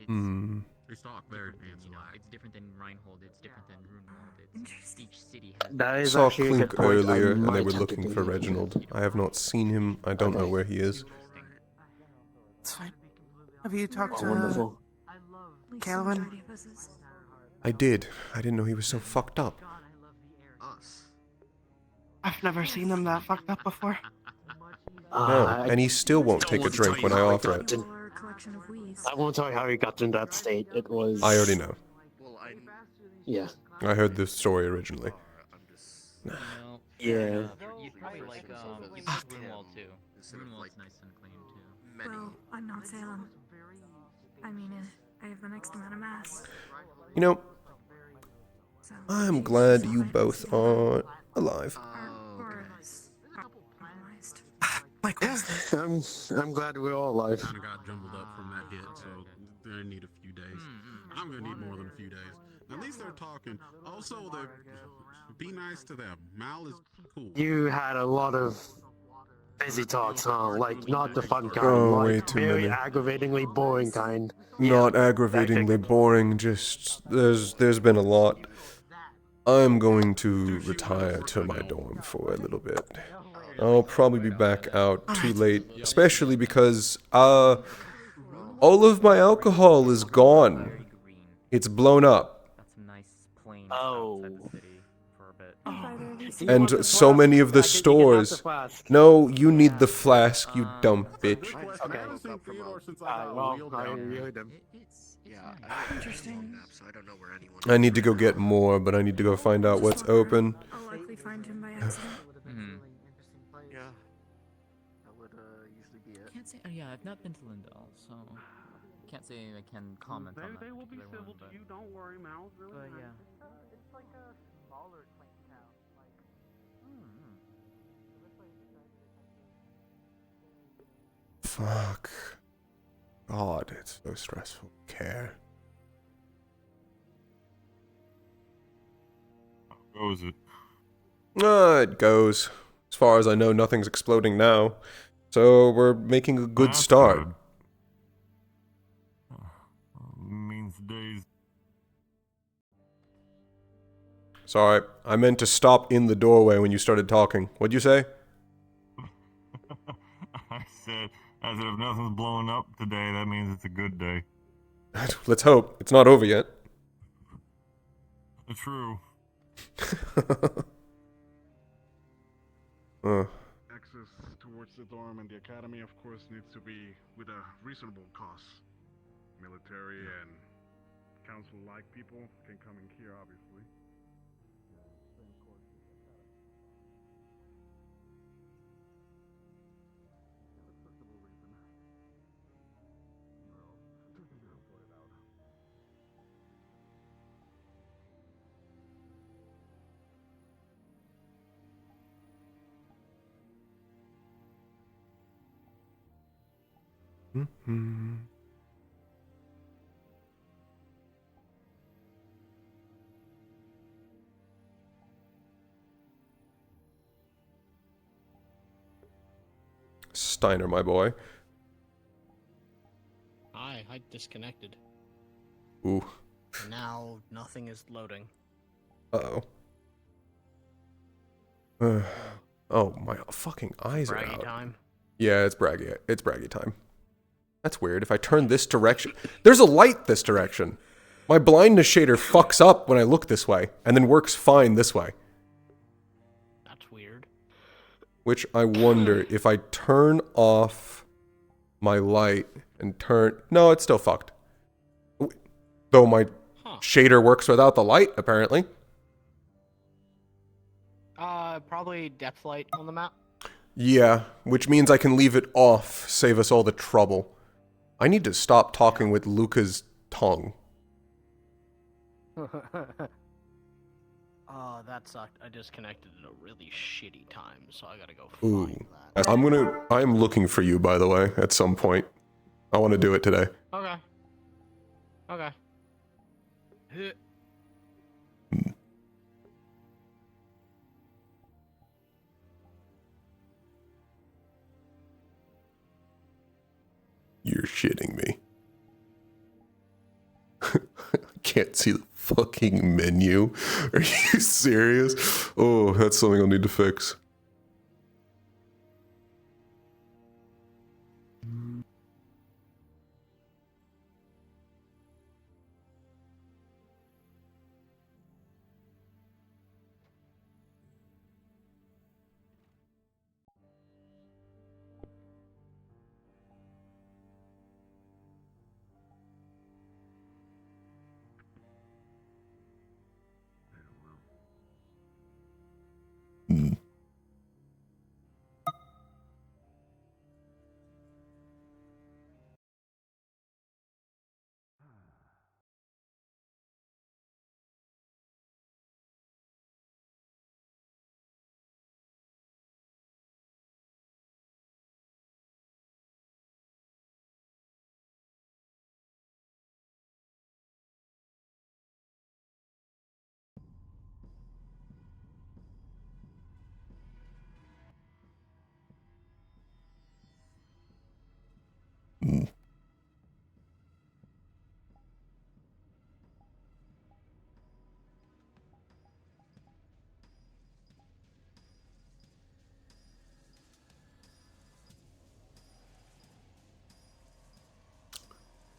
Hmm. Restock there, it's different than Reinhold, it's different than Reinhold. Each city has. That is Saw actually a good Clink point. earlier, I and they might were have looking to for delete Reginald. I have not seen him. I don't know Okay. where he is. It's fine. Have you talked Oh, to wonderful. Calvin? I did. I didn't know he was so fucked up. I've never seen him that fucked up before. No, and he still won't don't take a want to tell drink you when I how he offer got it. I won't tell you how he got in that state. It was. I already know. Yeah. I heard the story originally. Yeah. You'd probably like, you like Grunwald too. Grunwald's nice and clean too. Well, I'm not Salem. I mean, I have the next amount of mass. You know, I'm glad you both are alive. Likewise. I'm glad we're all alive. Kind of got jumbled up from that hit, so they need a few days. I'm gonna need more than a few days. At least they're talking. Also, be nice to them. Mal is cool. You had a lot of busy talks, huh? Like, not the fun kind. Oh, like, way too very many. aggravatingly boring kind. Not aggravatingly boring, just there's been a lot. I'm going to retire to my dorm for a little bit. I'll probably be back out too late, especially because all of my alcohol is gone. It's blown up. Oh. And so many of the stores. No, you need the flask, you dumb bitch. Okay. Well, I heard him. Interesting. I need to go get more, but I need to go find out what's open. I'll likely find him by accident. Yeah. That would usually be it. Can't say. Oh yeah, I've not been to Lindell, so can't say I can comment on that. They will be particular civil one, to you. Don't worry, Mal's really but nice. yeah. It's like a smaller quaint town. Fuck. God, it's so stressful. Care. How goes it? It goes. As far as I know, nothing's exploding now. So we're making a good start. Means days. Sorry, I meant to stop in the doorway when you started talking. What'd you say? I said, as if nothing's blowing up today, that means it's a good day. Let's hope. It's not over yet. True. Access towards the dorm and the academy, of course, needs to be with a reasonable cost. Military and council-like people can come in here, obviously. Mm-hmm. Steiner, my boy. I disconnected. Ooh. Now nothing is loading. Uh-oh. Oh, my fucking eyes are Braggy out. time? Yeah, it's braggy. It's braggy time. That's weird. If I turn this direction... There's a light this direction. My blindness shader fucks up when I look this way, and then works fine this way. That's weird. Which I wonder if I turn off my light and turn... No, it's still fucked. Though my shader works without the light, apparently. Probably depth light on the map. Yeah, which means I can leave it off, save us all the trouble. I need to stop talking with Luca's tongue. Oh, that sucked. I disconnected at a really shitty time, so I gotta go Ooh. I'm looking for you, by the way, at some point. I want to do it today. Okay. Okay. You're shitting me. can't see the fucking menu. Are you serious? Oh, that's something I'll need to fix.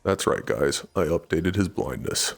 That's right, guys. I updated his blindness.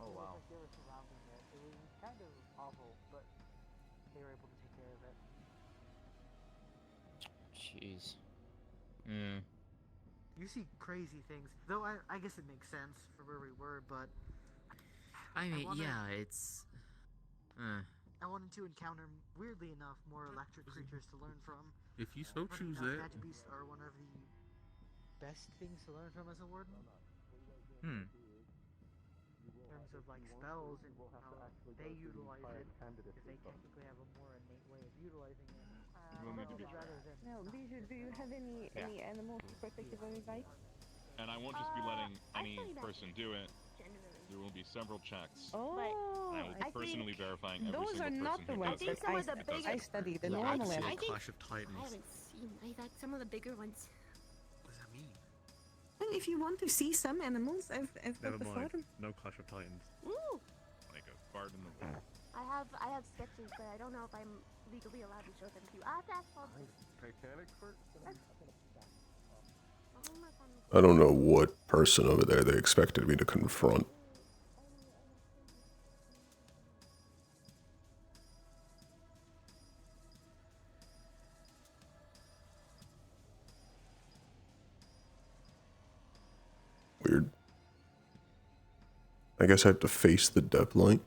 Oh wow. They were surrounding it. It was kind of awful, but they were able to take care of it. Jeez. Hmm. You see crazy things, though. I guess it makes sense for where we were, but I mean, yeah, it's. I wanted to encounter, weirdly enough, more electric creatures to learn from. If you so Funny choose enough, it. magic beasts are one of the best things to learn from as a warden. Hmm. In terms of like spells and how they utilize it, because they technically have a more innate way of utilizing it. We'll need to be Rather than Now, Bijou, do you have any animals for protective advice? And I won't just be letting any person do it. There will be several checks. Oh, And I will be personally verifying every those single are not person the who ones does that it. I study, the Yeah, normal I animals. Clash of I Titans. haven't seen. I've had some of the bigger ones. What does that mean? Well, if you want to see some animals, I've got Never the mind. forum. No Clash of Titans. Ooh. Like a fart in the wind. I have sketches, but I don't know if I'm legally allowed to show them to you. I'll have to ask Bob. Titanic fart? I don't know what person over there they expected me to confront. weird. I guess I have to face the depth light.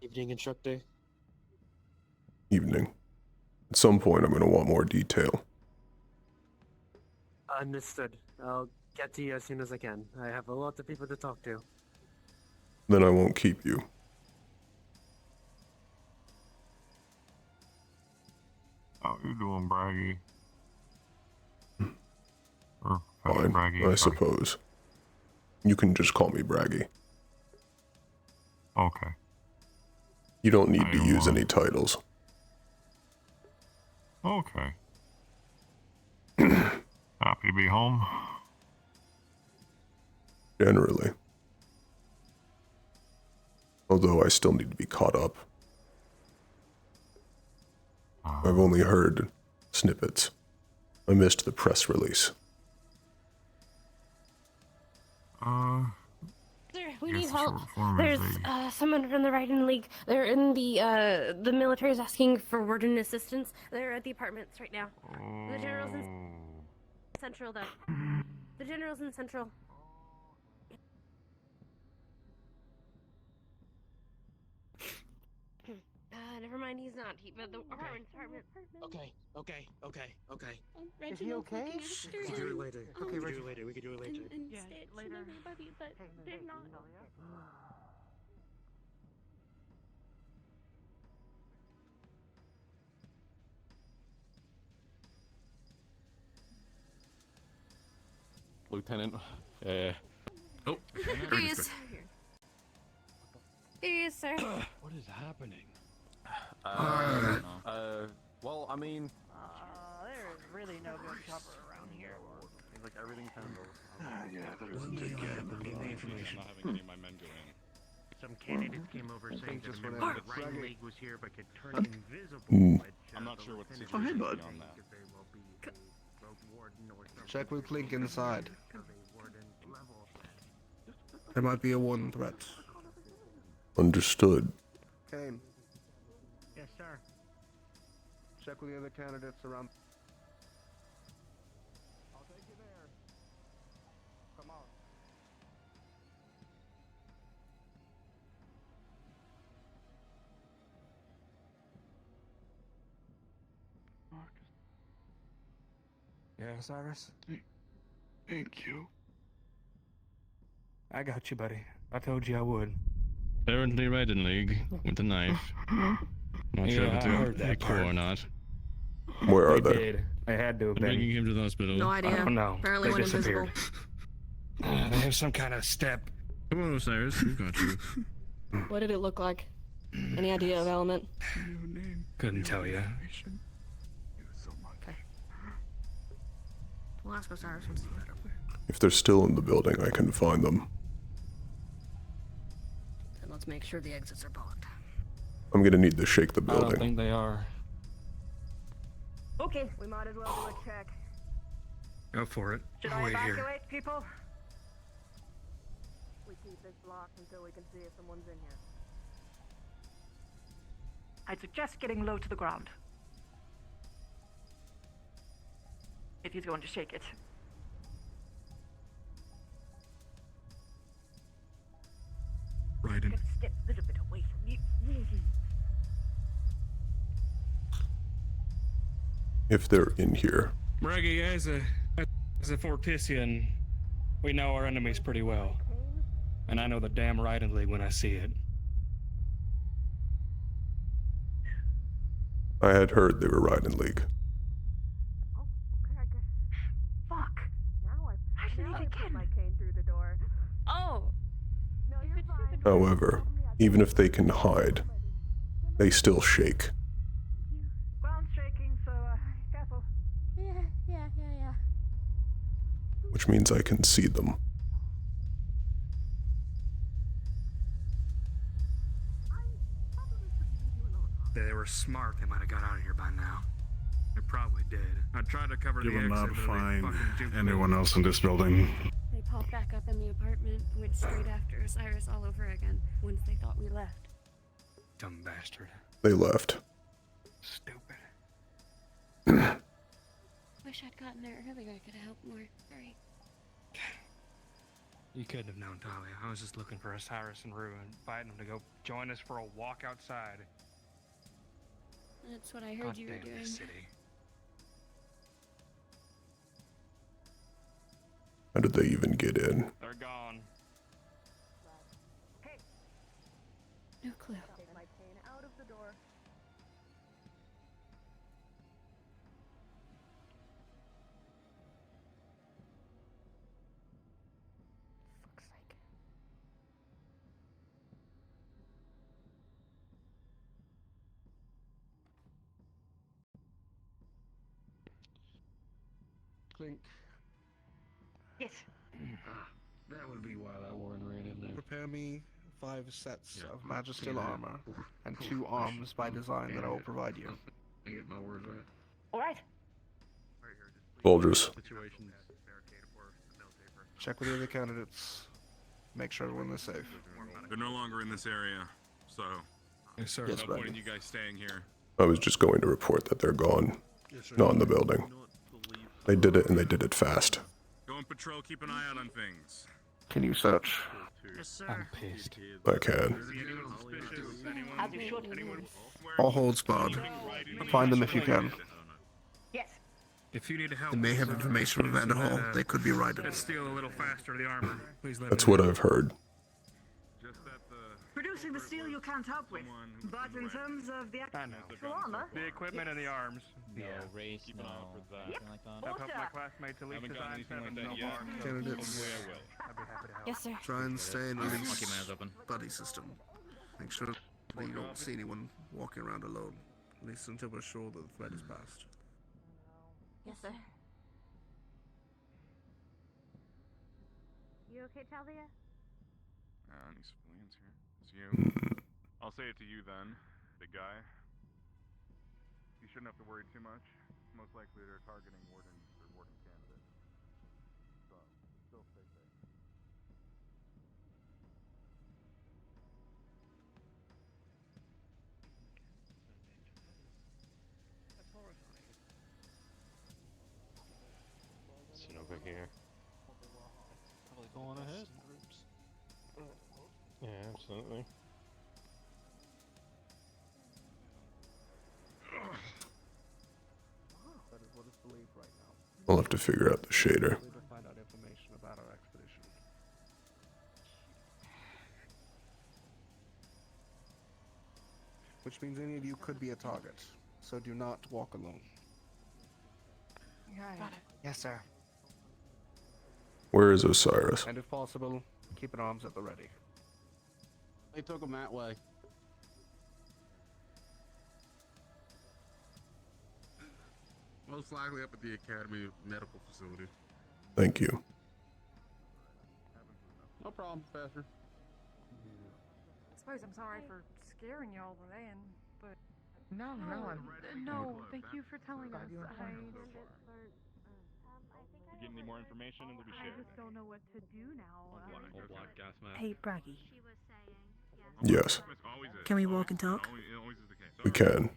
Evening, instructor. Evening. At some point, I'm going to want more detail. Understood. I'll get to you as soon as I can. I have a lot of people to talk to. Then I won't keep you. How you doing, Braggy? Or Fine, Braggy, I sorry. suppose. You can just call me Braggy. Okay. You don't need to use any titles. Okay. Happy to be home. Generally. Although I still need to be caught up. I've only heard snippets. I missed the press release. Sir, we need help. There's someone from the Raiden League. They're in the military's asking for warden assistance. They're at the apartments right now. The general's in Central, though. The general's in Central. Never mind, he's not. But the apartment. Okay. Is he okay? We can do it later. Okay, we can do it later. We can do it later. And Yeah, it's later. everybody, but they're not. Lieutenant. Oh. Here he is. Here he is, sir. What is happening? Well, I mean... There is really no good cover around here. Seems like everything's handled. Yeah, that doesn't take care of the information. Not having any of my men go in. Some candidates came over saying that a member of the Raiden League was here but could turn invisible. I'm not sure what the Oh, hey, situation is bud. beyond that. Check with Clink inside. There might be a warden threat. Understood. Kane, Yes, sir. check with the other candidates around. I'll take you there. Come on. Yeah, Cyrus? Thank you. I got you, buddy. I told you I would. Apparently Raiden League with a knife. Not sure Yeah, if I heard it's that a core or part. not. Where are They they? did. They had to have been. Bringing him to the hospital. No idea. I don't know. Apparently They went disappeared. invisible. They have some kind of step. Come on, Osiris. We've got you. What did it look like? Any idea of element? Couldn't tell you. Okay. We'll ask Osiris once he's right over. If they're still in the building, I can find them. Then let's make sure the exits are blocked. I'm gonna need to shake the I don't building. think they are. Okay, we might as well do a check. Go for it. Should I'll I wait evacuate here. people? We keep this blocked until we can see if someone's in here. I'd suggest getting low to the ground. If he's going to shake it. Raiden. Step a little bit away from you. If they're in here. Braggy, as a Fortisian, we know our enemies pretty well. And I know the damn Raiden League when I see it. I had heard they were riding League. Fuck! Now I need to get my cane through the door. Oh! No, you're fine. However, even if they can hide, they still shake. Ground shaking, so careful. Yeah. Which means I can see them. If they were smart, they might have got out of here by now. They're probably I tried to cover You the will not exit, but they find fucking juked me. anyone else in this building. They popped back up in the apartment, went straight after Osiris all over again once they thought we left. Dumb bastard. They left. Stupid. Wish I'd gotten there earlier. I could have helped more. Sorry. You couldn't have known, Talia. I was just looking for Osiris and Rue and inviting them to go join us for a walk outside. That's what I heard you were Goddamn doing. this city. How did they even get in? They're gone. No clue. Take my cane out of the door. Fuck's sake. Clink. Yes. That would be why that Warren ran in there. Prepare me 5 sets of Magistel armor and 2 arms by design that I will provide you. I get my words right. All right. Soldiers. Check with the other candidates. Make sure everyone is safe. They're no longer in this area, so Yes, sir. Yes, no Brandon. point in you guys staying here. I was just going to report that they're gone. Not in the building. They did it, and they did it fast. Go and patrol, keep an eye out on things. Can you search? Yes, sir. I'm pissed. I can. As you should. All holds barred. Find them if you can. Yes. If you need help, They may have information from Vanderhall. They could be right. Let's steal a little faster the armor. Please let That's me what know. I've heard. Producing the steel you can't help with, but in terms of the I know. actual armor, The equipment and the arms. No race, no anything like that. I've helped my classmates at least Haven't gotten design anything like 7 that so yet. far. Candidates. I'd be happy to help. Yes, sir. Try and stay in Monkey Elite's man's open. buddy system. Make sure that you don't see anyone walking around alone. At least until we're sure that the threat is past. Yes, sir. You okay, Talia? Any civilians here? It's you. I'll say it to you then, big guy. You shouldn't have to worry too much. Most likely they're targeting wardens or warden candidates. So, still stay safe. Sit over here. Probably going ahead. Yeah, absolutely. That is what is believed right now. I'll have to figure out the shader. To find out information about our expedition. Which means any of you could be a target, so do not walk alone. Yes, sir. Where is Osiris? And if possible, keep an arms at the ready. They took him that way. Most likely up at the Academy Medical Facility. Thank you. No problem, Professor. I suppose I'm sorry for scaring you all the way, but No, no, thank you for telling us. You get any more information, it'll be I shared. just don't know what to do now. Whole black gas mask. Hey, Braggy. Yes, Can we walk and talk? It always is the case. we can.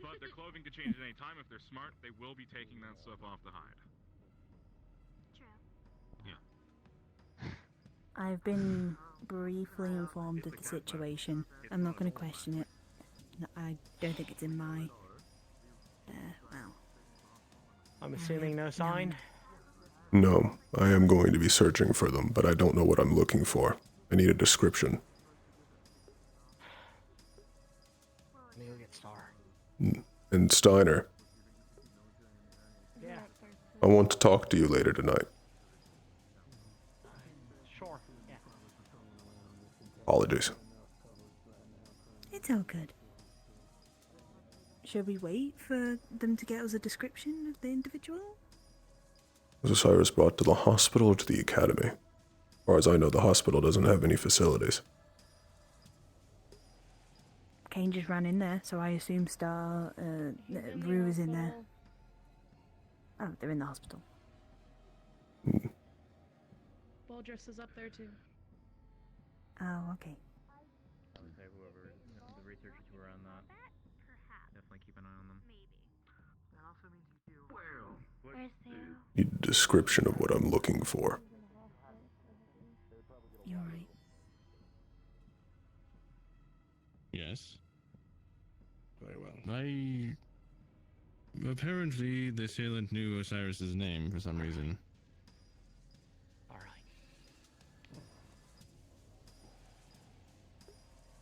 But their clothing could change at any time. If they're smart, they will be taking that stuff off the hide. I've been briefly informed of the situation. I'm not going to question it. I don't think it's in my... well... I'm assuming no sign? No, I am going to be searching for them, but I don't know what I'm looking for. I need a description. Let me go get Star. And Steiner, Yeah. I want to talk to you later tonight. Sure. Yeah. Apologies. It's all good. Should we wait for them to get us a description of the individual? Was Osiris brought to the hospital or to the academy? As far as I know, the hospital doesn't have any facilities. Kane just ran in there, so I assume Rue is in there. Oh, they're in the hospital. Baldress is up there too. Oh, okay. I would say whoever, the researchers who are on that, definitely keep an eye on them. That also means you do. Where's Theo? Need a description of what I'm looking for. You're right. Yes. Very well. Apparently, the assailant knew Osiris's name for some reason.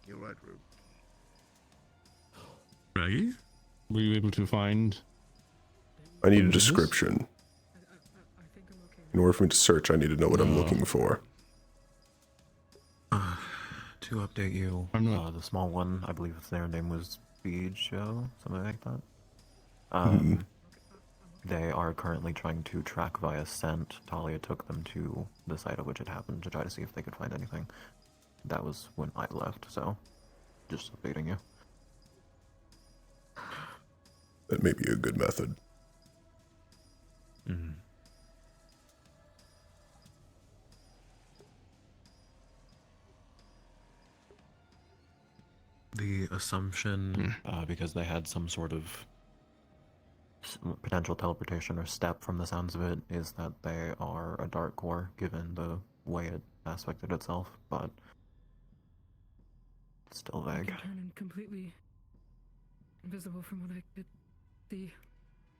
You're right, Rube. Raggy? Were you able to find... I need a description. In order for me to search, I need to know what I'm looking for. To update you, the small one, I believe their name was Bijo, something like that. They are currently trying to track via scent. Talia took them to the site at which it happened to try to see if they could find anything. That was when I left, so just updating you. That may be a good method. The assumption, because they had some sort of potential teleportation or step from the sounds of it, is that they are a dark core, given the way it aspected itself, but it's still vague. It can turn completely invisible from what I could see.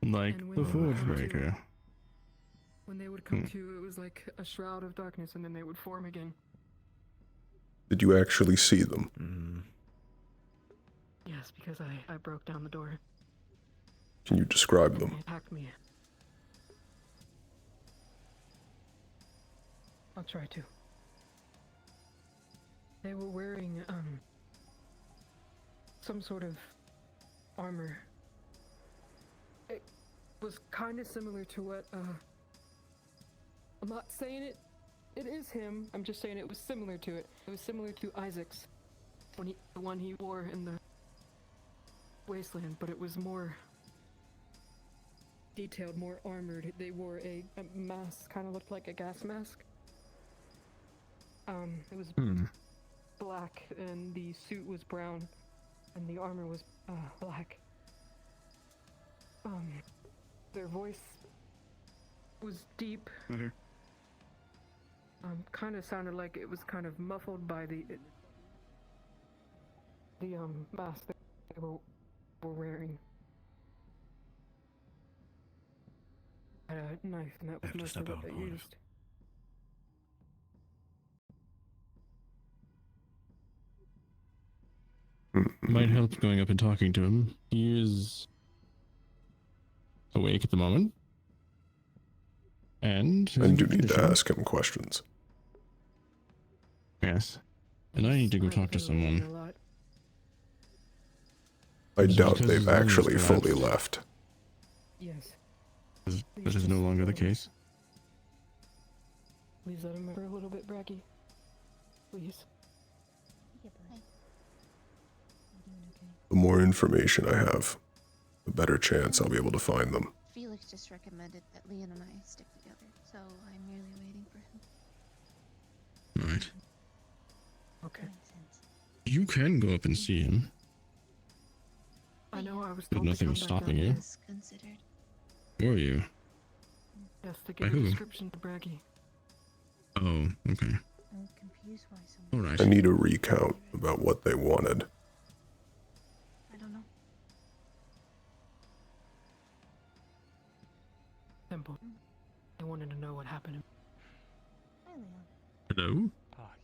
Like And when the they Forge would come to- Breaker. When they would come to, it was like a shroud of darkness, and then they would form again. Did you actually see them? Yes, because I broke down the door. Can you describe They them? attacked me. I'll try to. They were wearing, some sort of armor. It was kind of similar to what, I'm not saying it is him, I'm just saying it was similar to it. It was similar to Isaac's, the one he wore in the Wasteland, but it was more detailed, more armored. They wore a mask, kind of looked like a gas mask. It was black, and the suit was brown, and the armor was black. Their voice was deep. Kind of sounded like it was kind of muffled by the mask that they were wearing. Had a knife, and that was mostly what they used. Might help going up and talking to him. He is awake at the moment. And I do need to ask him questions. Yes. And I need to go talk to someone. I doubt because they've his lungs actually fully collapsed. left. Yes. This is no longer the case. Please let him for a little bit, Bracky. Please. The more information I have, the better chance I'll be able to find them. Felix just recommended that Leon and I stick together, so I'm merely waiting for him. Right. Okay. You can go up and see him. I know I was But told nothing to was come back stopping down. you. Considered. Were you? Yes, to By give a who? description to Braggy. Oh, okay. I'm confused why someone. Alright. I need a recount about what they wanted. I don't know. Simple. They wanted to know what happened. Hello?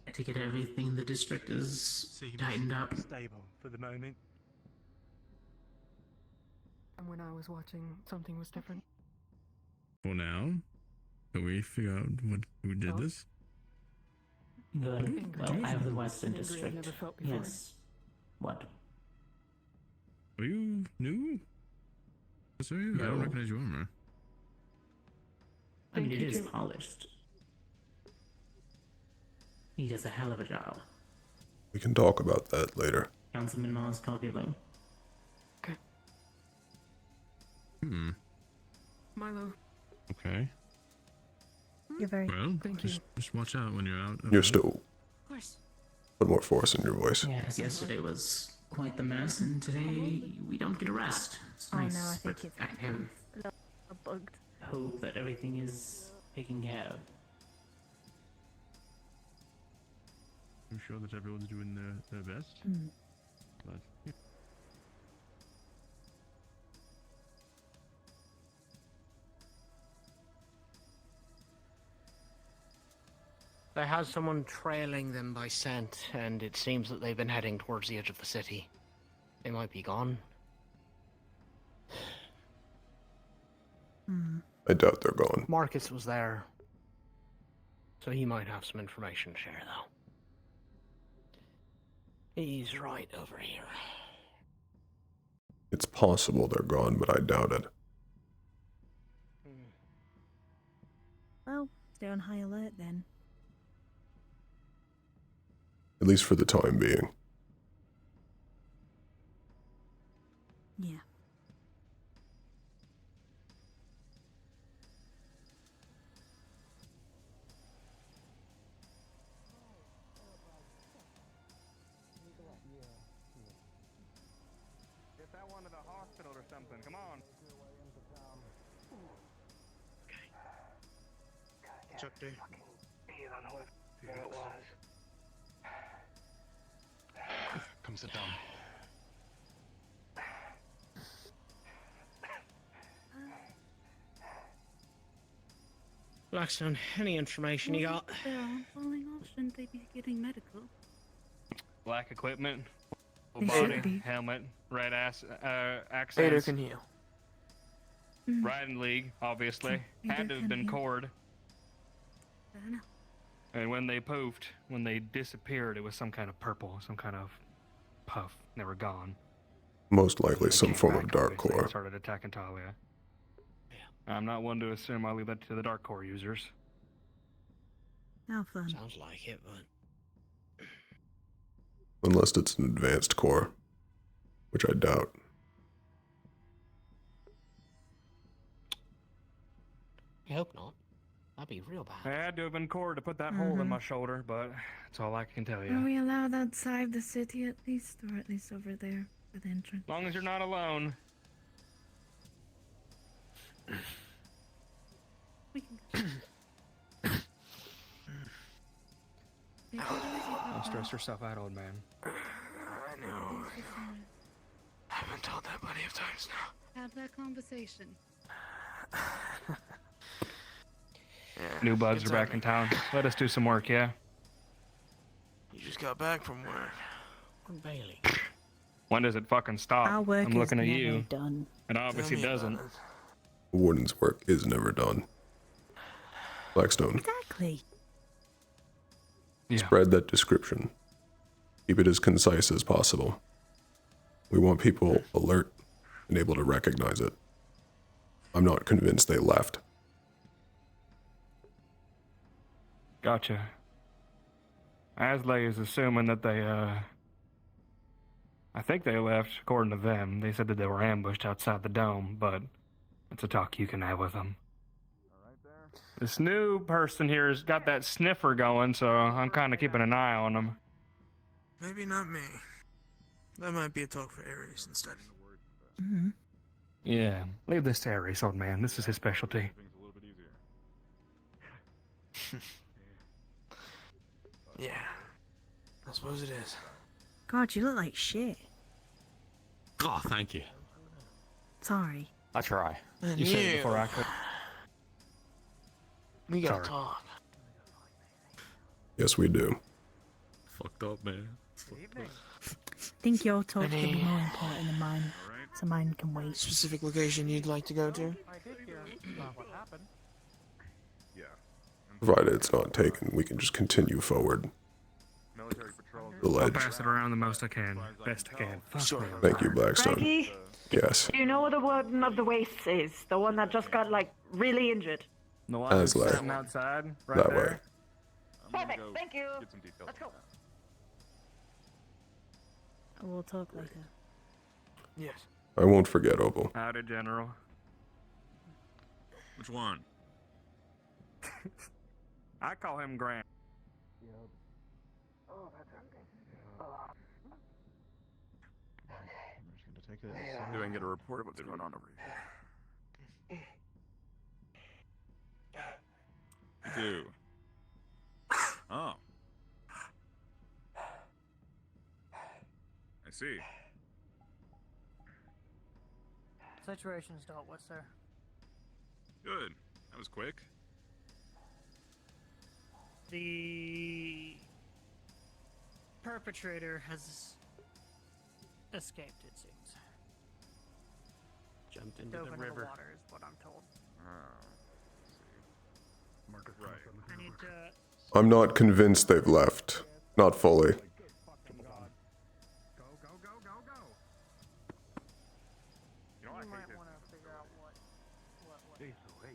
I take it everything in the district is tightened up. Stable for the moment. And when I was watching, something was different. For now, can we figure out who did this? Good. Well, I have the Western Angry I've District. never felt before. Yes. What? Are you new? Sorry, I don't No. recognize your armor. I mean, Thank it you, is too. polished. He does a hell of a job. We can talk about that later. Councilman Mars called you low. Hmm. Milo. Okay. You're very. Well, Thank you. just watch out when you're out. You're still. Of course. Put more force in your voice. Yes, yesterday was quite the mess, and today we don't get a rest. It's Oh nice, no, I think but it's I have a little bugged. hope that everything is taken care of. I'm sure that everyone's doing their best. Mm. But yeah. They had someone trailing them by scent, and it seems that they've been heading towards the edge of the city. They might be gone. I doubt they're gone. Marcus was there, so he might have some information to share, though. He's right over here. It's possible they're gone, but I doubt it. Well, stay on high alert then. At least for the time being. Yeah. Get that one to the hospital or something. Come on. Chuck D. Come sit down. Blackstone, any information you got? If they're all falling off, shouldn't they be getting medical? Black equipment, full They should body, be. helmet, red Vader accents. can heal. Riding league, obviously. Vader Had to have can been heal. cord. I don't know. And when they poofed, when they disappeared, it was some kind of purple, some kind of puff. They were gone. Most likely some Came form of back, dark obviously, and core. started attacking Talia. I'm not one to assume I'll leave that to the dark core users. How fun. Sounds like it, but Unless it's an advanced core, which I doubt. I hope not. That'd be real I bad. had to have been cord to put that hole in my shoulder, but that's all I can tell Are you. we allowed outside the city at least? Or at least over there at the entrance? As long as you're not alone. We can go. Don't stress yourself out, old man. I know. I've been told that plenty of times now. Have that conversation. New bugs it's are on back me. in town. Let us do some work, yeah? You just got back from work. Bailey. When does it fucking stop? Our work I'm is looking at never you. done. It obviously Tell me about doesn't. it. The warden's work is never done. Blackstone, Exactly. Yeah. spread that description. Keep it as concise as possible. We want people alert and able to recognize it. I'm not convinced they left. Gotcha. Asley is assuming that they, I think they left, according to them. They said that they were ambushed outside the dome, but it's a talk you can have with them. This new person here has got that sniffer going, so I'm kind of keeping an eye on them. Maybe not me. That might be a talk for Ares instead. Mm-hmm. Yeah, leave this to Ares, old man. This is his specialty. Yeah, I suppose it is. God, you look like shit. Oh, thank you. Sorry. I try. And You said it before I could. We gotta Sorry. talk. Yes, we do. Fucked up, man. I think your talk could be Any- more important than mine. So mine can wait. Specific location you'd like to go to? I did hear about what happened. Yeah. Provided it's not taken, we can just continue forward. Military patrol. The I'll ledge. pass it around the most I can. Best I can. Fuck Sure. me. Thank you, Blackstone. Frankie, Yes. do you know where the warden of the wastes is? The one that just got, like, really injured? The one that's Asley. sitting outside, right That there. way. Perfect, thank you. Get some details. Let's go. We'll talk later. Yes. I won't forget, Opal. Howdy, General. Which one? I call him Grant. Yep. Oh, that's okay. I'm just gonna take it. Yeah. Do I get a report of what's going on over here? You do. Oh. I see. Situation's dealt with, sir. Good. That was quick. The perpetrator has escaped, it seems. Jumped into Dove the into river. the water is what I'm told. Marcus, Right. I need to... I'm not convinced they've left. Not fully. Go, go, go, go, go! You know, I You hate might his want to figure out what... Hey, so hey.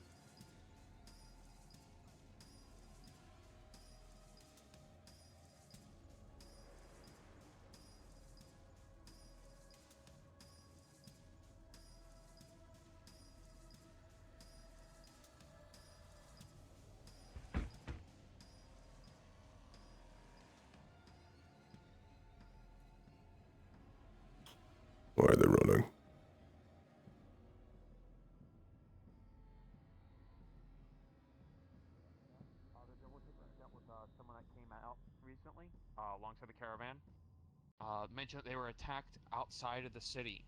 Why are they running? The double tickets dealt with someone that came out recently alongside the caravan. Mentioned that they were attacked outside of the city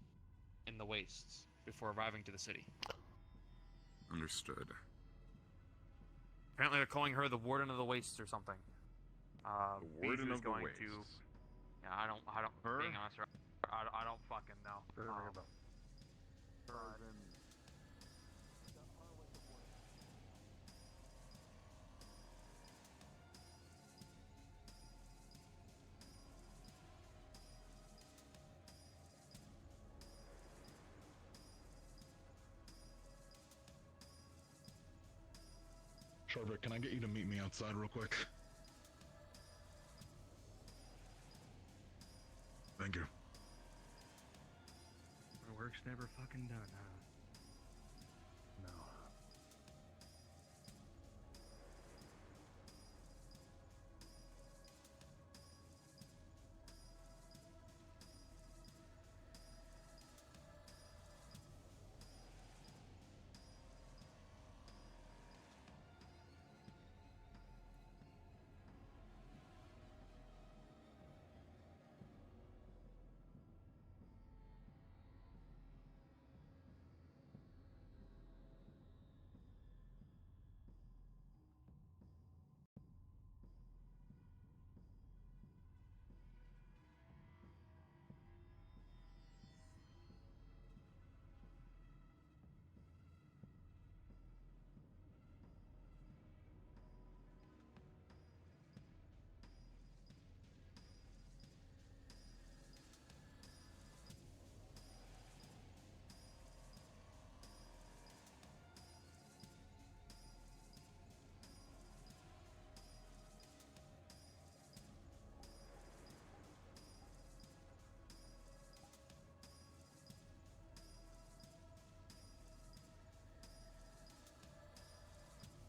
in the wastes before arriving to the city. Understood. Apparently they're calling her the Warden of the Wastes or something. The Warden Beasley's of the going Wastes. to... Yeah, I don't, Her? being honest, I don't fucking know. Sharvik, can I get you to meet me outside real quick? Thank you. Our work's never fucking done, huh? No.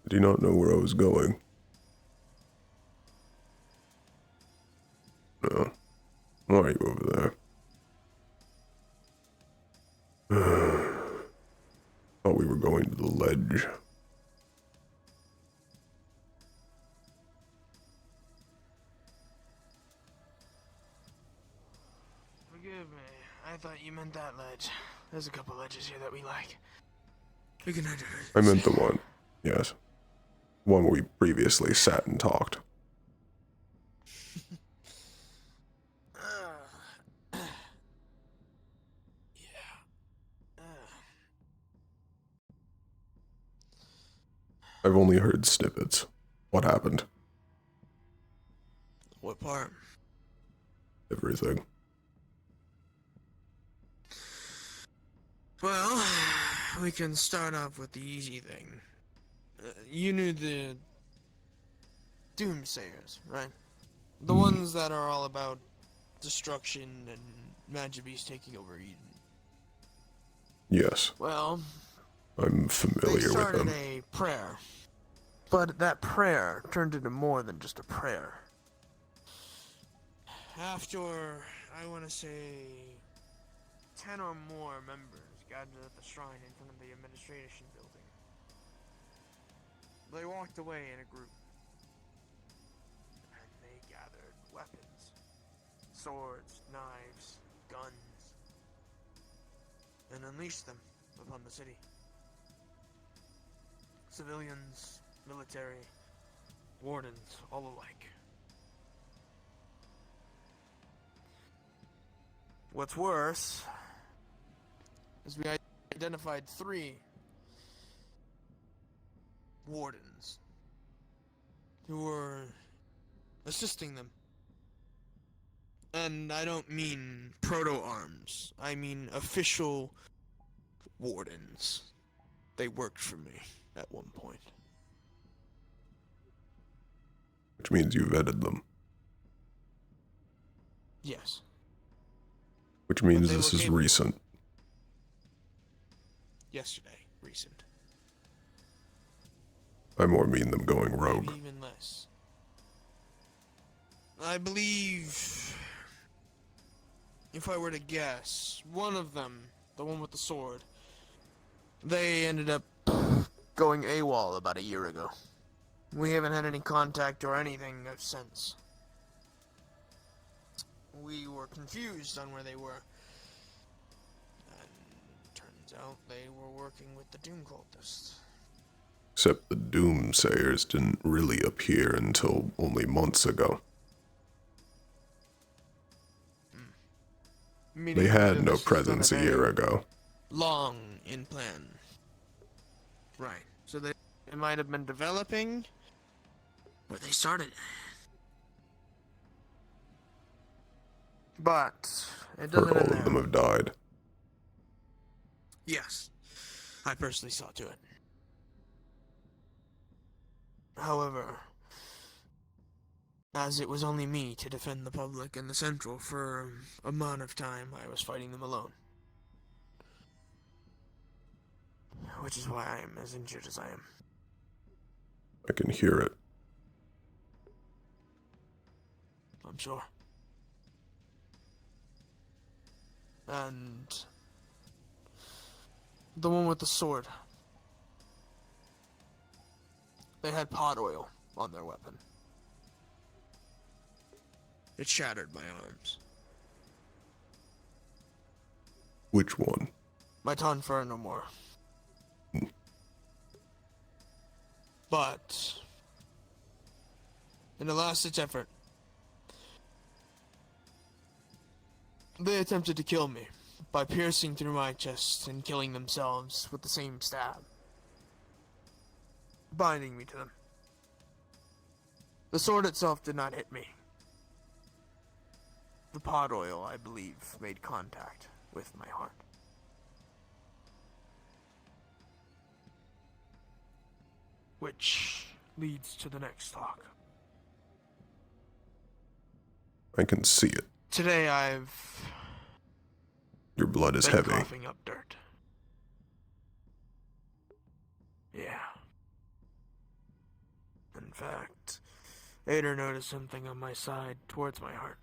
I do not know where I was going. No. Why are you over there? Thought we were going to the ledge. Forgive me. I thought you meant that ledge. There's a couple ledges here that we like. We can enter. I meant the one. Yes. One where we previously sat and talked. I've only heard snippets. What happened? What part? Everything. Well, we can start off with the easy thing. You knew the Doomsayers, right? The ones that are all about destruction and Magic Beast taking over Eden. Yes. Well, I'm They familiar with started them. a prayer, but that prayer turned into more than just a prayer. After, I want to say, 10 or more members gathered at the shrine in front of the administration building. They walked away in a group, and they gathered weapons, swords, knives, guns, and unleashed them upon the city. Civilians, military, wardens, all alike. What's worse is we identified 3 wardens who were assisting them. And I don't mean proto-arms. I mean official wardens. They worked for me at one point. Which means you vetted them. Yes. Which means they this were is capable. recent. Yesterday. Recent. I more mean them going rogue. Maybe even less. I believe, if I were to guess, one of them, the one with the sword, they ended up going AWOL about a year ago. We haven't had any contact or anything since. We were confused on where they were. And turns out they were working with the Doom cultists. Except the Doomsayers didn't really appear until only months ago. Meaning They had that no this was presence a done year very ago. long in plan. Right. So they might have been developing where they started. But it doesn't Heard all end of them there. have died. Yes. I personally saw to it. However, as it was only me to defend the public and the Central for a amount of time, I was fighting them alone. Which is why I am as injured as I am. I can hear it. I'm sure. And the one with the sword. They had pot oil on their weapon. It shattered my arms. Which one? My tonfer no more. But in a last-ditch effort, they attempted to kill me by piercing through my chest and killing themselves with the same stab, binding me to them. The sword itself did not hit me. The pot oil, I believe, made contact with my heart. Which leads to the next talk. I can see it. Today I've Your blood is been heavy. coughing up dirt. Yeah. In fact, Ader noticed something on my side towards my heart.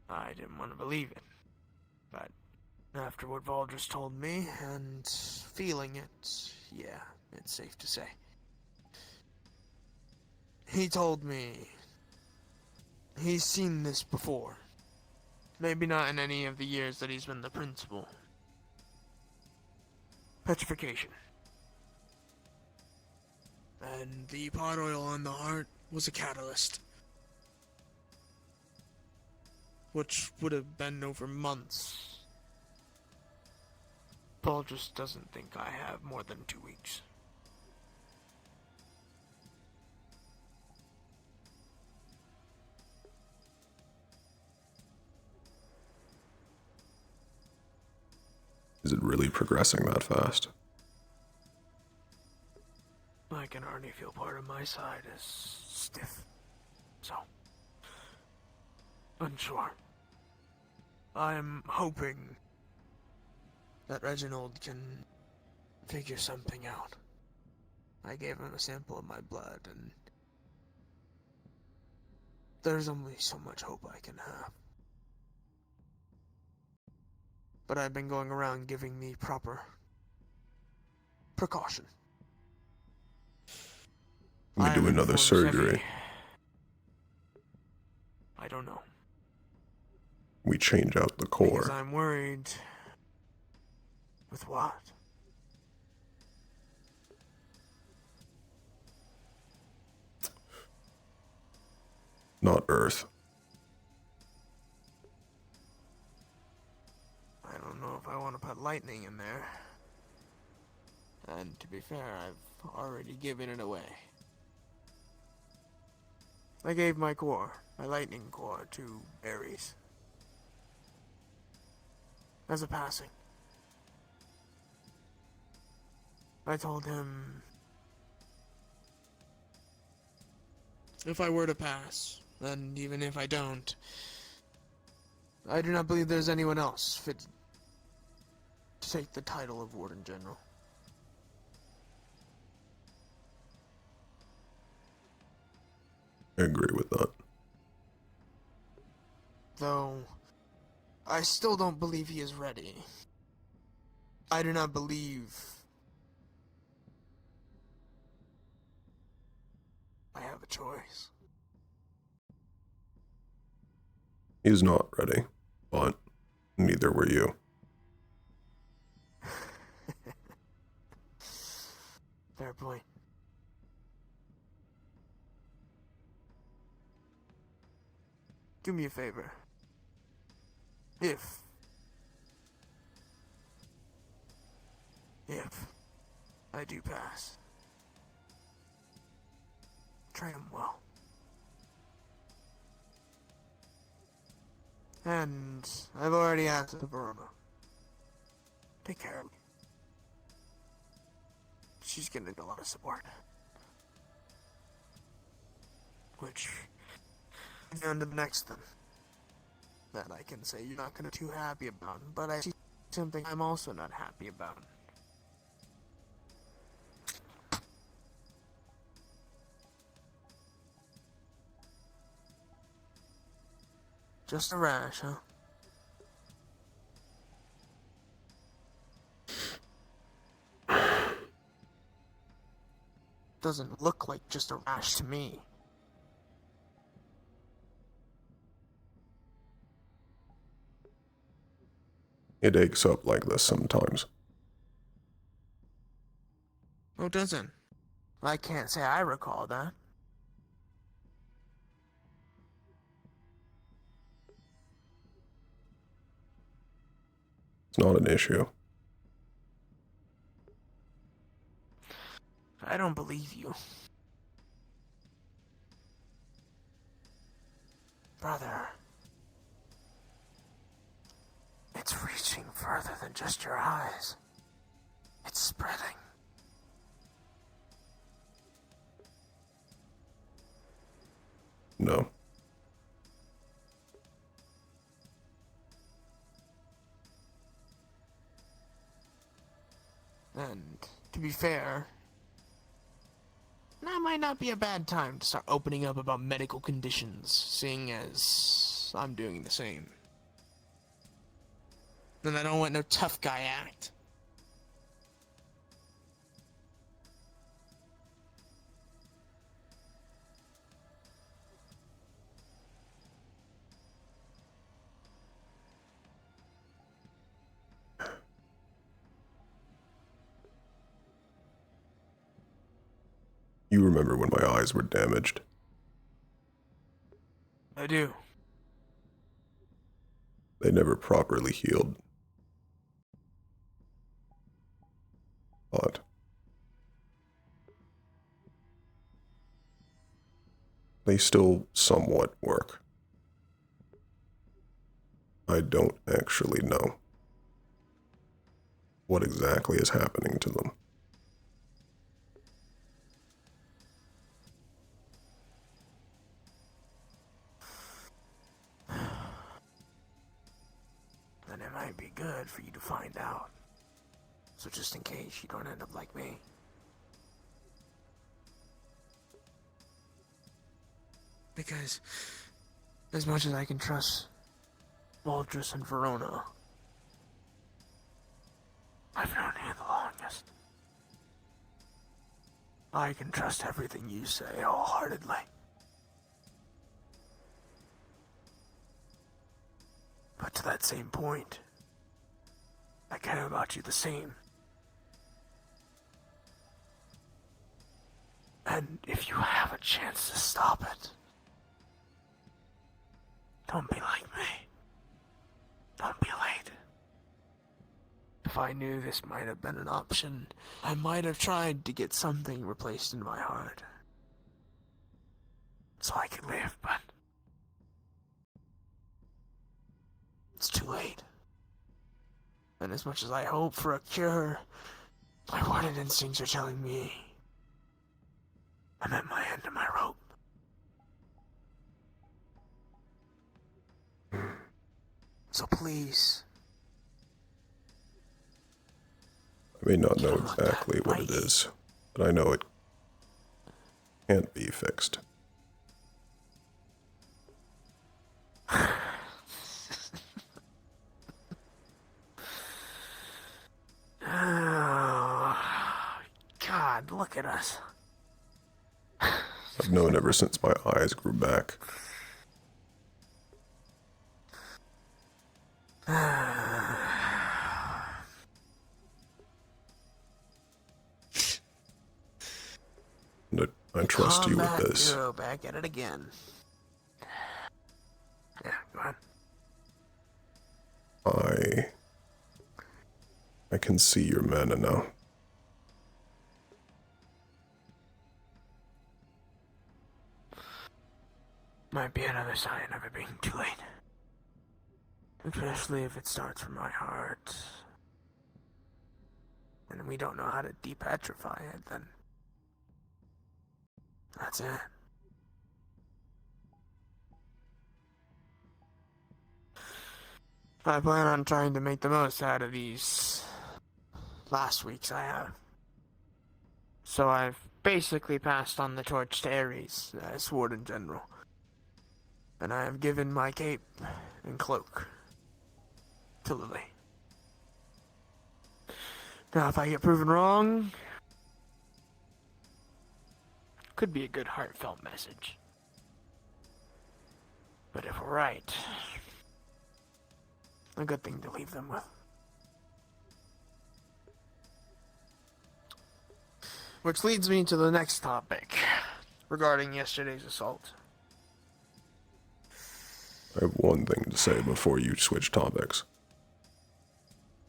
I didn't want to believe it, but after what Valdris told me and feeling it, yeah, it's safe to say. He told me he's seen this before. Maybe not in any of the years that he's been the principal. Petrification. And the pot oil on the heart was a catalyst. Which would have been over months. Paul just doesn't think I have more than 2 weeks. Is it really progressing that fast? I can already feel part of my side is stiff. So, unsure. I'm hoping that Reginald can figure something out. I gave him a sample of my blood, and there's only so much hope I can have. But I've been going around giving the proper precaution. We do another surgery. I don't know. We change out the Because core. I'm worried. With what? Not Earth. I don't know if I want to put lightning in there. And to be fair, I've already given it away. I gave my core, my lightning core, to Ares. As a passing. I told him if I were to pass, and even if I don't, I do not believe there's anyone else fit to take the title of Warden General. I agree with that. Though, I still don't believe he is ready. I do not believe I have a choice. He's not ready, but neither were you. Fair point. Do me a favor. If I do pass, train him well. And I've already asked the Verona. Take care of me. She's gonna need a lot of support. Which, on to the next thing that I can say you're not gonna be too happy about, but I see something I'm also not happy about. Just a rash, huh? Doesn't look like just a rash to me. It aches up like this sometimes. Oh, it doesn't. I can't say I recall that. It's not an issue. I don't believe you. Brother. It's reaching further than just your eyes. It's spreading. No. And, to be fair, that might not be a bad time to start opening up about medical conditions, seeing as I'm doing the same. And I don't want no tough guy act. You remember when my eyes were damaged? I do. They never properly healed. But they still somewhat work. I don't actually know what exactly is happening to them. Then it might be good for you to find out. So just in case you don't end up like me. Because as much as I can trust Baldrus and Verona, I've known you the longest. I can trust everything you say wholeheartedly. But to that same point, I care about you the same. And if you have a chance to stop it, don't be like me. Don't be late. If I knew this might have been an option, I might have tried to get something replaced in my heart. So I could live, but it's too late. And as much as I hope for a cure, my warning instincts are telling me I'm at my end of my rope. So please. I may not know exactly what it is, but I know it can't be fixed. Oh, God, look at us. I've known ever since my eyes grew back. And I trust you with this. Bureau, back at it again. Yeah, go ahead. I can see your mana now. Might be another sign of it being too late. Especially if it starts from my heart. And we don't know how to depetrify it, then that's it. I plan on trying to make the most out of these last weeks I have. So I've basically passed on the torch to Ares, as Warden General. And I have given my cape and cloak to Lily. Now, if I get proven wrong, could be a good heartfelt message. But if we're right, a good thing to leave them with. Which leads me to the next topic regarding yesterday's assault. I have one thing to say before you switch topics.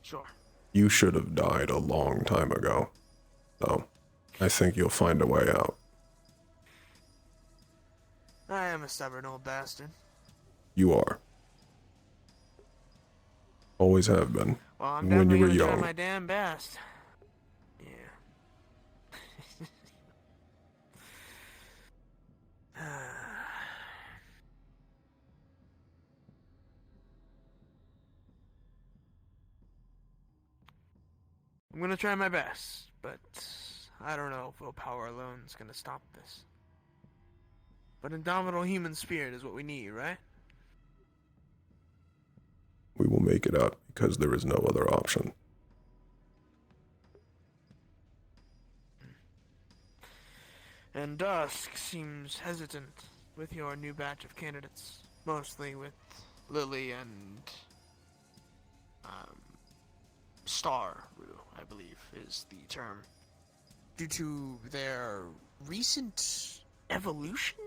Sure. You should have died a long time ago. So, I think you'll find a way out. I am a stubborn old bastard. You are. Always have been. Well, I'm when you definitely were gonna try young. my damn best. Yeah. I'm gonna try my best, but I don't know if willpower alone is gonna stop this. But indomitable human spirit is what we need, right? We will make it out because there is no other option. And Dusk seems hesitant with your new batch of candidates. Mostly with Lily and Star, I believe is the term. Due to their recent evolution?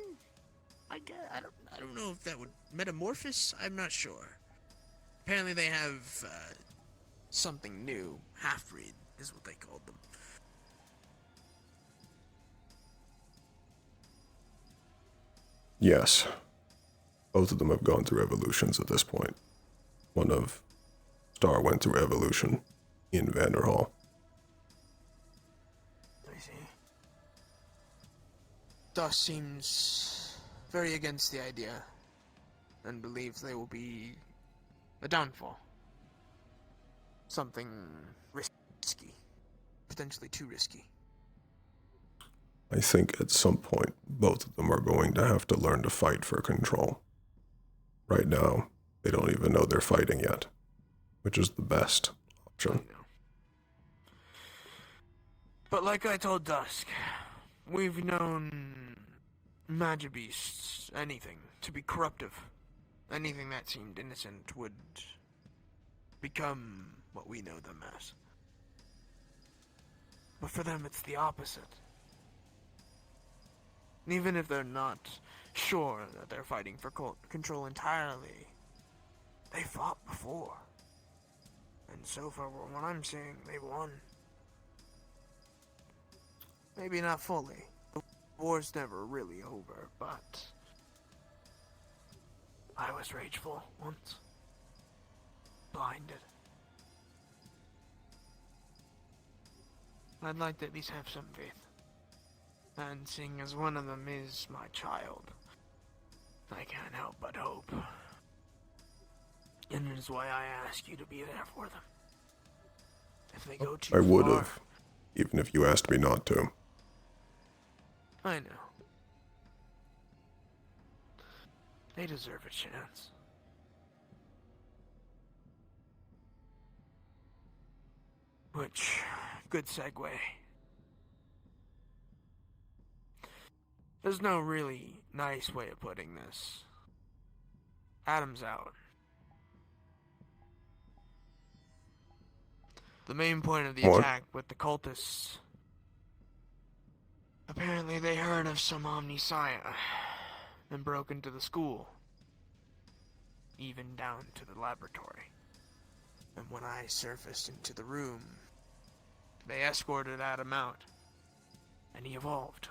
I guess I don't know if that would metamorphose, I'm not sure. Apparently they have something new. Half-breed is what they called them. Yes. Both of them have gone through evolutions at this point. One of Star went through evolution in Vanderhall. I see. Dusk seems very against the idea and believes they will be a downfall. Something risky. potentially too risky. I think at some point, both of them are going to have to learn to fight for control. Right now, they don't even know they're fighting yet, which is the best option. But like I told Dusk, we've known magic beasts, anything, to be corruptive. Anything that seemed innocent would become what we know them as. But for them, it's the opposite. And even if they're not sure that they're fighting for control entirely, they fought before. And so far, what I'm seeing, they won. Maybe not fully. The war's never really over, but I was rageful once. Blinded. I'd like to at least have some faith. And seeing as one of them is my child, I can't help but hope. And it is why I ask you to be there for them. If they go too I would far, have, even if you asked me not to. I know. They deserve a chance. Which, good segue. There's no really nice way of putting this. Adam's out. The main point of the What? attack with the cultists. Apparently they heard of some Omniscience and broke into the school. Even down to the laboratory. And when I surfaced into the room, they escorted Adam out. And he evolved.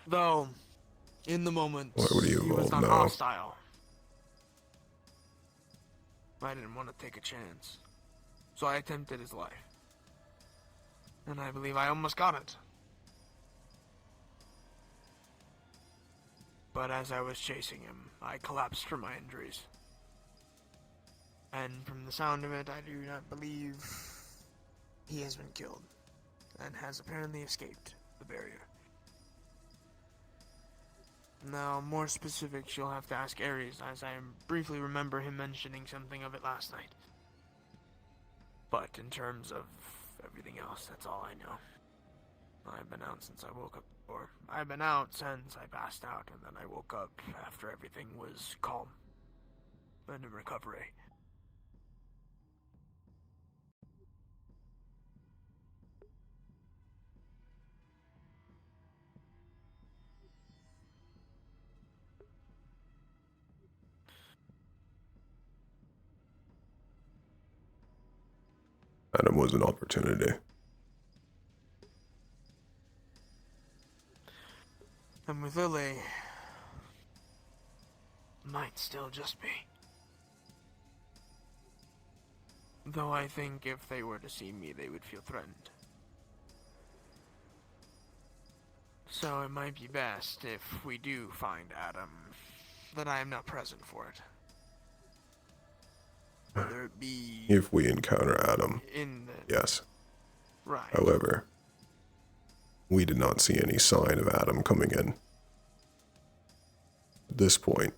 Though, in the moment, Why would he he was evolve not now? hostile. I didn't want to take a chance. So I attempted his life. And I believe I almost got it. But as I was chasing him, I collapsed from my injuries. And from the sound of it, I do not believe he has been killed. And has apparently escaped the barrier. Now, more specifics you'll have to ask Ares, as I briefly remember him mentioning something of it last night. But in terms of everything else, that's all I know. I've been out since I woke up, or I've been out since I passed out, and then I woke up after everything was calm and in recovery. Adam was an opportunity. And with Lily, might still just be. Though I think if they were to see me, they would feel threatened. So it might be best if we do find Adam, that I am not present for it. Whether it be If we encounter Adam, in the... yes. Right. However, we did not see any sign of Adam coming in. At this point,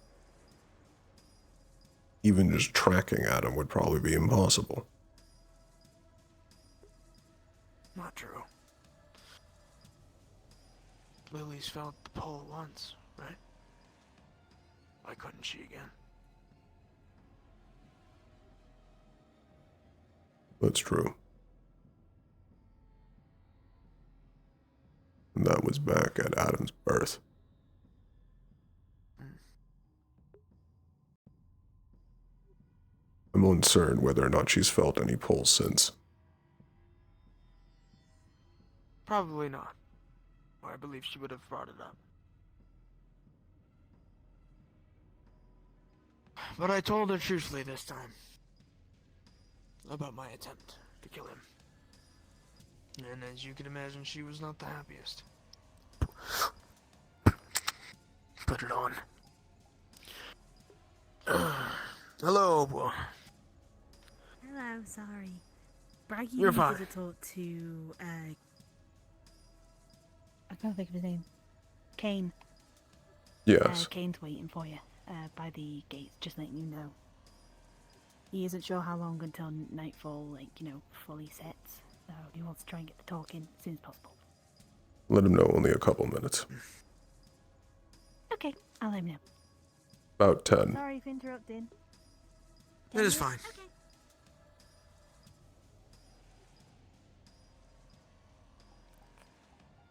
even just tracking Adam would probably be impossible. Not true. Lily's felt the pull once, right? Why couldn't she again? That's true. And that was back at Adam's birth. I'm uncertain whether or not she's felt any pull since. Probably not. Or I believe she would have brought it up. But I told her truthfully this time. About my attempt to kill him. And as you can imagine, she was not the happiest. Put it on. Hello, boy. Hello. so sorry. Braggy You're needed fine. to talk to, I can't think of his name. Kane. Yes. Kane's waiting for you, by the gates, just letting you know. He isn't sure how long until nightfall, fully sets, so he wants to try and get the talk in as soon as possible. Let him know only a couple minutes. Okay, I'll let him know. About 10. Sorry for interrupting. It is fine. Okay.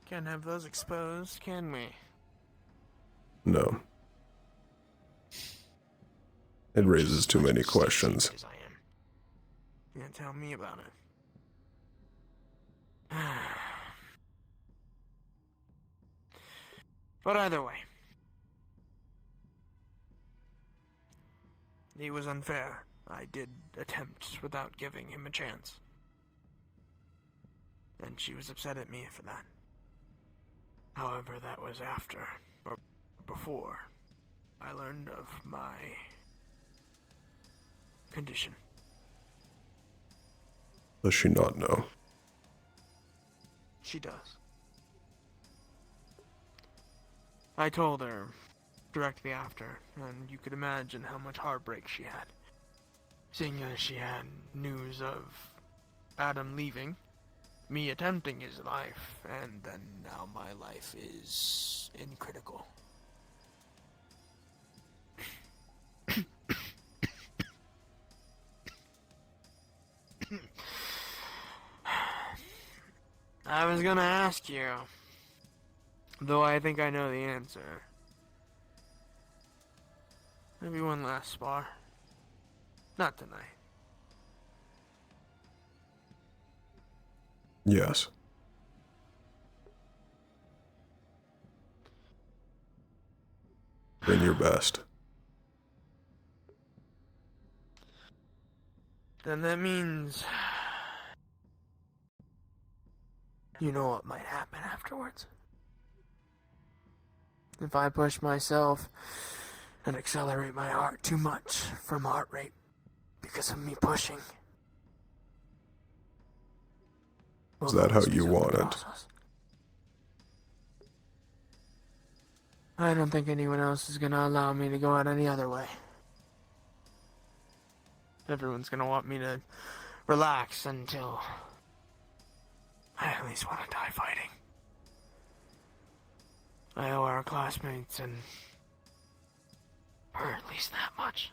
Can't have those exposed, can we? No. It raises too many questions. As I am. You can't tell me about it. But either way, he was unfair. I did attempt without giving him a chance. And she was upset at me for that. However, that was after, or before, I learned of my condition. Does she not know? She does. I told her directly after, and you could imagine how much heartbreak she had. Seeing as she had news of Adam leaving, me attempting his life, and then now my life is in critical. I was gonna ask you, though I think I know the answer. Maybe one last spar. Not tonight. Yes. Bring your best. Then that means you know what might happen afterwards. If I push myself and accelerate my heart too much from heart rate because of me pushing. Is that how you want it? I don't think anyone else is gonna allow me to go out any other way. Everyone's gonna want me to relax until I at least want to die fighting. I owe our classmates and her at least that much.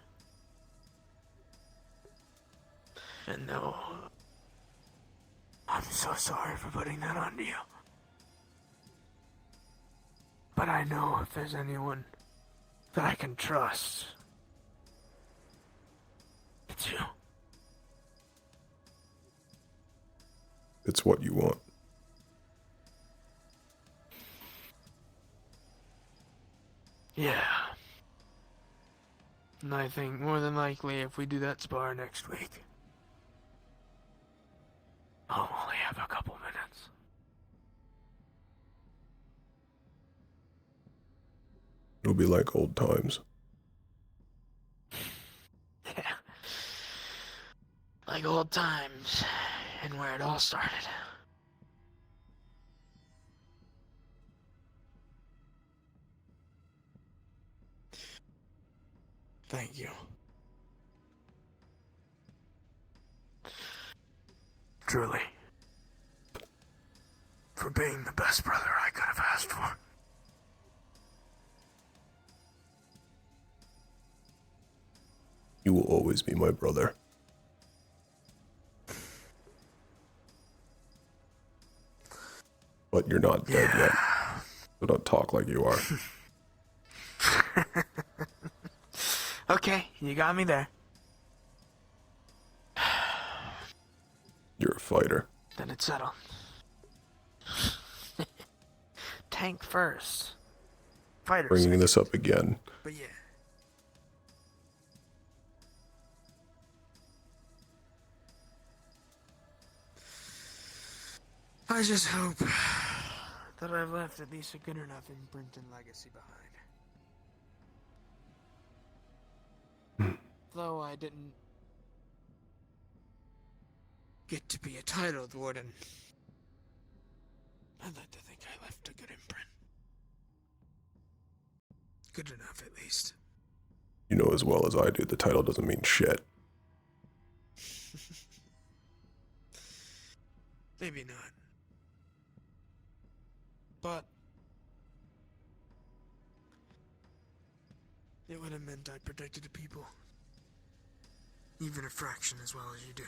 And no, I'm so sorry for putting that onto you. But I know if there's anyone that I can trust, it's you. It's what you want. Yeah. And I think more than likely if we do that spar next week, I'll only have a couple minutes. It'll be like old times. Yeah. Like old times, and where it all started. Thank you. Truly. For being the best brother I could have asked for. You will always be my brother. But you're not dead yet. So don't talk like you are. Okay, you got me there. You're a fighter. Then it's settled. Tank first. Fighter Bringing second. this up again. But yeah. I just hope that I've left at least a good enough imprint and legacy behind. Though I didn't get to be a titled warden. I'd like to think I left a good imprint. Good enough, at least. You know as well as I do, the title doesn't mean shit. Maybe not. But it would have meant I protected the people. Even a fraction as well as you do.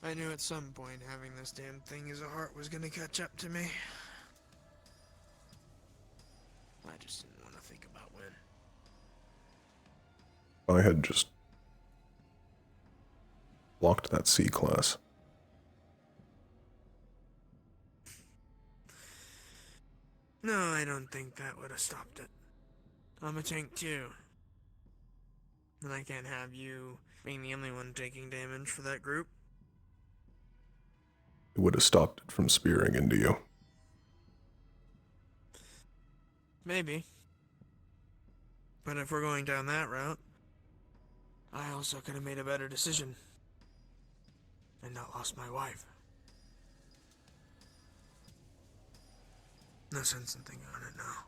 I knew at some point having this damn thing as a heart was gonna catch up to me. I just didn't want to think about when. I had just blocked that C-class. No, I don't think that would have stopped it. I'm a tank too. And I can't have you being the only one taking damage for that group. It would have stopped it from spearing into you. Maybe. But if we're going down that route, I also could have made a better decision. And not lost my wife. No sense in thinking on it now.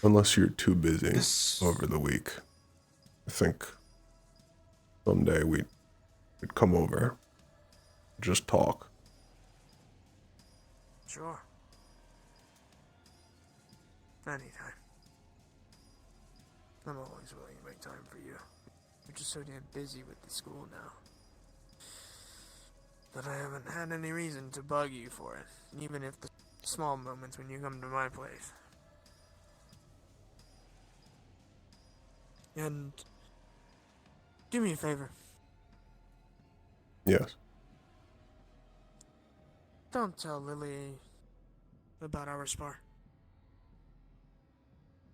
Unless you're too busy over the week. I think someday we'd come over. Just talk. Sure. Anytime. I'm always willing to make time for you. You're just so damn busy with the school now. But I haven't had any reason to bug you for it. Even if the small moments when you come to my place. And do me a favor. Yes. Don't tell Lily about our spar.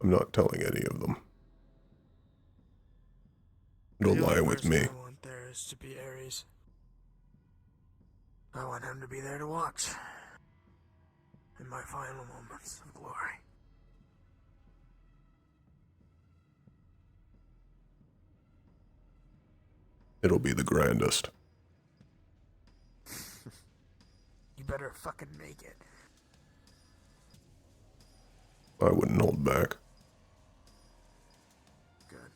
I'm not telling any of them. It'll The lie only with person me. I want there is to be Ares. I want him to be there to watch. In my final moments of glory. It'll be the grandest. You better fucking make it. I wouldn't hold back. Good.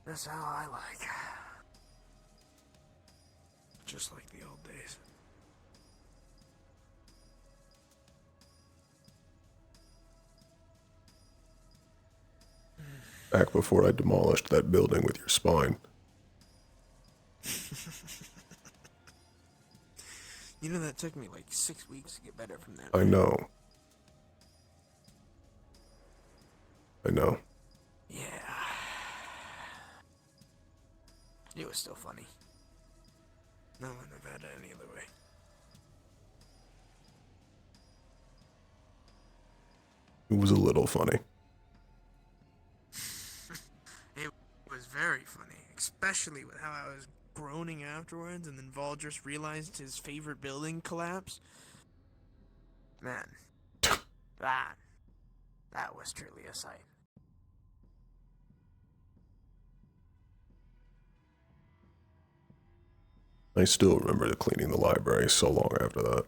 That's how I like. Just like the old days. Back before I demolished that building with your spine. You know that took me like 6 weeks to get better from that. I know. I know. Yeah. It was still funny. No one would have had it any other way. It was a little funny. It was very funny, especially with how I was groaning afterwards and then Valdris realized his favorite building collapsed. Man. That was truly a sight. I still remember cleaning the library so long after that.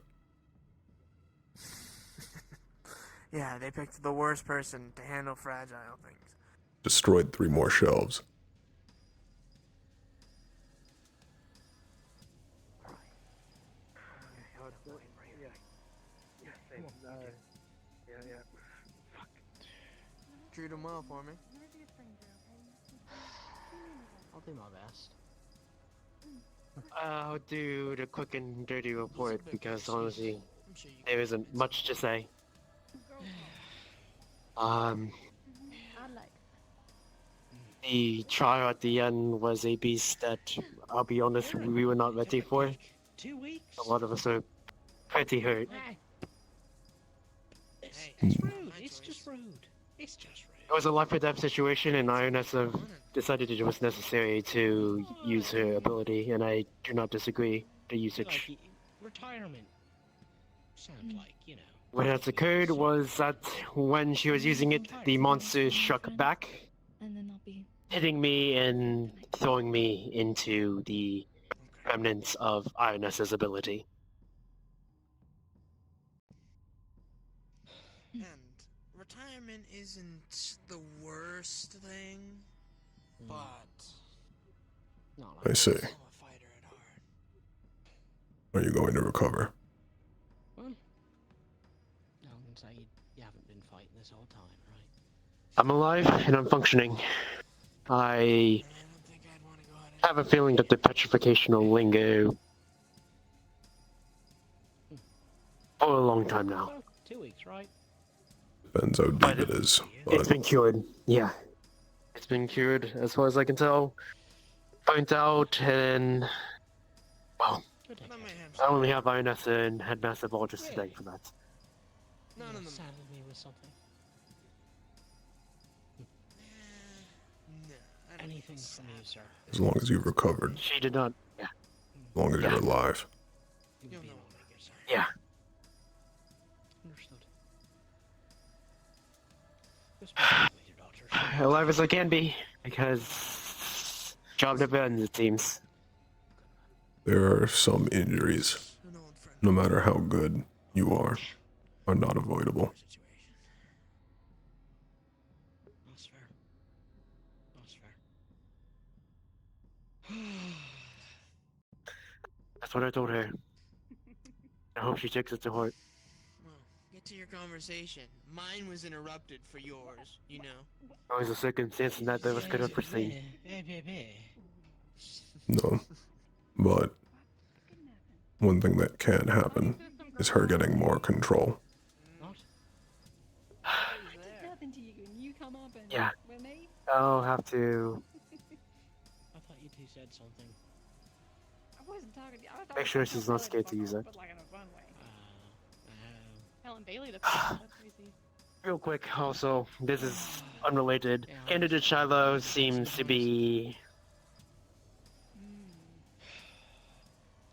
Yeah, they picked the worst person to handle fragile things. Destroyed 3 more shelves. Treat him well for me. I'll do my best. I'll do the quick and dirty report because honestly, there isn't much to say. The trial at the end was a beast that, I'll be honest, we were not ready for. 2 weeks? A lot of us are pretty hurt. It's rude. It's just rude. It's just rude. It was a life or death situation, and Ionessa decided it was necessary to use her ability, and I do not disagree the usage. Like retirement. Sounds like, you know. What has occurred was that when she was using it, the monster struck back, hitting me and throwing me into the remnants of Ionessa's ability. And retirement isn't the worst thing, but I see. Are you going to recover? Well, no one can say you haven't been fighting this whole time, right? I'm alive and I'm functioning. I have a feeling that the petrification will linger for a long time now. Well, 2 weeks, right? Depends how deep it is. It's been cured. Yeah. It's been cured as far as I can tell. Burnt out and... well, I only have Ionessa and Headmaster Valdris to thank for that. None of them saddled me with something. Anything from you, sir. As long as you've recovered. She did not. Yeah. As long as you're alive. You'll know when I get sir. Yeah. Understood. Just be doctor. Alive as I can be, because job never ends, it seems. There are some injuries, no matter how good you are not avoidable. That's fair. That's fair. That's what I told her. I hope she takes it to heart. well, get to your conversation. Mine was interrupted for yours, you know. Always a circumstance in that was could have foreseen. No. But one thing that can happen is her getting more control. Yeah. I'll have to I thought you two said something. I wasn't talking to you. I thought make sure she's not scared to use it. but like in a fun way. Helen Bailey, that's crazy. Real quick, also, this is unrelated. Candidate Shiloh seems to be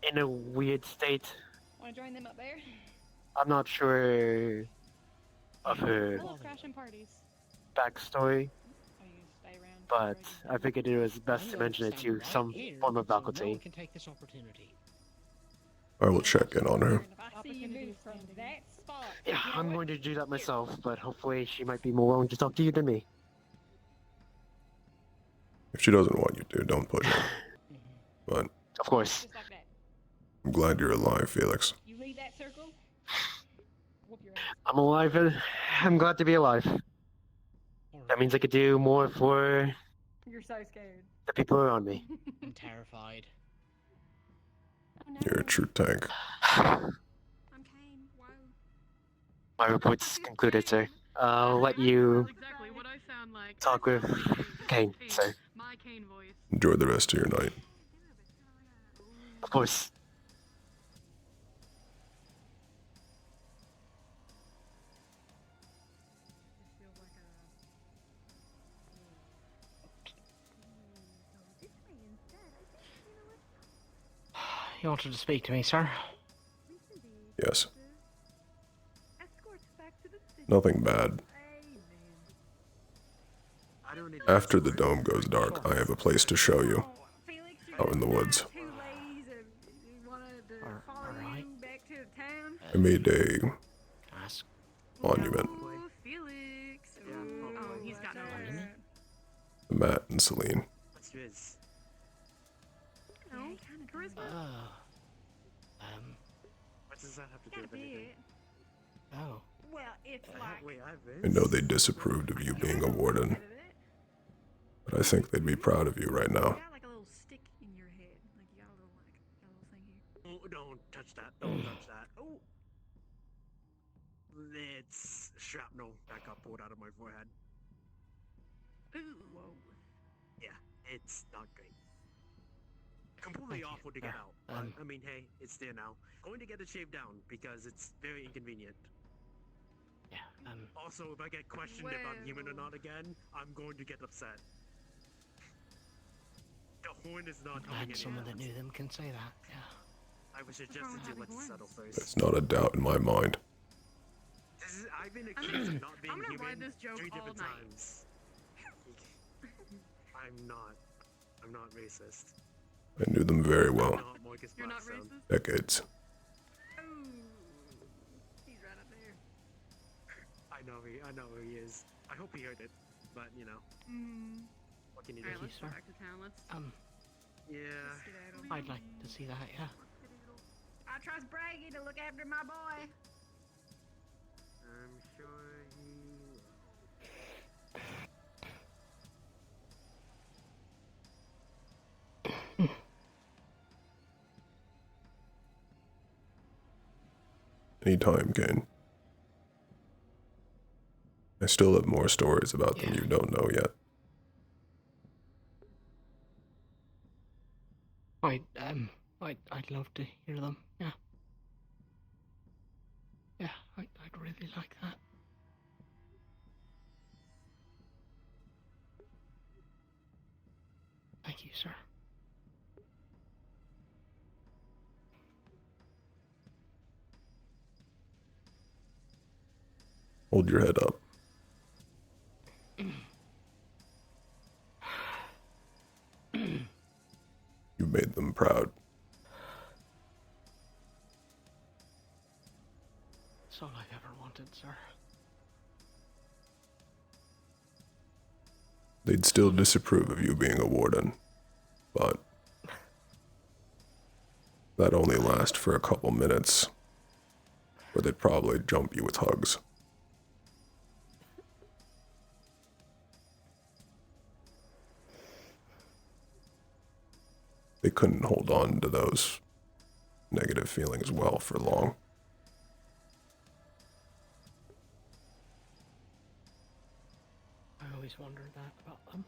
in a weird state. Want to join them up there? I'm not sure of her I love crashing parties. backstory, Oh, you stay around. but I figured it was best to mention it to some form of No one faculty. can take this opportunity. I will check in on her. If I see you move from that spot. Yeah, I'm going to do that myself, but hopefully she might be more willing to talk to you than me. If she doesn't want you to, don't push her. But Of course. Just like that. I'm glad you're alive, Felix. You leave that circle, whoop your ass. I'm alive and I'm glad to be alive. That means I could do more for You're so scared. the people around me. I'm terrified. You're a true tank. I'm Kane. Whoa. My report's concluded, sir. I'll let you Exactly what I sound like. talk with Kane, sir. My Kane voice. Enjoy the rest of your night. Of course. You wanted to speak to me, sir? Yes. Nothing bad. After the dome goes dark, I have a place to show you. Out in the woods. Alright. I made a monument. Oh, he's got no Matt and Celine. What's yours? What does that have to do with anything? Oh. Well, it's like. I know they disapproved of you being a warden, but I think they'd be proud of you right now. Like a little stick in your head. Like you got a little like don't touch that. Don't touch that. Oh! It's shrapnel that got pulled out of my forehead. Whoa. Yeah, it's not great. Completely awful to get out. But, I mean, hey, it's there now. Going to get it shaved down because it's very inconvenient. Yeah, Also, if I get questioned if I'm human or not again, I'm going to get upset. The horn is not coming Glad someone that anymore. knew them can say that. Yeah. I was suggested you let it settle first. It's not a doubt in my mind. I've been accused of not being I'm gonna human ride this joke 3 all different night. times. I'm not racist. I knew them very well. You're not racist? Decades. Oh, he's right up there. I know who he is. I hope he heard it, but you know. What can you do? Alright, let's go back to town. Let's. Yeah. I'd like to see that, yeah. I trust Braggy to look after my boy. I'm sure he Anytime, Kane. I still have more stories about them you don't know yet. I'd love to hear them. Yeah. Yeah, I'd really like that. Thank you, sir. Hold your head up. You made them proud. That's all I've ever wanted, sir. They'd still disapprove of you being a warden, but that only lasts for a couple minutes, where they'd probably jump you with hugs. They couldn't hold on to those negative feelings well for long. I always wondered that about them.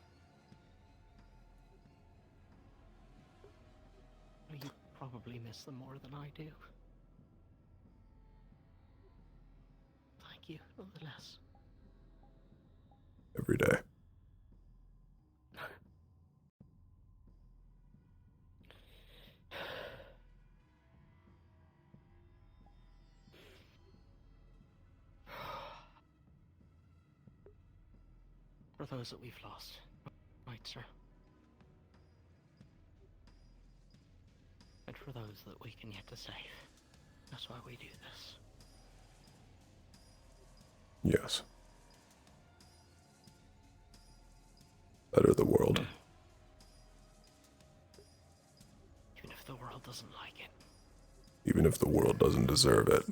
You probably miss them more than I do. Thank you, nonetheless. Every day. For those that we've lost, right, sir? And for those that we can yet to save. That's why we do this. Yes. Better the world. Even if the world doesn't like it. Even if the world doesn't deserve it.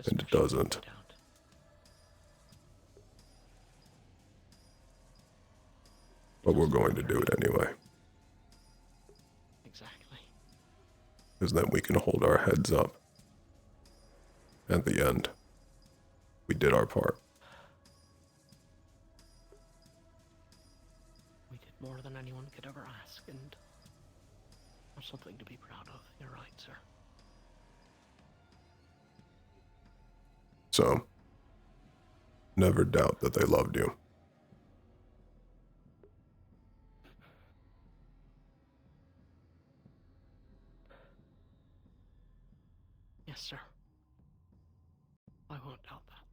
And it doesn't. But we're going to do it anyway. Exactly. Because then we can hold our heads up. At the end, we did our part. We did more than anyone could ever ask, and there's something to be proud of. You're right, sir. So, never doubt that they loved you. Yes, sir. I won't doubt that.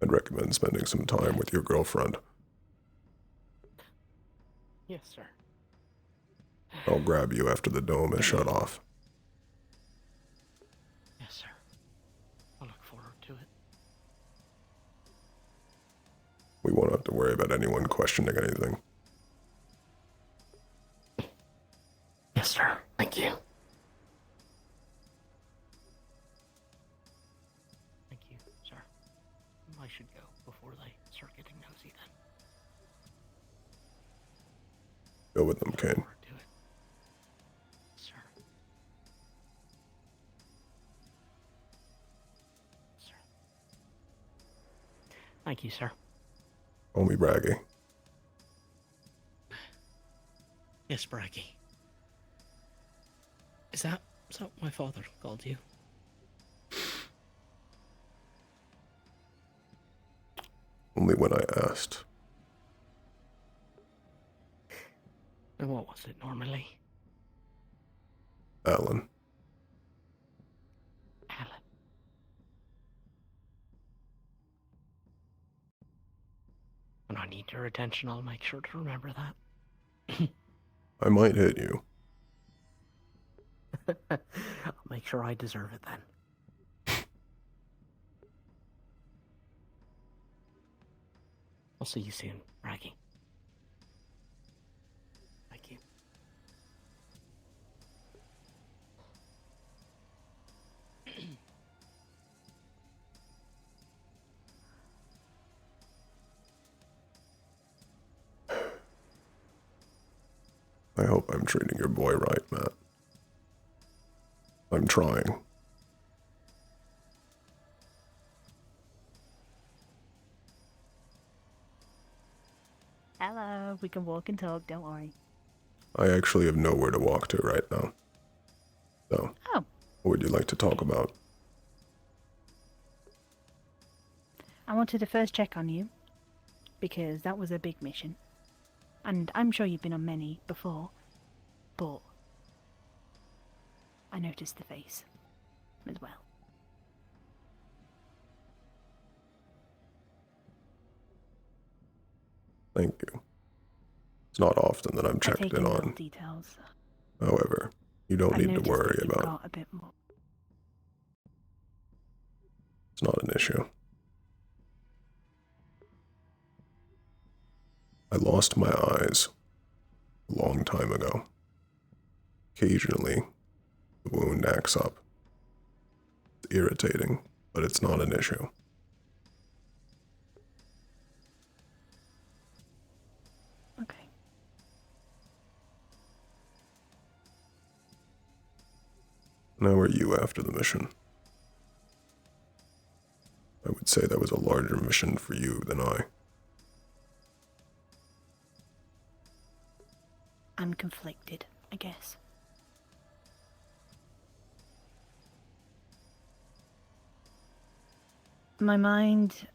I'd recommend spending some time with your girlfriend. Yes, sir. I'll grab you after the dome is shut off. Yes, sir. I look forward to it. We won't have to worry about anyone questioning anything. Yes, sir. Thank you. Thank you, sir. I should go before they start getting nosy then. Go with them, Kane. Do it. Sir. Sir. Thank you, sir. Call me Braggy. Yes, Braggy. Is that what my father called you? Only when I asked. And what was it normally? Alan. Alan. When I need your attention, I'll make sure to remember that. I might hit you. I'll make sure I deserve it then. I'll see you soon, Raggy. Thank you. I hope I'm treating your boy right, Matt. I'm trying. Hello, we can walk and talk, don't worry. I actually have nowhere to walk to right now. So, Oh. What would you like to talk about? I wanted to first check on you, because that was a big mission. And I'm sure you've been on many before, but I noticed the face as well. Thank you. It's not often that I'm I checked take in little on. details. However, you don't I've need to noticed worry that you've about. got a bit more. It's not an issue. I lost my eyes a long time ago. Occasionally, the wound acts up. It's irritating, but it's not an issue. Okay. How are you after the mission? I would say that was a larger mission for you than I. I'm conflicted, I guess. My mind...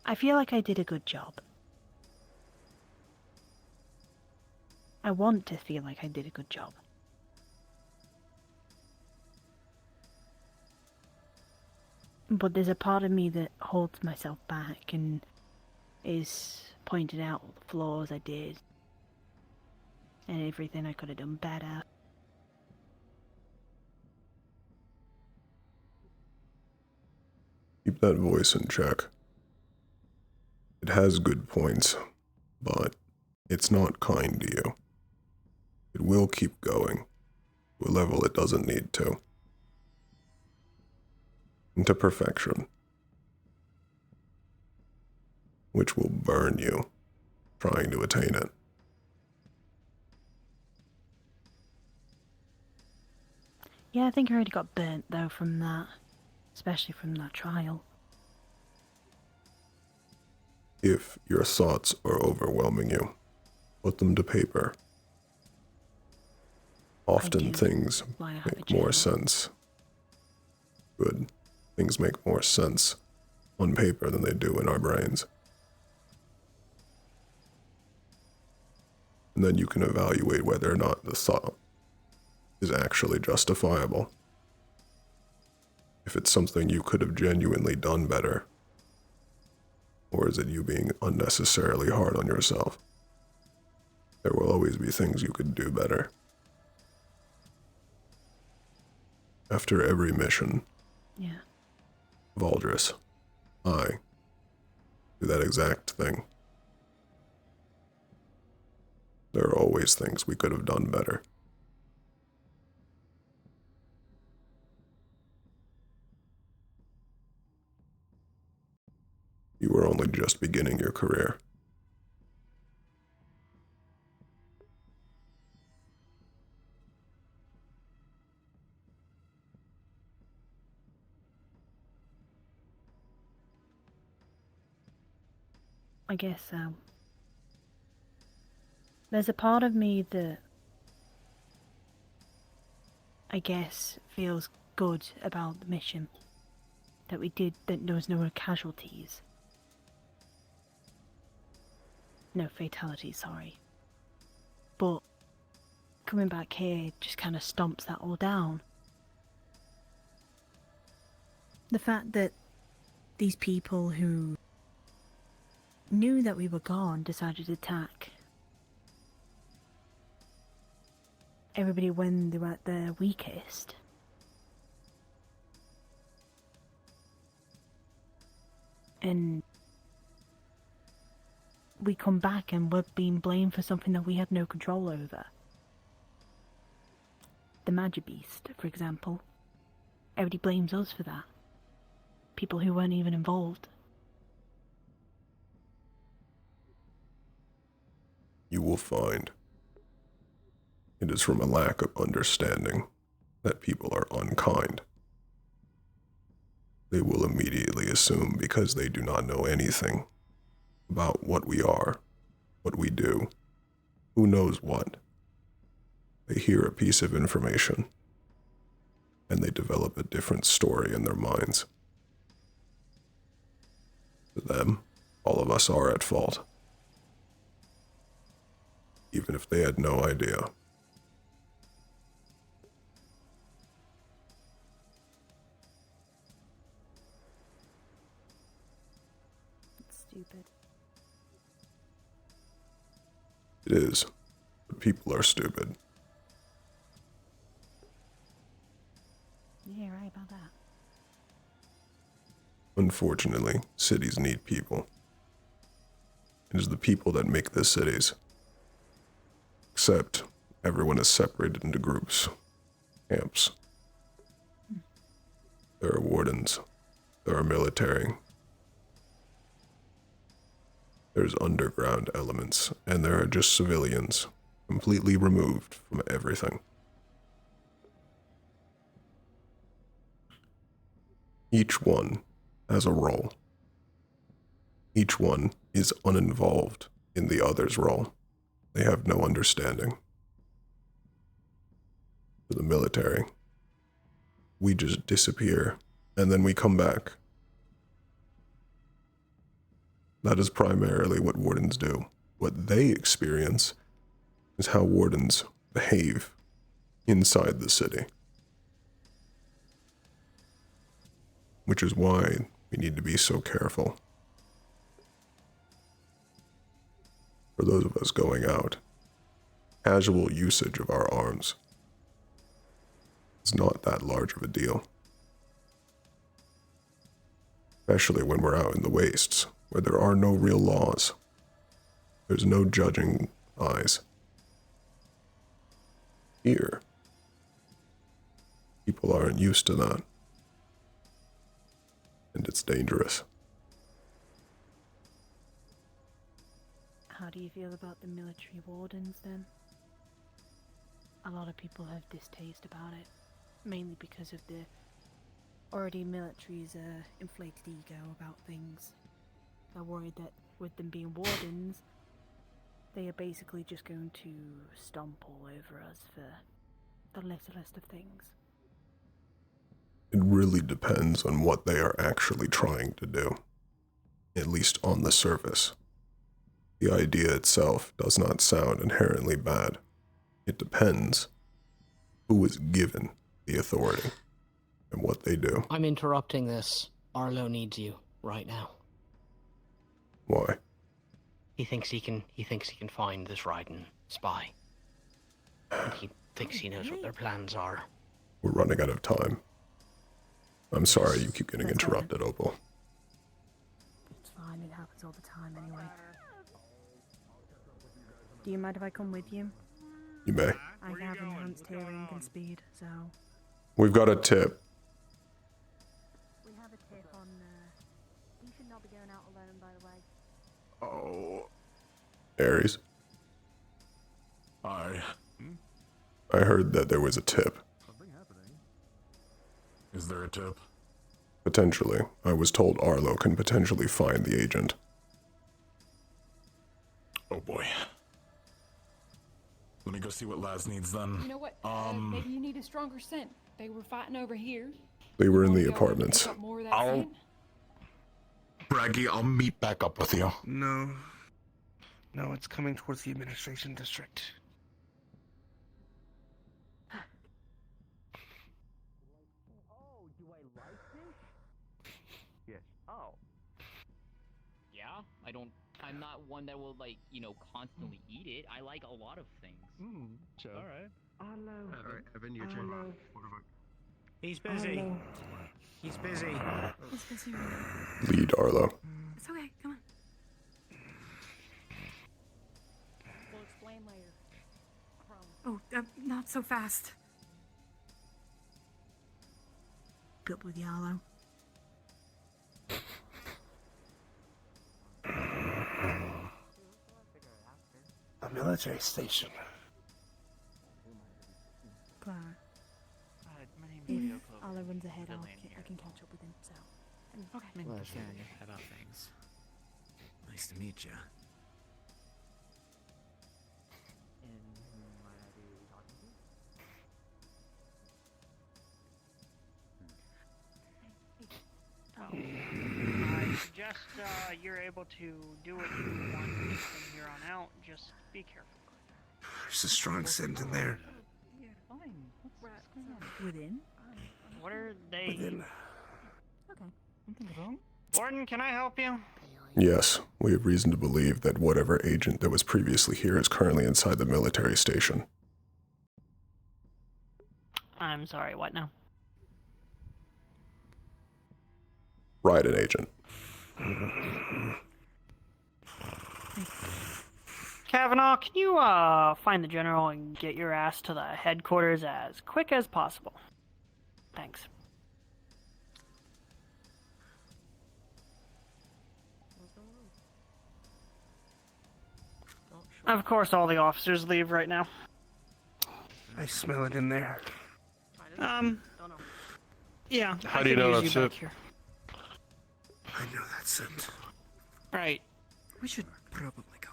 I feel like I did a good job. I want to feel like I did a good job. But there's a part of me that holds myself back and is pointing out all the flaws I did and everything I could have done better. Keep that voice in check. It has good points, but it's not kind to you. It will keep going to a level it doesn't need to. Into perfection. Which will burn you trying to attain it. Yeah, I think I already got burnt though from that. Especially from that trial. If your thoughts are overwhelming you, put them to paper. Often things make more sense. Good. Things make more sense on paper than they do in our brains. And then you can evaluate whether or not the thought is actually justifiable. If it's something you could have genuinely done better, or is it you being unnecessarily hard on yourself? There will always be things you could do better. After every mission, Yeah. Valdris, I do that exact thing. There are always things we could have done better. You were only just beginning your career. I guess so. There's a part of me that I guess feels good about the mission. That there was no casualties. No fatalities, sorry. But coming back here just kind of stomps that all down. The fact that these people who knew that we were gone decided to attack everybody when they were at their weakest. And we come back and we're being blamed for something that we had no control over. The Magic Beast, for example. Everybody blames us for that. People who weren't even involved. You will find it is from a lack of understanding that people are unkind. They will immediately assume because they do not know anything about what we are, what we do, who knows what. They hear a piece of information and they develop a different story in their minds. To them, all of us are at fault. Even if they had no idea. It's stupid. It is, but people are stupid. Yeah, right about that. Unfortunately, cities need people. It is the people that make the cities. Except, everyone is separated into groups, camps. There are wardens. There are military. There's underground elements, and there are just civilians, completely removed from everything. Each one has a role. Each one is uninvolved in the other's role. They have no understanding. For the military, we just disappear, and then we come back. That is primarily what wardens do. What they experience is how wardens behave inside the city. Which is why we need to be so careful. For those of us going out, casual usage of our arms is not that large of a deal. Especially when we're out in the wastes, where there are no real laws. There's no judging eyes. Here, people aren't used to that. And it's dangerous. How do you feel about the military wardens then? A lot of people have distaste about it, mainly because of the already military's inflated ego about things. They're worried that with them being wardens, they are basically just going to stomp all over us for the littlest of things. It really depends on what they are actually trying to do, at least on the surface. The idea itself does not sound inherently bad. It depends who is given the authority and what they do. I'm interrupting this. Arlo needs you right now. Why? He thinks he can find this Raiden spy. And he thinks he knows what their plans are. We're running out of time. I'm sorry you keep getting interrupted, Opal. It's fine, it happens all the time anyway. Do you mind if I come with you? You may. I have enhanced hearing and speed, so... We've got a tip. We have a tip on, you should not be going out alone Oh. Ares, I. I heard that there was a tip. Is there a tip? Potentially. I was told Arlo can potentially find the agent. Oh boy. Let me go see what Laz needs then. You know what? Maybe you need a stronger scent. They were fighting over here. They were in Wanna the go and apartments. pick up more of that scent? Braggy, I'll meet back up with you. No. No, it's coming towards the administration district. Oh, do I like this? Yes. Oh. Yeah, I'm not one that will, like, constantly eat it. I like a lot of things. Sure. Alright. Alright, Evan, your turn. Hello. He's busy. Hello. He's busy. He's busy right now. Lead Arlo. It's okay, come on. We'll explain later. Oh, not so fast. Built with Yarlow. A military station. Clara. My name's If Leo Clover. Arlo runs ahead, Good I land here. can catch up with him, so. Okay. Well, how about things? Nice to meet you. And who might I be talking to? I suggest you're able to do what you want from here on out. Just be careful. There's a strong scent in there. Yeah, fine. What's going on? Within? What are they? Within. Okay. Something wrong? Warden, can I help you? Yes, we have reason to believe that whatever agent that was previously here is currently inside the military station. I'm sorry, what now? Raiden agent. Kavanaugh, can you find the general and get your ass to the headquarters as quick as possible? Thanks. Of course, all the officers leave right now. I smell it in there. Yeah. How I do you could know use that's you it? back here. I know that scent. Right. We should probably go.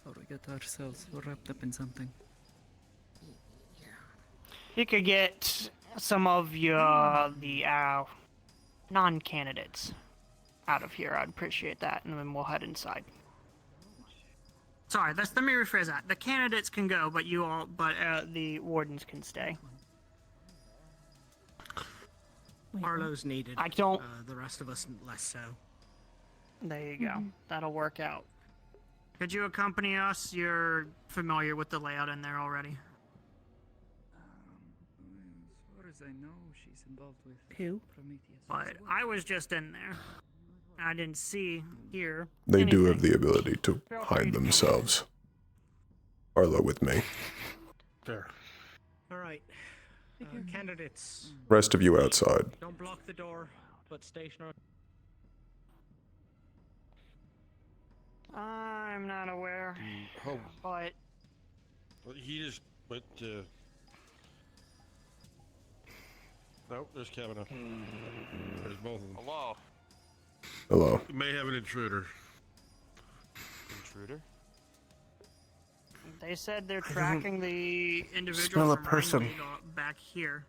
Or we get ourselves wrapped up in something. You could get some of the non-candidates out of here. I'd appreciate that, and then we'll head inside. Sorry, let me rephrase that. The candidates can go, but the wardens can stay. Arlo's needed. I don't. The rest of us less so. There you go. That'll work out. Could you accompany us? You're familiar with the layout in there already. As far as I know, she's involved with Who? Prometheus. But I was just in there. I didn't see here. They do have the ability to hide themselves. Arlo with me. Fair. All right. Candidates. Rest of you outside. Don't block the door, but stationary. I'm not aware. Oh, But he just went to. Nope, there's Kavanaugh. There's both of them. Hello. Hello. We may have an intruder. Intruder? they said they're tracking the individual smell a from person. Reinhold back here.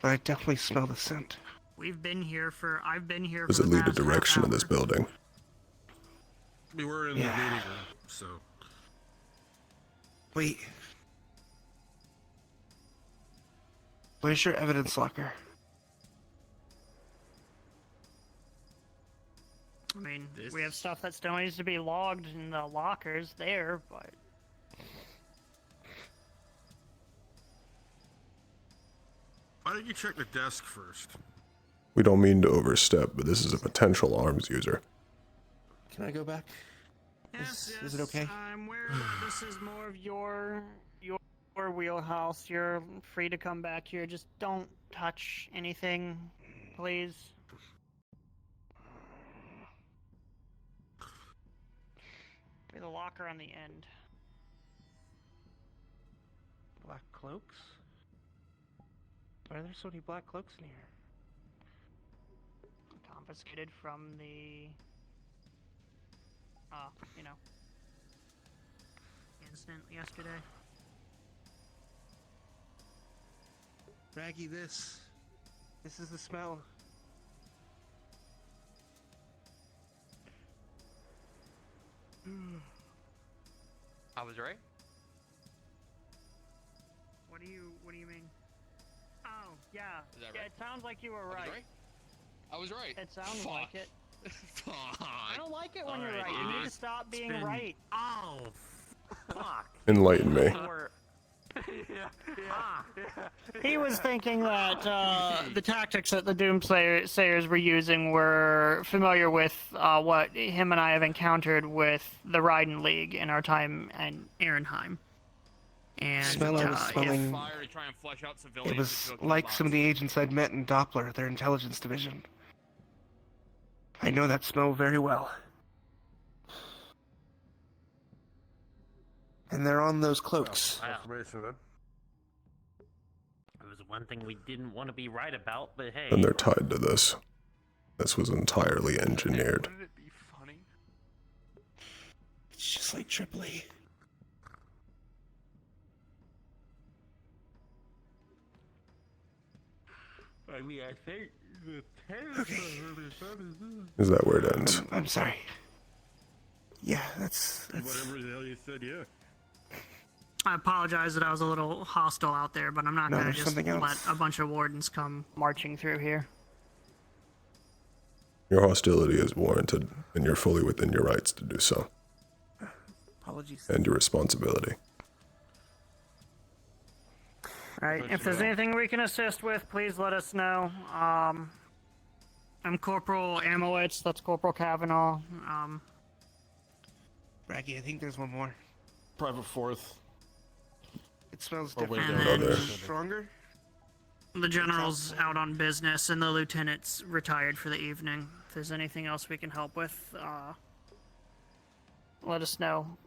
But I definitely smell the scent. I've been here for Does it the lead the past direction of half this building? We were in the meeting room, so. Wait. Where's your evidence locker? I mean, we have stuff that still needs to be logged in the lockers there, but... Why don't you check the desk first? We don't mean to overstep, but this is a potential arms user. Can I go back? Is it okay? I'm aware that this is more of your wheelhouse. You're free to come back here. Just don't touch anything, please. Be the locker on the end. Black cloaks? Why are there so many black cloaks in here? Confiscated from the, you know, incident yesterday. Raggy, this is the smell. I was right. What do you mean? Oh, yeah. Is that Yeah, right? it sounds like you were right. I was right. It sounds Fuck. like it. Fuck. I don't like it when you're Alright, right. it You need to is- stop it's being been- right. Oh, fuck. Enlighten me. He was thinking that the tactics that the Doomsayers were using were familiar with what him and I have encountered with the Raiden League in our time in Ehrenheim. And Smell I was smelling. Fire to try and flush out It civilians was into a like box. some of the agents I'd met in Doppler, their intelligence division. I know that smell very well. And they're on those cloaks. Wow. It was one thing we didn't want to be right about, but hey. And they're tied to this. This was entirely engineered. Wouldn't it be funny? It's just like Tripoli. I mean, I think the terrorists Is that where it ends? I'm sorry. Yeah, that's... Whatever the hell you said, yeah. I apologize that I was a little hostile out there, but I'm not No, going to there's just something let else. a bunch of wardens come marching through here. Your hostility is warranted, and you're fully within your rights to do so. Apologies. And your responsibility. Alright, if there's anything we can assist with, please let us know. I'm Corporal Amowitz, that's Corporal Kavanaugh. Raggy, I think there's one more. Private Fourth. It smells Or different. window. Another. Stronger? The general's out on business, and the lieutenant's retired for the evening. If there's anything else we can help with, let us know.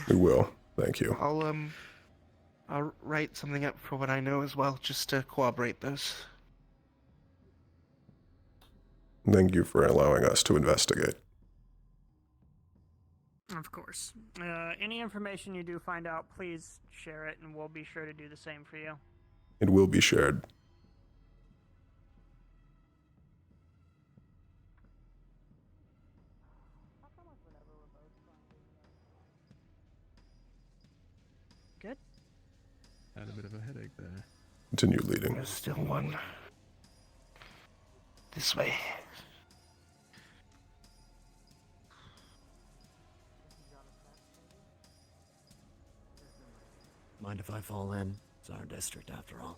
We will. Thank you. I'll write something up for what I know as well, just to corroborate those. Thank you for allowing us to investigate. Of course. Any information you do find out, please share it, and we'll be sure to do the same for you. It will be shared. Good. Had a bit of a headache there. Continue leading. There's still one. This way. Mind if I fall in? It's our district after all.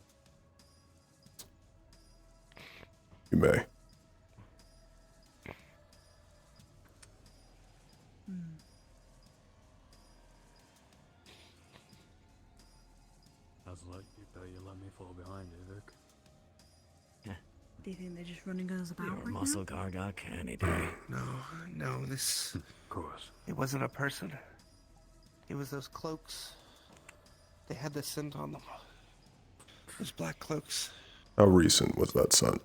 You may. How's luck you bet you let me fall behind, Vic? Do you think they're just running us about Your right muscle car got any day. No, this... Of course. It wasn't a person. It was those cloaks. They had the scent on them. Those black cloaks. How recent was that scent?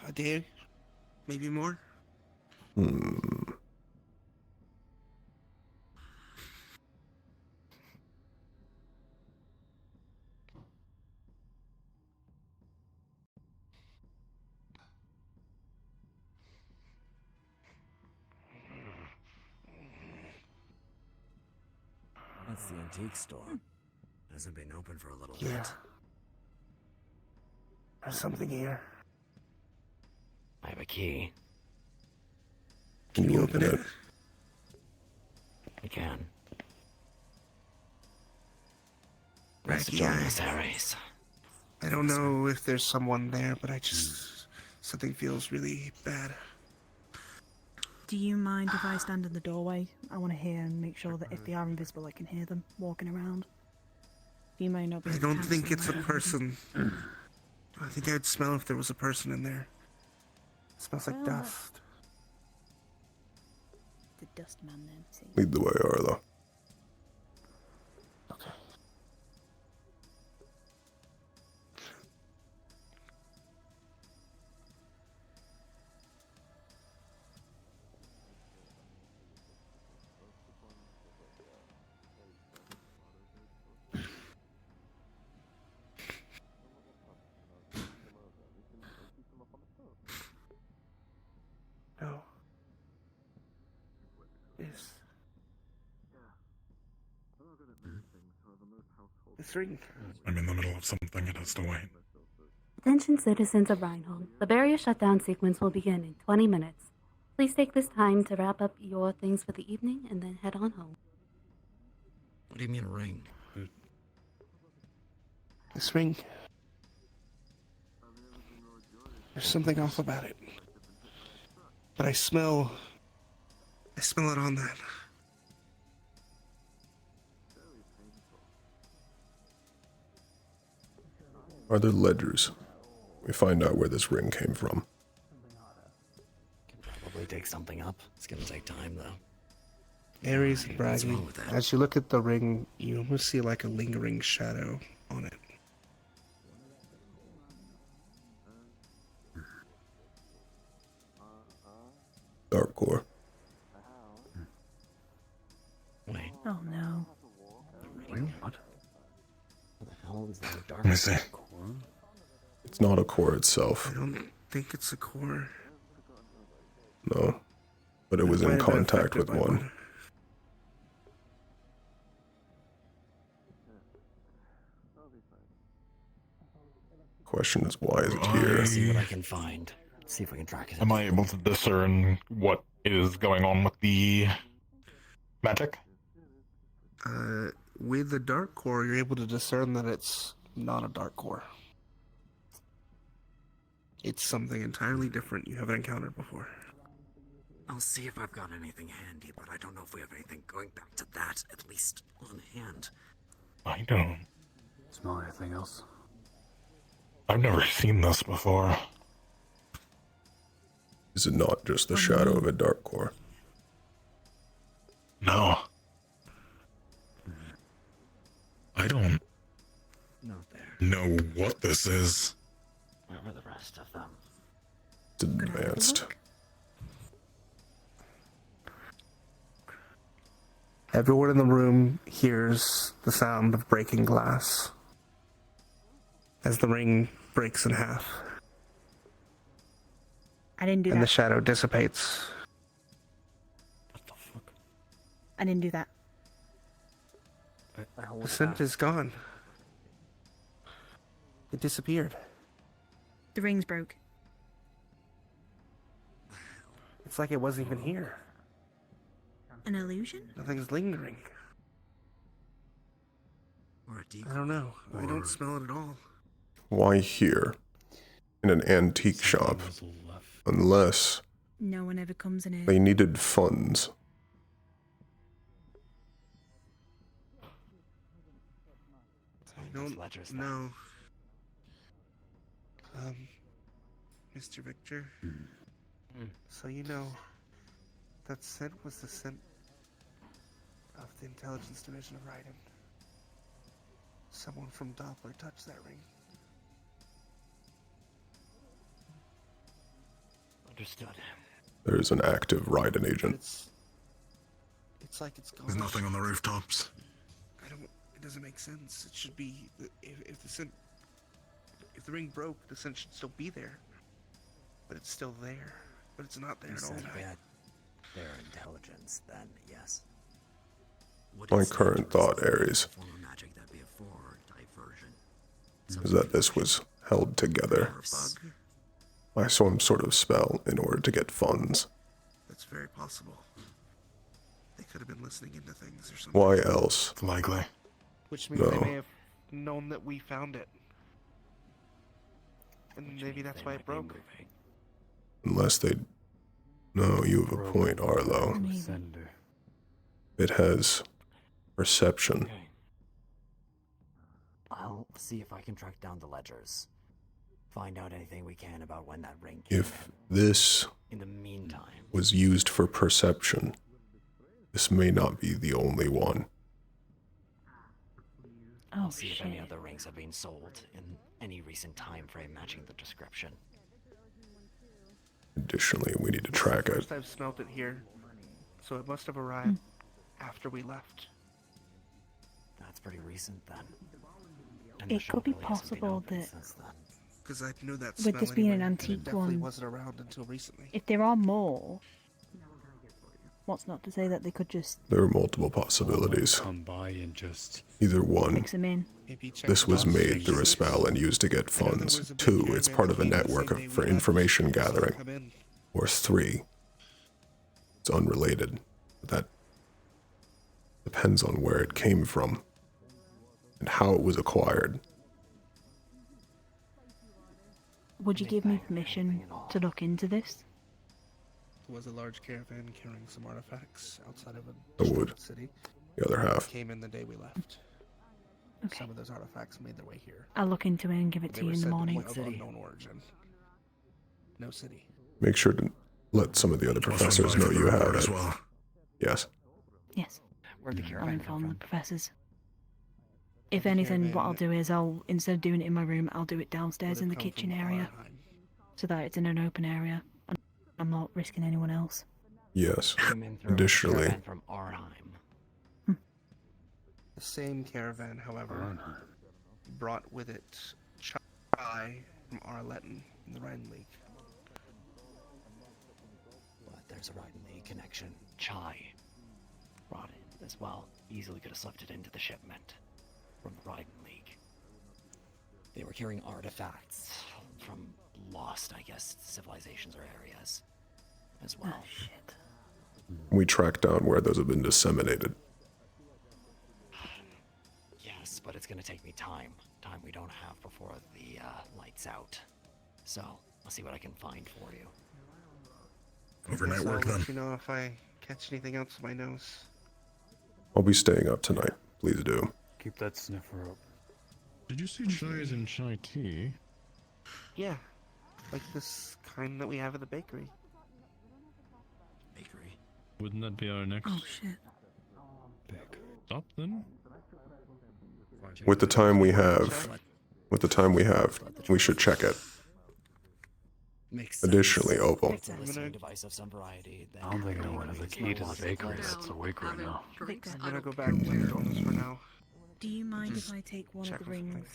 A day? Maybe more? That's the antique store. Hasn't been open for a little Yeah. bit. There's something here. I have a key. Can you open it? I can. Raggy, Harry's. I don't know if there's someone there, but I just... Something feels really bad. Do you mind if I stand in the doorway? I want to hear and make sure that if they are invisible, I can hear them walking around. You may not be. I don't think it's a person. I think I'd smell if there was a person in there. smells like Well, dust. The dust man then. See. Lead the way, Arlo. Okay. No. This ring. I'm in the middle of something. It has to wait. Attention citizens of Reinhold. The barrier shutdown sequence will begin in 20 minutes. Please take this time to wrap up your things for the evening and then head on home. What do you mean a ring? This ring. There's something off about it. But I smell it on that. Are there ledgers? We find out where this ring came from. Can probably dig something up. It's gonna take time, though. Aries and What's Braggy. wrong with that? As you look at the ring, you almost see like a lingering shadow on it. Dark core. Wait. Oh no. Ring? What? What the hell is that? Dark Let me see. core? It's not a core itself. I don't think it's a core. No. But it was in might have been contact affected with by one. Question is, why is it here? See what I can find. See if we can track it. Am I able to discern what is going on with the magic? With the dark core, you're able to discern that it's not a dark core. It's something entirely different you haven't encountered before. I'll see if I've got anything handy, but I don't know if we have anything going back to that, at least on hand. I don't. Smell anything else? I've never seen this before. Is it not just the shadow of a dark core? No. I don't know what this is. Where were the rest of them? It's advanced. Everyone in the room hears the sound of breaking glass as the ring breaks in half. I didn't do and that. the shadow dissipates. I didn't do that. The scent is gone. It disappeared. The ring's broke. It's like it wasn't even here. An illusion? Nothing's lingering. I don't know. I don't smell it at all. Why here? In an antique shop? Unless No one ever comes in here. they needed funds. I don't know. Mr. Victor. So you know, that scent was the scent of the intelligence division of Raiden. Someone from Doppler touched that ring. Understood. There's an active Raiden agent. It's like it's gone. There's nothing on the rooftops. It doesn't make sense. It should be if the scent, if the ring broke, the scent should still be there. But it's still there. But it's not there You at all. said we had their intelligence, then yes. My current thought, Ares, Form of magic that'd be a forward diversion. is that this was held together by some sort of spell in order to get funds. That's very possible. They could have been listening into things or something. Why else? Likely. Which means they may have known that we found it. And maybe that's why it broke. Unless they... No, you have a point, Arlo. It has perception. I'll see if I can track down the ledgers. find out anything we can about when that ring came If this in the meantime, was used for perception, this may not be the only one. I'll see if any other rings have been sold in any recent time frame matching the description. Additionally, we need to track it. First I've smelt it here, so it must have arrived after we left. That's pretty recent then. It could be possible that Because I knew that with smell this being an anyway, and it antique definitely one, wasn't around until recently. if there are more, what's not to say that they could just There are multiple possibilities. Come by and just Either one, mix them in? this was made through a spell and used to get funds. 2, it's part of a network for information gathering. Or 3, it's unrelated. That depends on where it came from and how it was acquired. Would you give me permission to look into this? There was a large caravan carrying some artifacts outside of I a would. city. The other half. Came in the day we left. Okay. Some of those artifacts made their way here. I'll look into it and give it They to you were in the said to be morning. of unknown origin. No city. Make sure to let some of the other professors know you have it. Yes. Yes. Where'd the I'll caravan come inform the from? professors. If anything, what I'll do is instead of doing it in my room, I'll do it downstairs in the kitchen area, so that it's in an open area, and I'm not risking anyone else. Yes. Came in through a Additionally, caravan from Arnheim. The same caravan, however, brought with it chai from Arletten in the Rhine League. But there's a Rhine League connection. Chai brought it as well. Easily could have slipped it into the shipment from the Rhine League. They were carrying artifacts from lost, I guess, civilizations or areas as well. Oh, shit. we track down where those have been disseminated. Yes, but it's gonna take me time. Time we don't have before the light's out. So, I'll see what I can find for you. Overnight work I'll then. let you know if I catch anything else with my nose. I'll be staying up tonight. Please do. keep that sniffer up. Did you see chai as in chai tea? Yeah, like this kind that we have at the bakery. Bakery? Wouldn't that be our next Oh shit. stop then? With the time we have, we should check it. Makes Additionally, Opal, It's a listening device of some variety. I don't think anyone has a key to the bakery that's awake right now. I'm gonna go back to the dorms for now. Do you mind if I take one of the rings?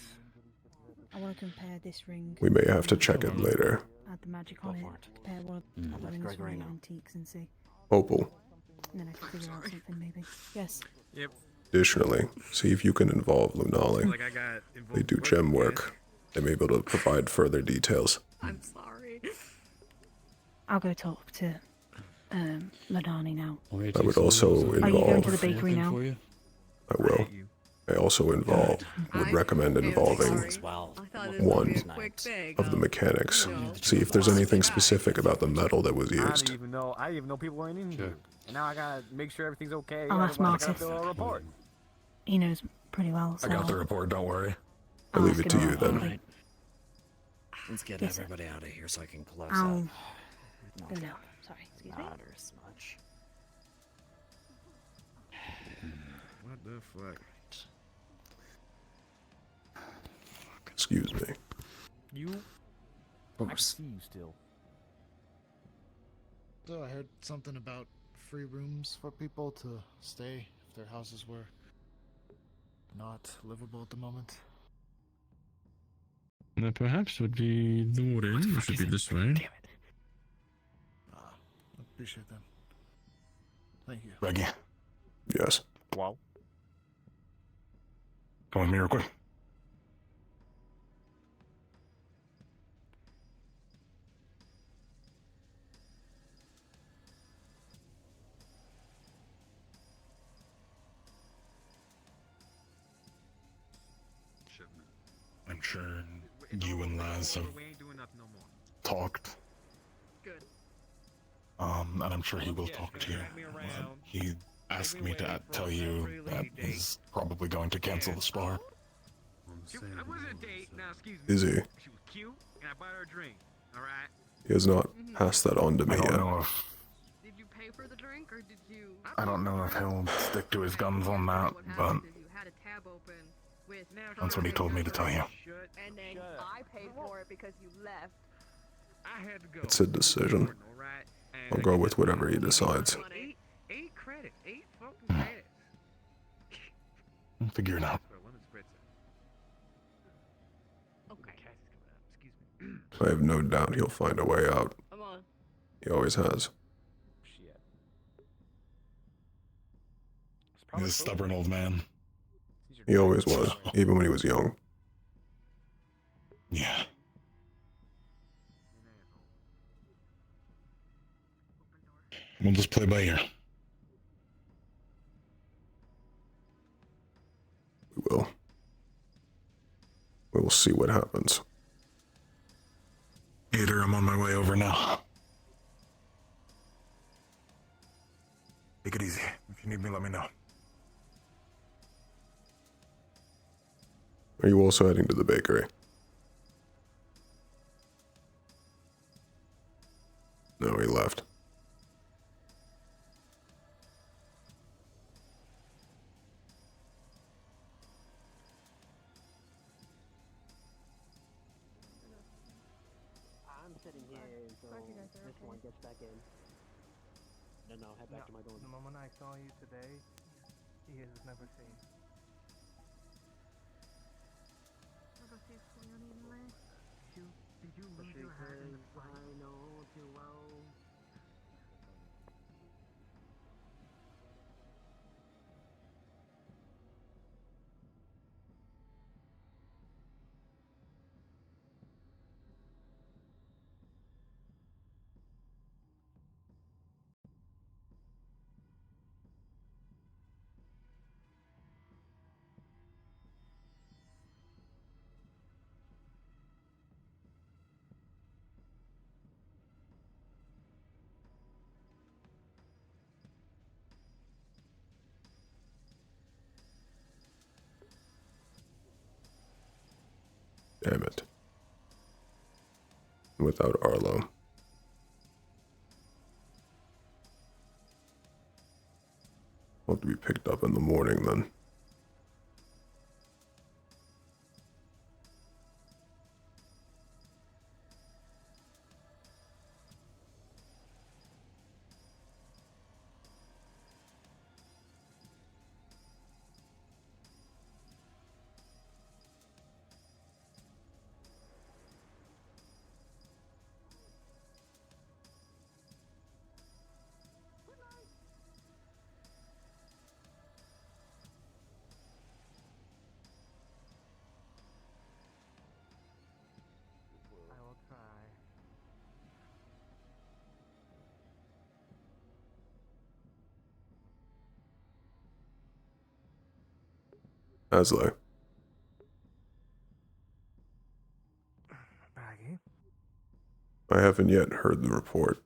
I want to compare this ring. we may have to check it later. Add the magic on it. Compare one of the other rings from the antiques and see. Opal, And then I can figure out something maybe. Yes. Yep. additionally, see if you can involve Lunali. Like I got involved They do with gem work. work. They may be able to provide further details. I'm sorry. I'll go talk to Ladani now. I would also Are you going to the involve. bakery now? I will. I also would recommend involving one of the mechanics. See if there's anything specific about the metal that was I used. didn't even know people weren't in here. And now I gotta make sure everything's okay. I'll ask otherwise I Marcus. gotta do a report. He knows pretty well. So I got the report, don't worry. I leave it to you then. Alright. Let's get Yes, sir. everybody out of here so I can close I'll up. go now. Sorry, excuse me. Matter as much. What the fuck? Excuse me. You? I see you still. So I heard something about free rooms for people to stay if their houses were not livable at the moment. Perhaps would be Norin. It should be this way. Appreciate that. Thank you. Reggie, Yes. Wow. come with me real quick. I'm sure you and Laz have We ain't doing nothing no more. talked. Good. And I'm sure he will talk to you. He asked me to tell you that he's probably going to cancel the spar. It wasn't a date. Now, excuse me. Is he? She was cute, and I bought her a drink. All right. He has not passed that on to me I don't yet. know if Did you pay for the drink, or did you? I don't know if he'll stick to his guns on that, but You had a tab open with. that's what he told me to tell you. And then I paid for it because you left. I had to go. It's a decision. All right. I'll go with whatever he decides. Eight credits. 8 fucking credits. I'll figure it out. Okay. I have no doubt he'll find a way out. Come on. He always has. He's a stubborn old man. He always was, even when he was young. Yeah. We'll just play by ear. We will. We will see what happens. Hater, I'm on my way over now. Take it easy. If you need me, let me know. Are you also heading to the bakery? No, he left. I'm sitting here until this one gets back in. Then I'll head back to my dorm. The moment I saw you today, he is never seen. Did you lose your hat in the flight? I know too well. Damn it. Without Arlo. I'll have to be picked up in the morning then. I will try. Aslo. Maggie? I haven't yet heard the report.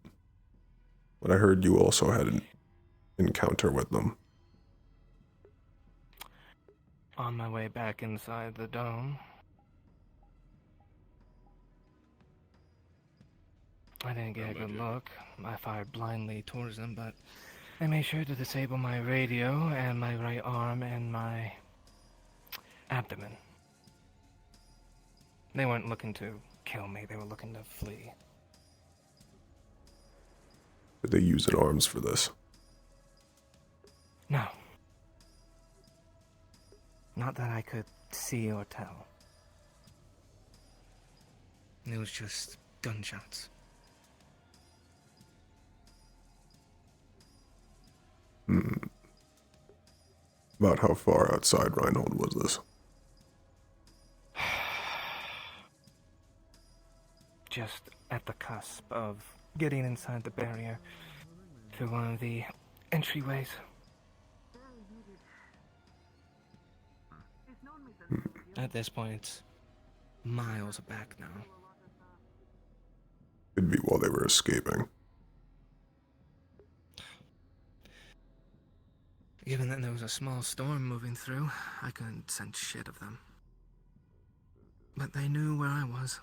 But I heard you also had an encounter with them. On my way back inside the dome, I didn't get a good look. I fired blindly towards them, but they made sure to disable my radio and my right arm and my abdomen. They weren't looking to kill me, they were looking to flee. Did they use an arms for this? No. Not that I could see or tell. It was just gunshots. About how far outside Reinhold was this? Just at the cusp of getting inside the barrier through one of the entryways. At this point, it's miles back now. Could be while they were escaping. Given that there was a small storm moving through, I couldn't sense shit of them. But they knew where I was.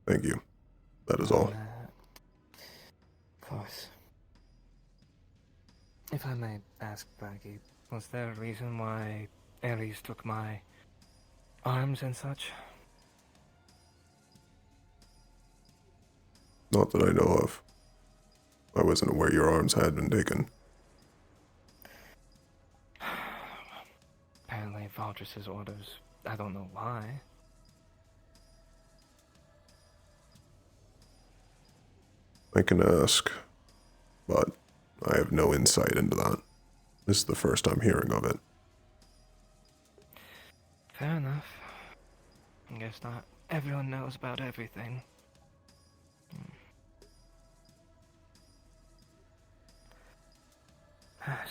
Thank you. That is all. Of course. If I may ask, Braggy, was there a reason why Ares took my arms and such? Not that I know of. I wasn't aware your arms had been taken. Apparently, Valdris's orders. I don't know why. I can ask, but I have no insight into that. This is the first I'm hearing of it. Fair enough. I guess not everyone knows about everything.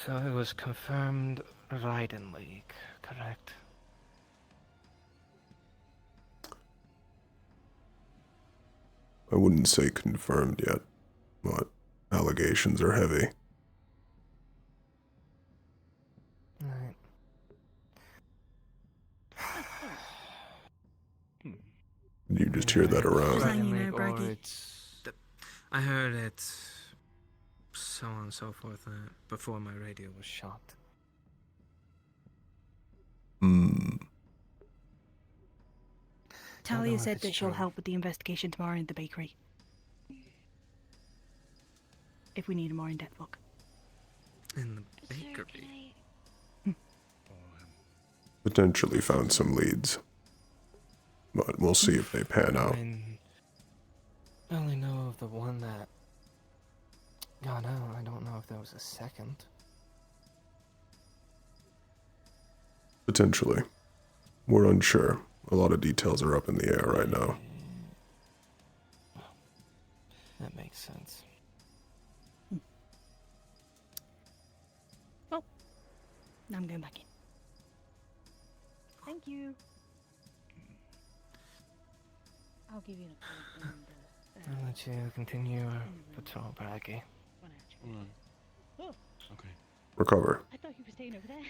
So it was confirmed Raiden League, correct? I wouldn't say confirmed yet, but allegations are heavy. Right. Did you just hear that around? I heard it, so on and so forth, before my radio was shot. Talia said that she'll help with the investigation tomorrow in the bakery. If we need a more in-depth look. In the bakery? Potentially found some leads. But we'll see if they pan out. I only know of the one that got out. I don't know if there was a second. Potentially. We're unsure. A lot of details are up in the air right now. That makes sense. Well, now I'm going back in. Thank you. I'll give you an appointment. I'll let you continue your patrol, Braggy. Oh, Okay. Recover. I thought you were staying over there.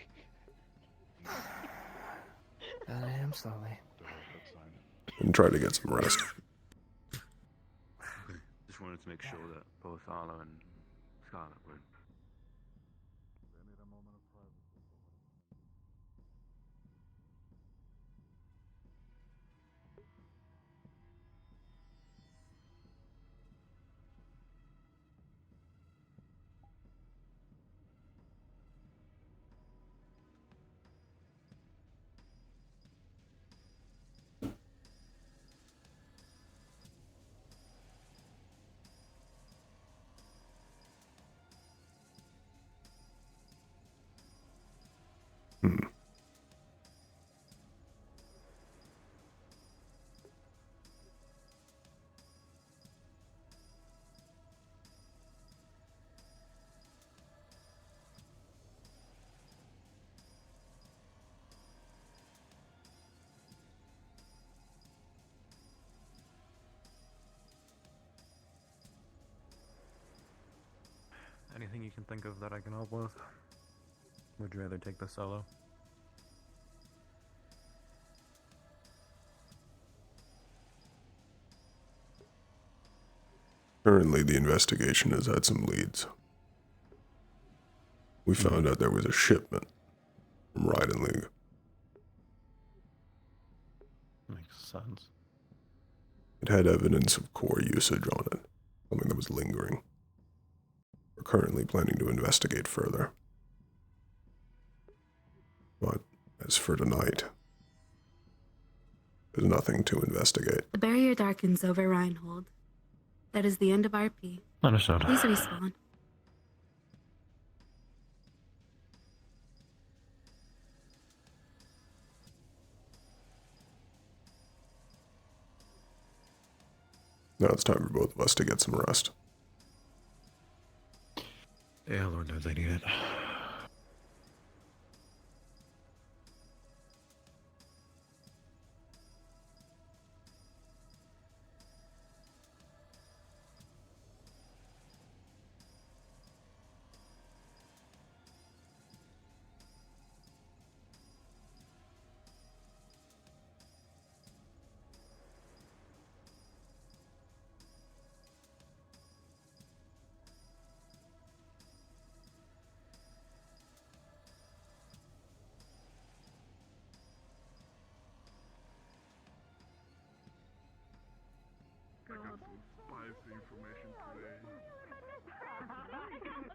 I am slowly. And try to get some rest. Okay. Just wanted to make sure that both Arlo and Scarlet were. Anything you can think of that I can help with? Would you rather take this solo? Currently, the investigation has had some leads. We found out there was a shipment from Raiden League. Makes sense. It had evidence of core usage on it, something that was lingering. We're currently planning to investigate further. But as for tonight, there's nothing to investigate. The barrier darkens over Reinhold. That is the end of RP. Understood. Please respawn. Now it's time for both of us to get some rest. Yeah, Lord knows I need it.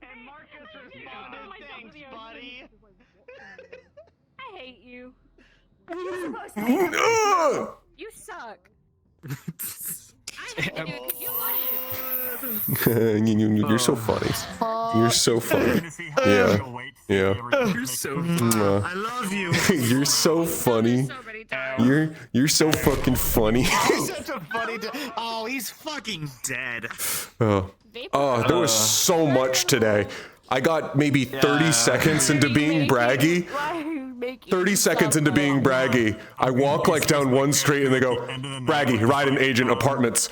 And Marcus responded, thanks, buddy. I hate you. What are you supposed to do? You suck. I hate you because you You're so funny. You're so funny. Yeah. Yeah. You're so funny. I love you. You're so funny. You're so fucking funny. He's such a funny. Oh, he's fucking dead. Oh, there was so much today. I got maybe 30 seconds into being braggy. 30 seconds into being braggy. I walk like down one street and they go, braggy, ride an agent, apartments.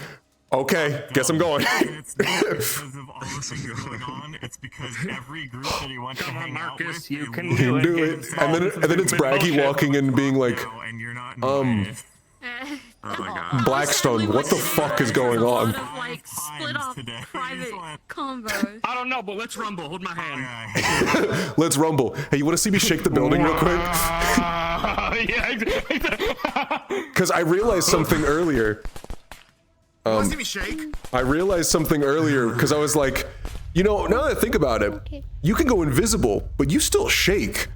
Okay, guess I'm going. It's not because of all this going on. It's because every group that he went to hang out with, you can You can do it. And then it's braggy walking in and being like, Oh my god. Blackstone, what the fuck is going on? like split off private combos. I don't know, but let's rumble. Hold my hand. Let's rumble. Hey, you want to see me shake the building real quick? Because I realized something earlier. See me shake? I realized something earlier because I was like, you know, now that I think about it, you can go invisible, but you still shake.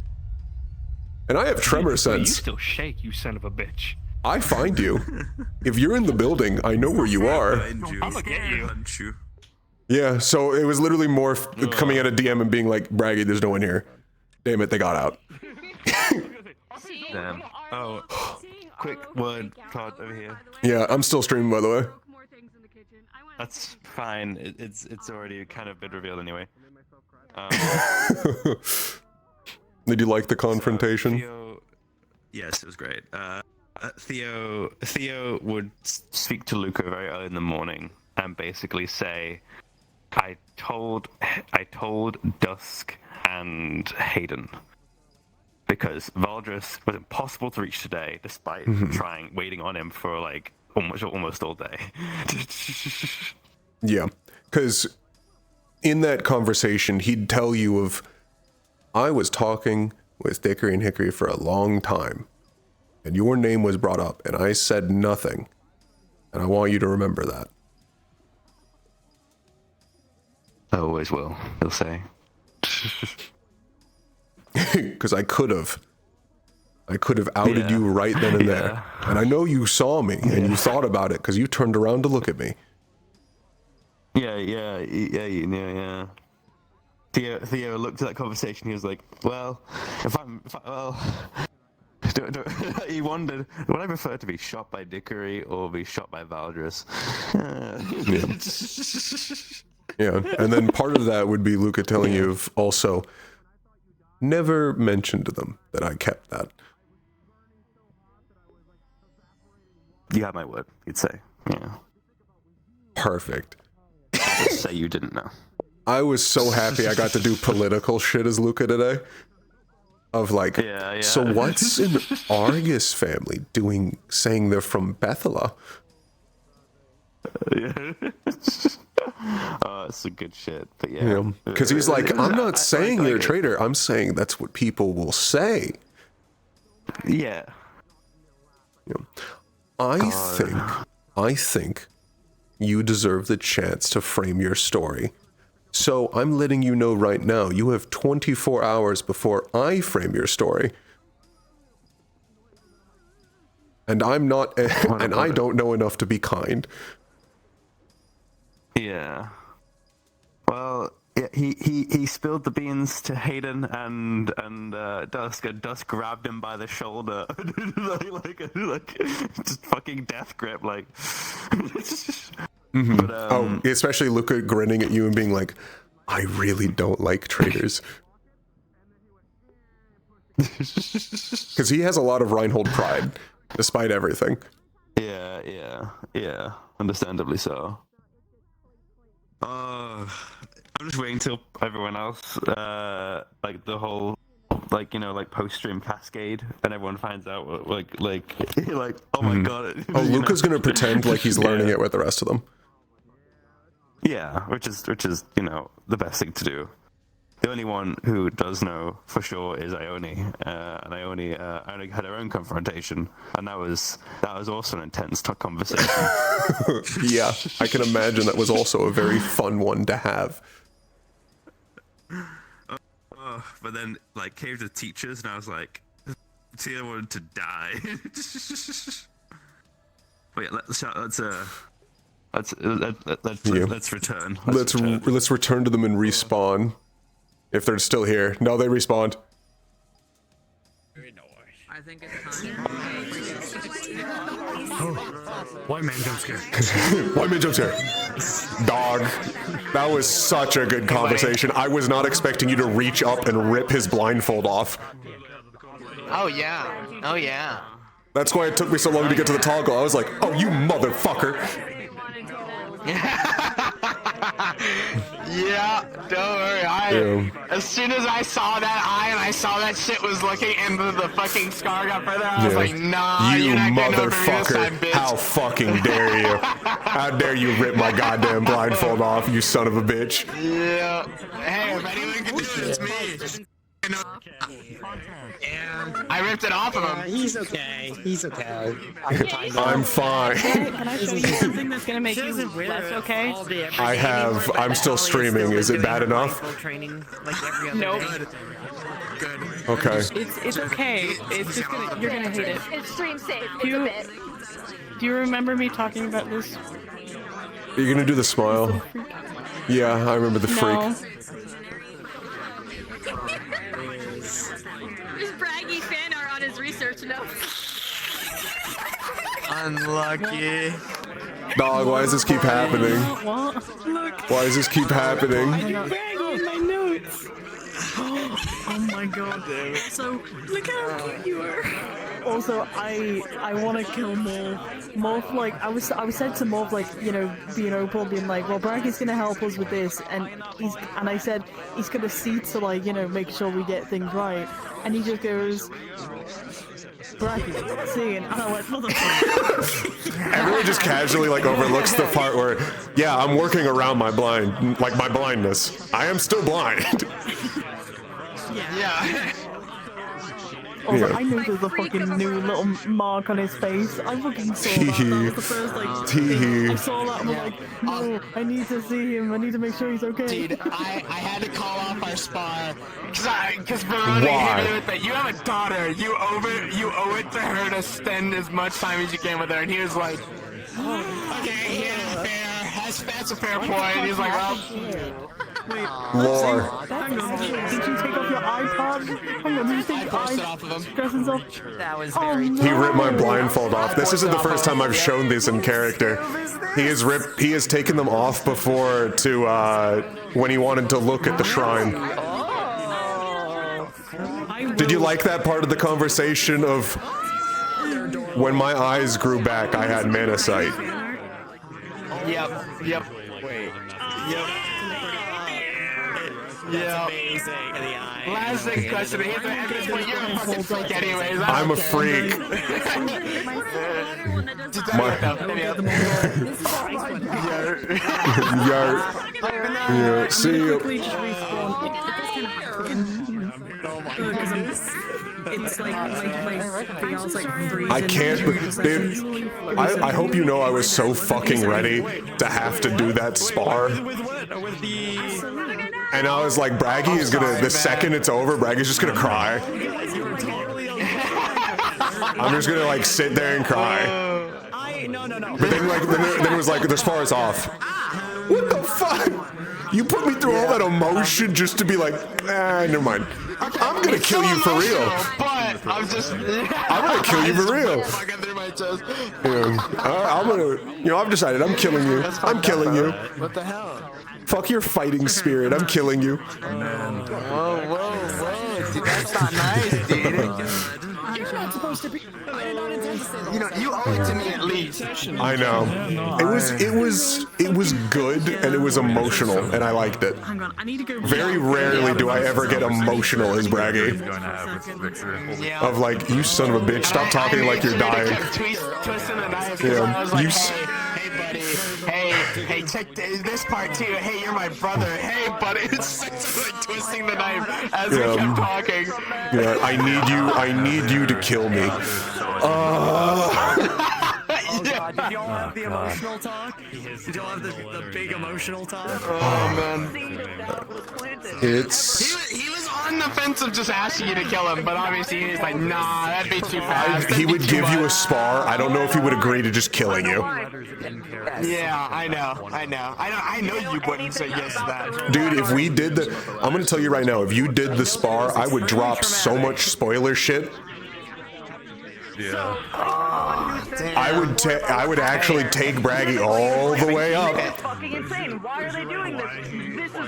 And I have tremor sense. You still shake, you son of a bitch. I find you. If you're in the building, I know where you are. I'm gonna get you. Yeah, so it was literally more coming at a DM and being like, braggy, there's no one here. Damn it, they got out. Damn. Oh, quick word, Todd, over here. Yeah, I'm still streaming, by the way. That's fine. It's already kind of been revealed anyway. Did you like the confrontation? Yes, it was great. Theo would speak to Luca very early in the morning and basically say, I told Dusk and Hayden because Valdris was impossible to reach today despite waiting on him for like almost all day. Yeah, because in that conversation, he'd tell you of, I was talking with Dickory and Hickory for a long time, and your name was brought up, and I said nothing, and I want you to remember that. I always will, he'll say. Because I could have outed you right then and there. And I know you saw me, and you thought about it, because you turned around to look at me. Yeah. Theo looked at that conversation. He was like, "Well, he wondered, would I prefer to be shot by Dickory or be shot by Valdris?" Yeah, and then part of that would be Luca telling you of also, never mention to them that I kept that. You have my word, you'd say. Yeah. Perfect. Just say you didn't know. I was so happy I got to do political shit as Luca today. Of like, so what's an Argus family saying they're from Bethela? Oh, it's some good shit. But yeah. Because he's like, I'm not saying you're a traitor. I'm saying that's what people will say. Yeah. I think you deserve the chance to frame your story. So I'm letting you know right now, you have 24 hours before I frame your story. And I'm not, and I don't know enough to be kind. Yeah. Well, yeah, he spilled the beans to Hayden and Dusk, and Dusk grabbed him by the shoulder, like just fucking death grip, like. But, especially Luca grinning at you and being like, I really don't like traitors. Because he has a lot of Reinhold pride, despite everything. Yeah. Understandably so. I'm just waiting till everyone else, like the whole, like, you know, like post-stream cascade, and everyone finds out, like, oh my god. Oh, Luca's gonna pretend like he's learning it with the rest of them. Yeah, which is, you know, the best thing to do. the only one who does know for sure is Ione, and Ione had her own confrontation, and that was also an intense conversation. Yeah, I can imagine that was also a very fun one to have. But then, like, came to teachers, and I was like, Tia wanted to die. Wait, let's return. Let's return to them and respawn. If they're still here. No, they respawned. I think it's time. White man jump scare. White man jump scare. Dog. That was such a good conversation. I was not expecting you to reach up and rip his blindfold off. Oh yeah. Oh yeah. That's why it took me so long to get to the toggle. I was like, oh, you motherfucker. Yeah, don't worry. As soon as I saw that eye and I saw that shit was looking and the fucking scar got further, I was like, nah, you you're not getting over me this motherfucker. time, bitch. How fucking dare you? How dare you rip my goddamn blindfold off, you son of a bitch. Yeah. Hey, if anyone can do it, it's me. I ripped it off of him. He's okay. He's okay. I'm fine. Can I show you something that's gonna make you less okay? I'm still streaming. Is it bad enough? Nope. Okay. It's okay. It's just you're gonna hate it. It's stream safe. Do you remember me talking about this? Are you gonna do the smile? Yeah, I remember the freak. There's braggy fan art on his research notes. Unlucky. Dog, why does this keep happening? What? Look. Why does this keep happening? Braggy in my notes. Oh my god. So, look how cute you are. Also, I want to kill Morph. Morph, like, I was said to Morph, like, you know, being open, being like, well, Braggy's gonna help us with this, and I said he's gonna see to, like, you know, make sure we get things right, and he just goes, Braggy, seeing, and I went, motherfucker. Everyone just casually, like, overlooks the part where, yeah, I'm working around my my blindness. I am still blind. Yeah. Also, I knew there was a fucking new little mark on his face. I fucking saw that. That was the first, like, thing. I saw that and was like, no, I need to see him. I need to make sure he's okay. Dude, I had to call off our spar because Veronica hit me with that. You have a daughter. You owe it to her to spend as much time as you can with her. And he was like, okay, yeah, fair. That's a fair point. He's like, well. Wait, Lore. hang on. Did you take off your iPod? Hang on, did you take your iPod off? That was very He ripped my blindfold off. This isn't the first time I've shown this in character. He has taken them off before to when he wanted to look at the shrine. Did you like that part of the conversation of when my eyes grew back, I had mana sight? Yep. Wait. Yep. Yeah. Amazing. The eye. Last question. Here's the evidence point. You're a fucking freak anyways. I'm a freak. Yeah, see you. It's like my feels like freezing. I can't, dude. I hope you know I was so fucking ready to have to do that spar. And I was like, Braggy is gonna, the second it's over, Braggy's just gonna cry. I'm just gonna like sit there and cry. But then like, then it was like, the spar is off. What the fuck? You put me through all that emotion just to be like, never mind. I'm gonna kill you for real. But I'm gonna kill you for real. I'm gonna, I've decided I'm killing you. I'm killing you. What the hell? Fuck your fighting spirit. I'm killing you. Whoa. Dude, that's not nice, dude. You're not supposed to be. You know, you owe it to me at least. I know. It was good and it was emotional and I liked it. Hang on, I need to go. Very rarely do I ever get emotional as Braggy. Of like, you son of a bitch, stop talking like you're dying. Twisting the knife. Yeah, I was like, hey buddy, hey, Hey, check this part too. Hey, you're my brother. Hey, buddy. It's like twisting the knife as we kept talking. Yeah, I need you to kill me. Oh god, did y'all have the emotional talk? Did y'all have the big emotional talk? Oh man. It's... He was on the fence of just asking you to kill him, but obviously he was like, nah, that'd be too fast. He would give you a spar. I don't know if he would agree to just killing you. Yeah, I know. I know you wouldn't say yes to that. Dude, if we did the... I'm gonna tell you right now, if you did the spar, I would drop so much spoiler shit. Yeah. I would actually take Braggy all the way up. Fucking insane. Why are they doing this?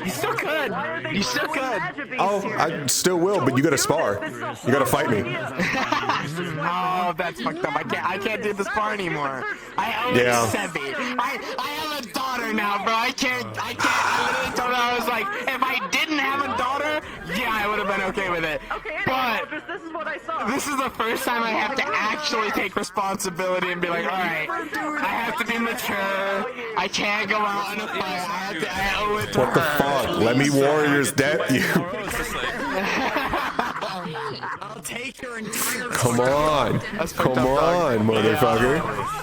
You still could. You still could. Oh, I still will, but you gotta spar. You gotta fight me. Oh, that's fucked up. I can't do this part anymore. I own Sebi. I have a daughter now, bro. I literally told her, I was like, if I didn't have a daughter, yeah, I would have been okay with it. But this is what I saw. this is the first time I have to actually take responsibility and be like, alright, I have to be mature. I can't go out in a fight. I owe it to What the her. fuck? Let me warriors death you. I'll take your entire... Come on. Come on, motherfucker.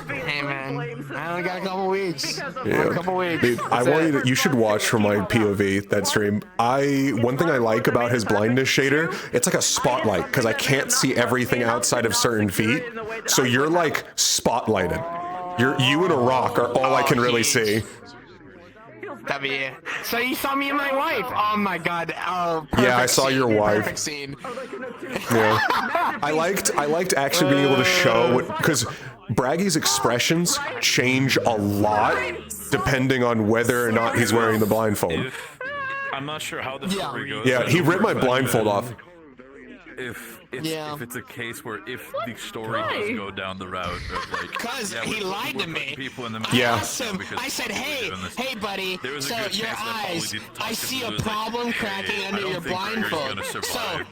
Hey man, I only got a couple weeks. Yeah. A couple weeks. Dude, I want you should watch from my POV that stream. One thing I like about his blindness shader, it's like a spotlight because I can't see everything outside of certain feet. So you're like spotlighted. You and a rock are all I can really see. W. So you saw me and my wife. Oh my god. Oh, yeah, I saw your wife. Perfect scene. Yeah. I liked actually being able to show because Braggy's expressions change a lot depending on whether or not he's wearing the blindfold. I'm not sure how the story goes. Yeah, he ripped my blindfold off. If it's a case where if the story does go down the route of like, because he lied to me. Yeah. I asked him, I said, hey buddy, so your eyes, I see a problem cracking under your blindfold. So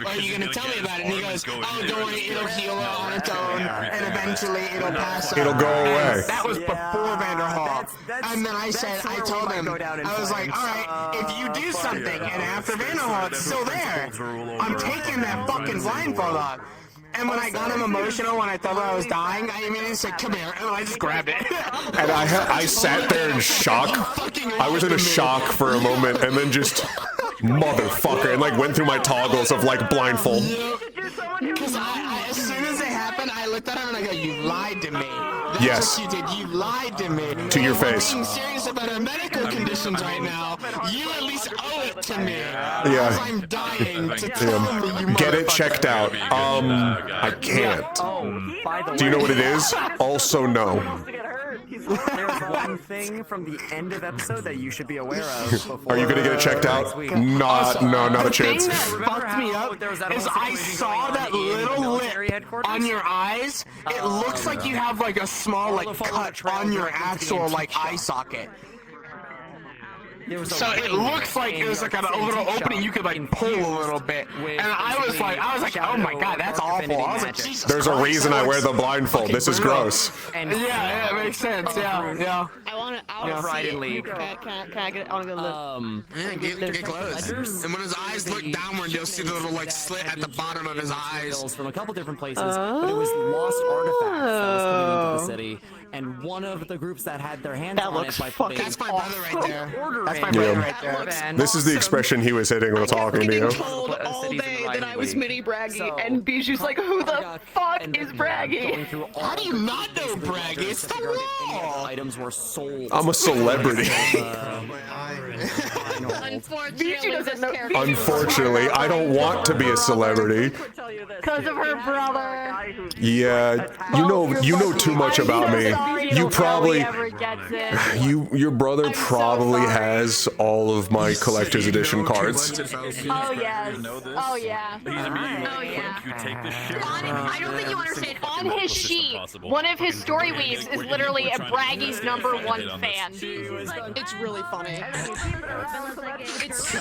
are you gonna tell me about it? And he goes, oh, don't worry, it'll heal on its own, and eventually it'll pass out. It'll go away. And that was before Vanderhall. And then I told him, I was like, all right, if you do something, and after Vanderhall it's still there, I'm taking that fucking blindfold off. And when I got him emotional when I thought I was dying, I immediately said, come here, and I just grabbed it. And I sat there in shock. I was in a shock for a moment and then just motherfucker and like went through my toggles of like blindfold. Because as soon as it happened, I looked at him and I go, you lied to me. That's Yes. what you did. You lied to me. To your face. I'm being serious about our medical conditions right now. You at least owe it to me. Yeah. I'm dying to tell me you Get it checked out. I can't. Do you know what it is? Also no. There's one thing from the end of episode that you should be aware of. Are you gonna get it checked out? Not a chance. The thing that fucked me up is I saw that little lip on your eyes. It looks like you have like a small like cut on your actual like eye socket. So it looks like it was like a little opening you could like pull a little bit, and I was like, oh my god, that's awful. I was like, Jesus There's a Christ, reason I wear the blindfold. This is gross. Yeah, it makes sense. Yeah. I want to Pride in League. Can I get it? I want to go look. Yeah, get close. And when his eyes look downward, you'll see the little like slit at the bottom of his eyes. From a couple different places, but it was lost artifacts that was coming into the city. And one of the groups that had their hands on it by putting... That's my brother right there. That's my Yeah. brother right there. This is the expression he was hitting while talking to you. Told all day that I was mini Braggy, and Bijou's like, who the fuck is Braggy? How do you not know Braggy? It's the wall. Items were sold. I'm a celebrity. Unfortunately, I don't want to be a celebrity. Because of her brother. Yeah, you know too much about me. You probably, your brother probably has all of my collector's edition cards. Oh yes. Oh yeah. Oh yeah. I don't think you understand. On his sheet, one of his story weaves is literally a Braggy's #1 fan. It's really funny.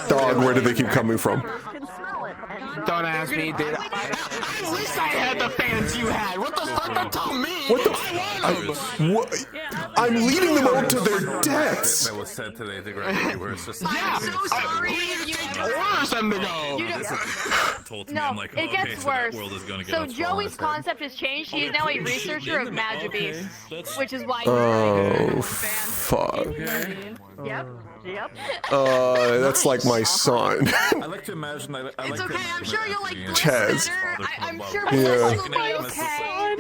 Dog, where do they keep coming from? Don't ask me, dude. I wish I had the fans you had. What the fuck? Don't tell me. What the? I want them. What? I'm leading them all to their deaths. That was said today at the Grand where it's just like, I'm so sorry if you Orders them to go. told to No, me, I'm like, it gets okay, so worse. that world is gonna get So us Joey's fallen. concept has changed. He is now a researcher of magic beasts, which is why he's Oh, fuck. Yep. Yep. That's like my son. I like to imagine. It's okay. I'm sure you'll like Bliss Chaz. better. I'm sure Yeah. Bliss will be okay.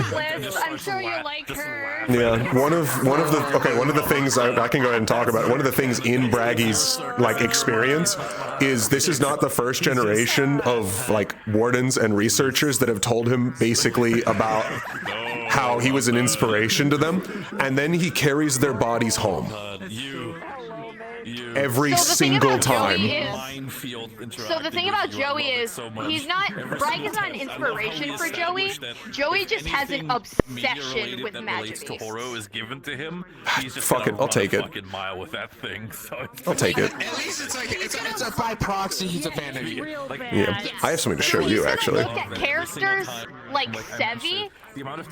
Bliss, I'm sure you like her. Yeah, one of the things I can go ahead and talk about. One of the things in Braggy's like experience is this is not the first generation of like wardens and researchers that have told him basically about how he was an inspiration to them, and then he carries their bodies home every single time. So the thing about Joey is he's not. Bragg is not an inspiration for Joey. Joey just has an obsession with magic beasts. Toro is given to him. He's just Fuck it, I'll take it. fucking mile with that thing. So I'll take it. At least it's like it's a by proxy. He's a fan of you. Yeah, I have something to show you actually. Look at characters like Sevi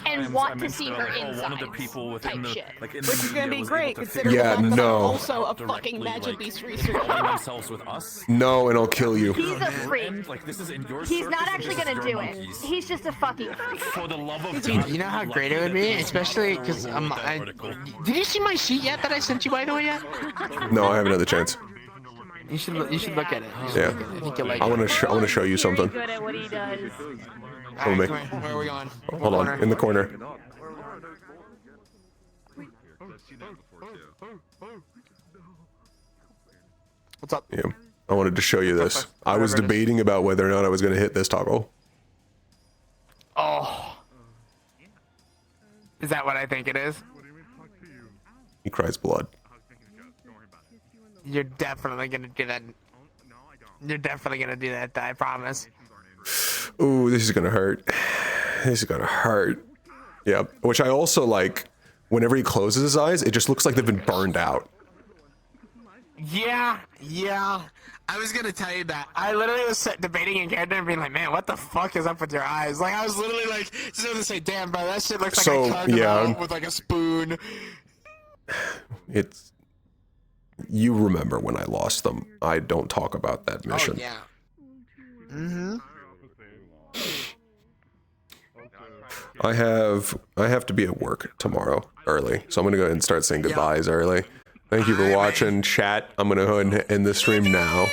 and want to see her inside. Type shit. Which is gonna be great considering Yeah, the fact that no. I'm also a fucking magic beast researcher. themselves with us. No, and I'll kill you. He's a freak. Like this is in your He's not circus, actually this is gonna do your it. monkeys. He's just a fucking freak. For the love of Dude, you know how great it would be, especially because did you see my sheet yet that I sent you by the way yet? No, I have another chance. You should look at it. Yeah, I think you'll like I want to show you something. Good at what he does. Hold me. Where are we going? Hold on, in the corner. What's up? Yeah, I wanted to show you this. I was debating about whether or not I was going to hit this toggle. Oh. Is that what I think it is? He cries blood. You're definitely gonna do that. You're definitely gonna do that, I promise. Ooh, this is gonna hurt. This is gonna hurt. Yeah, which I also like. Whenever he closes his eyes, it just looks like they've been burned out. Yeah. I was gonna tell you that. I literally was debating in character and being like, man, what the fuck is up with your eyes? Like, I was literally like, just gonna say, damn, bro, that shit looks like So, I carved yeah. them out with like a spoon. It's. You remember when I lost them. I don't talk about that mission. Oh, yeah. Mm-hmm. I have to be at work tomorrow early, so I'm gonna go ahead and start saying goodbyes early. Thank you for watching, chat. I'm gonna go ahead and end the stream now.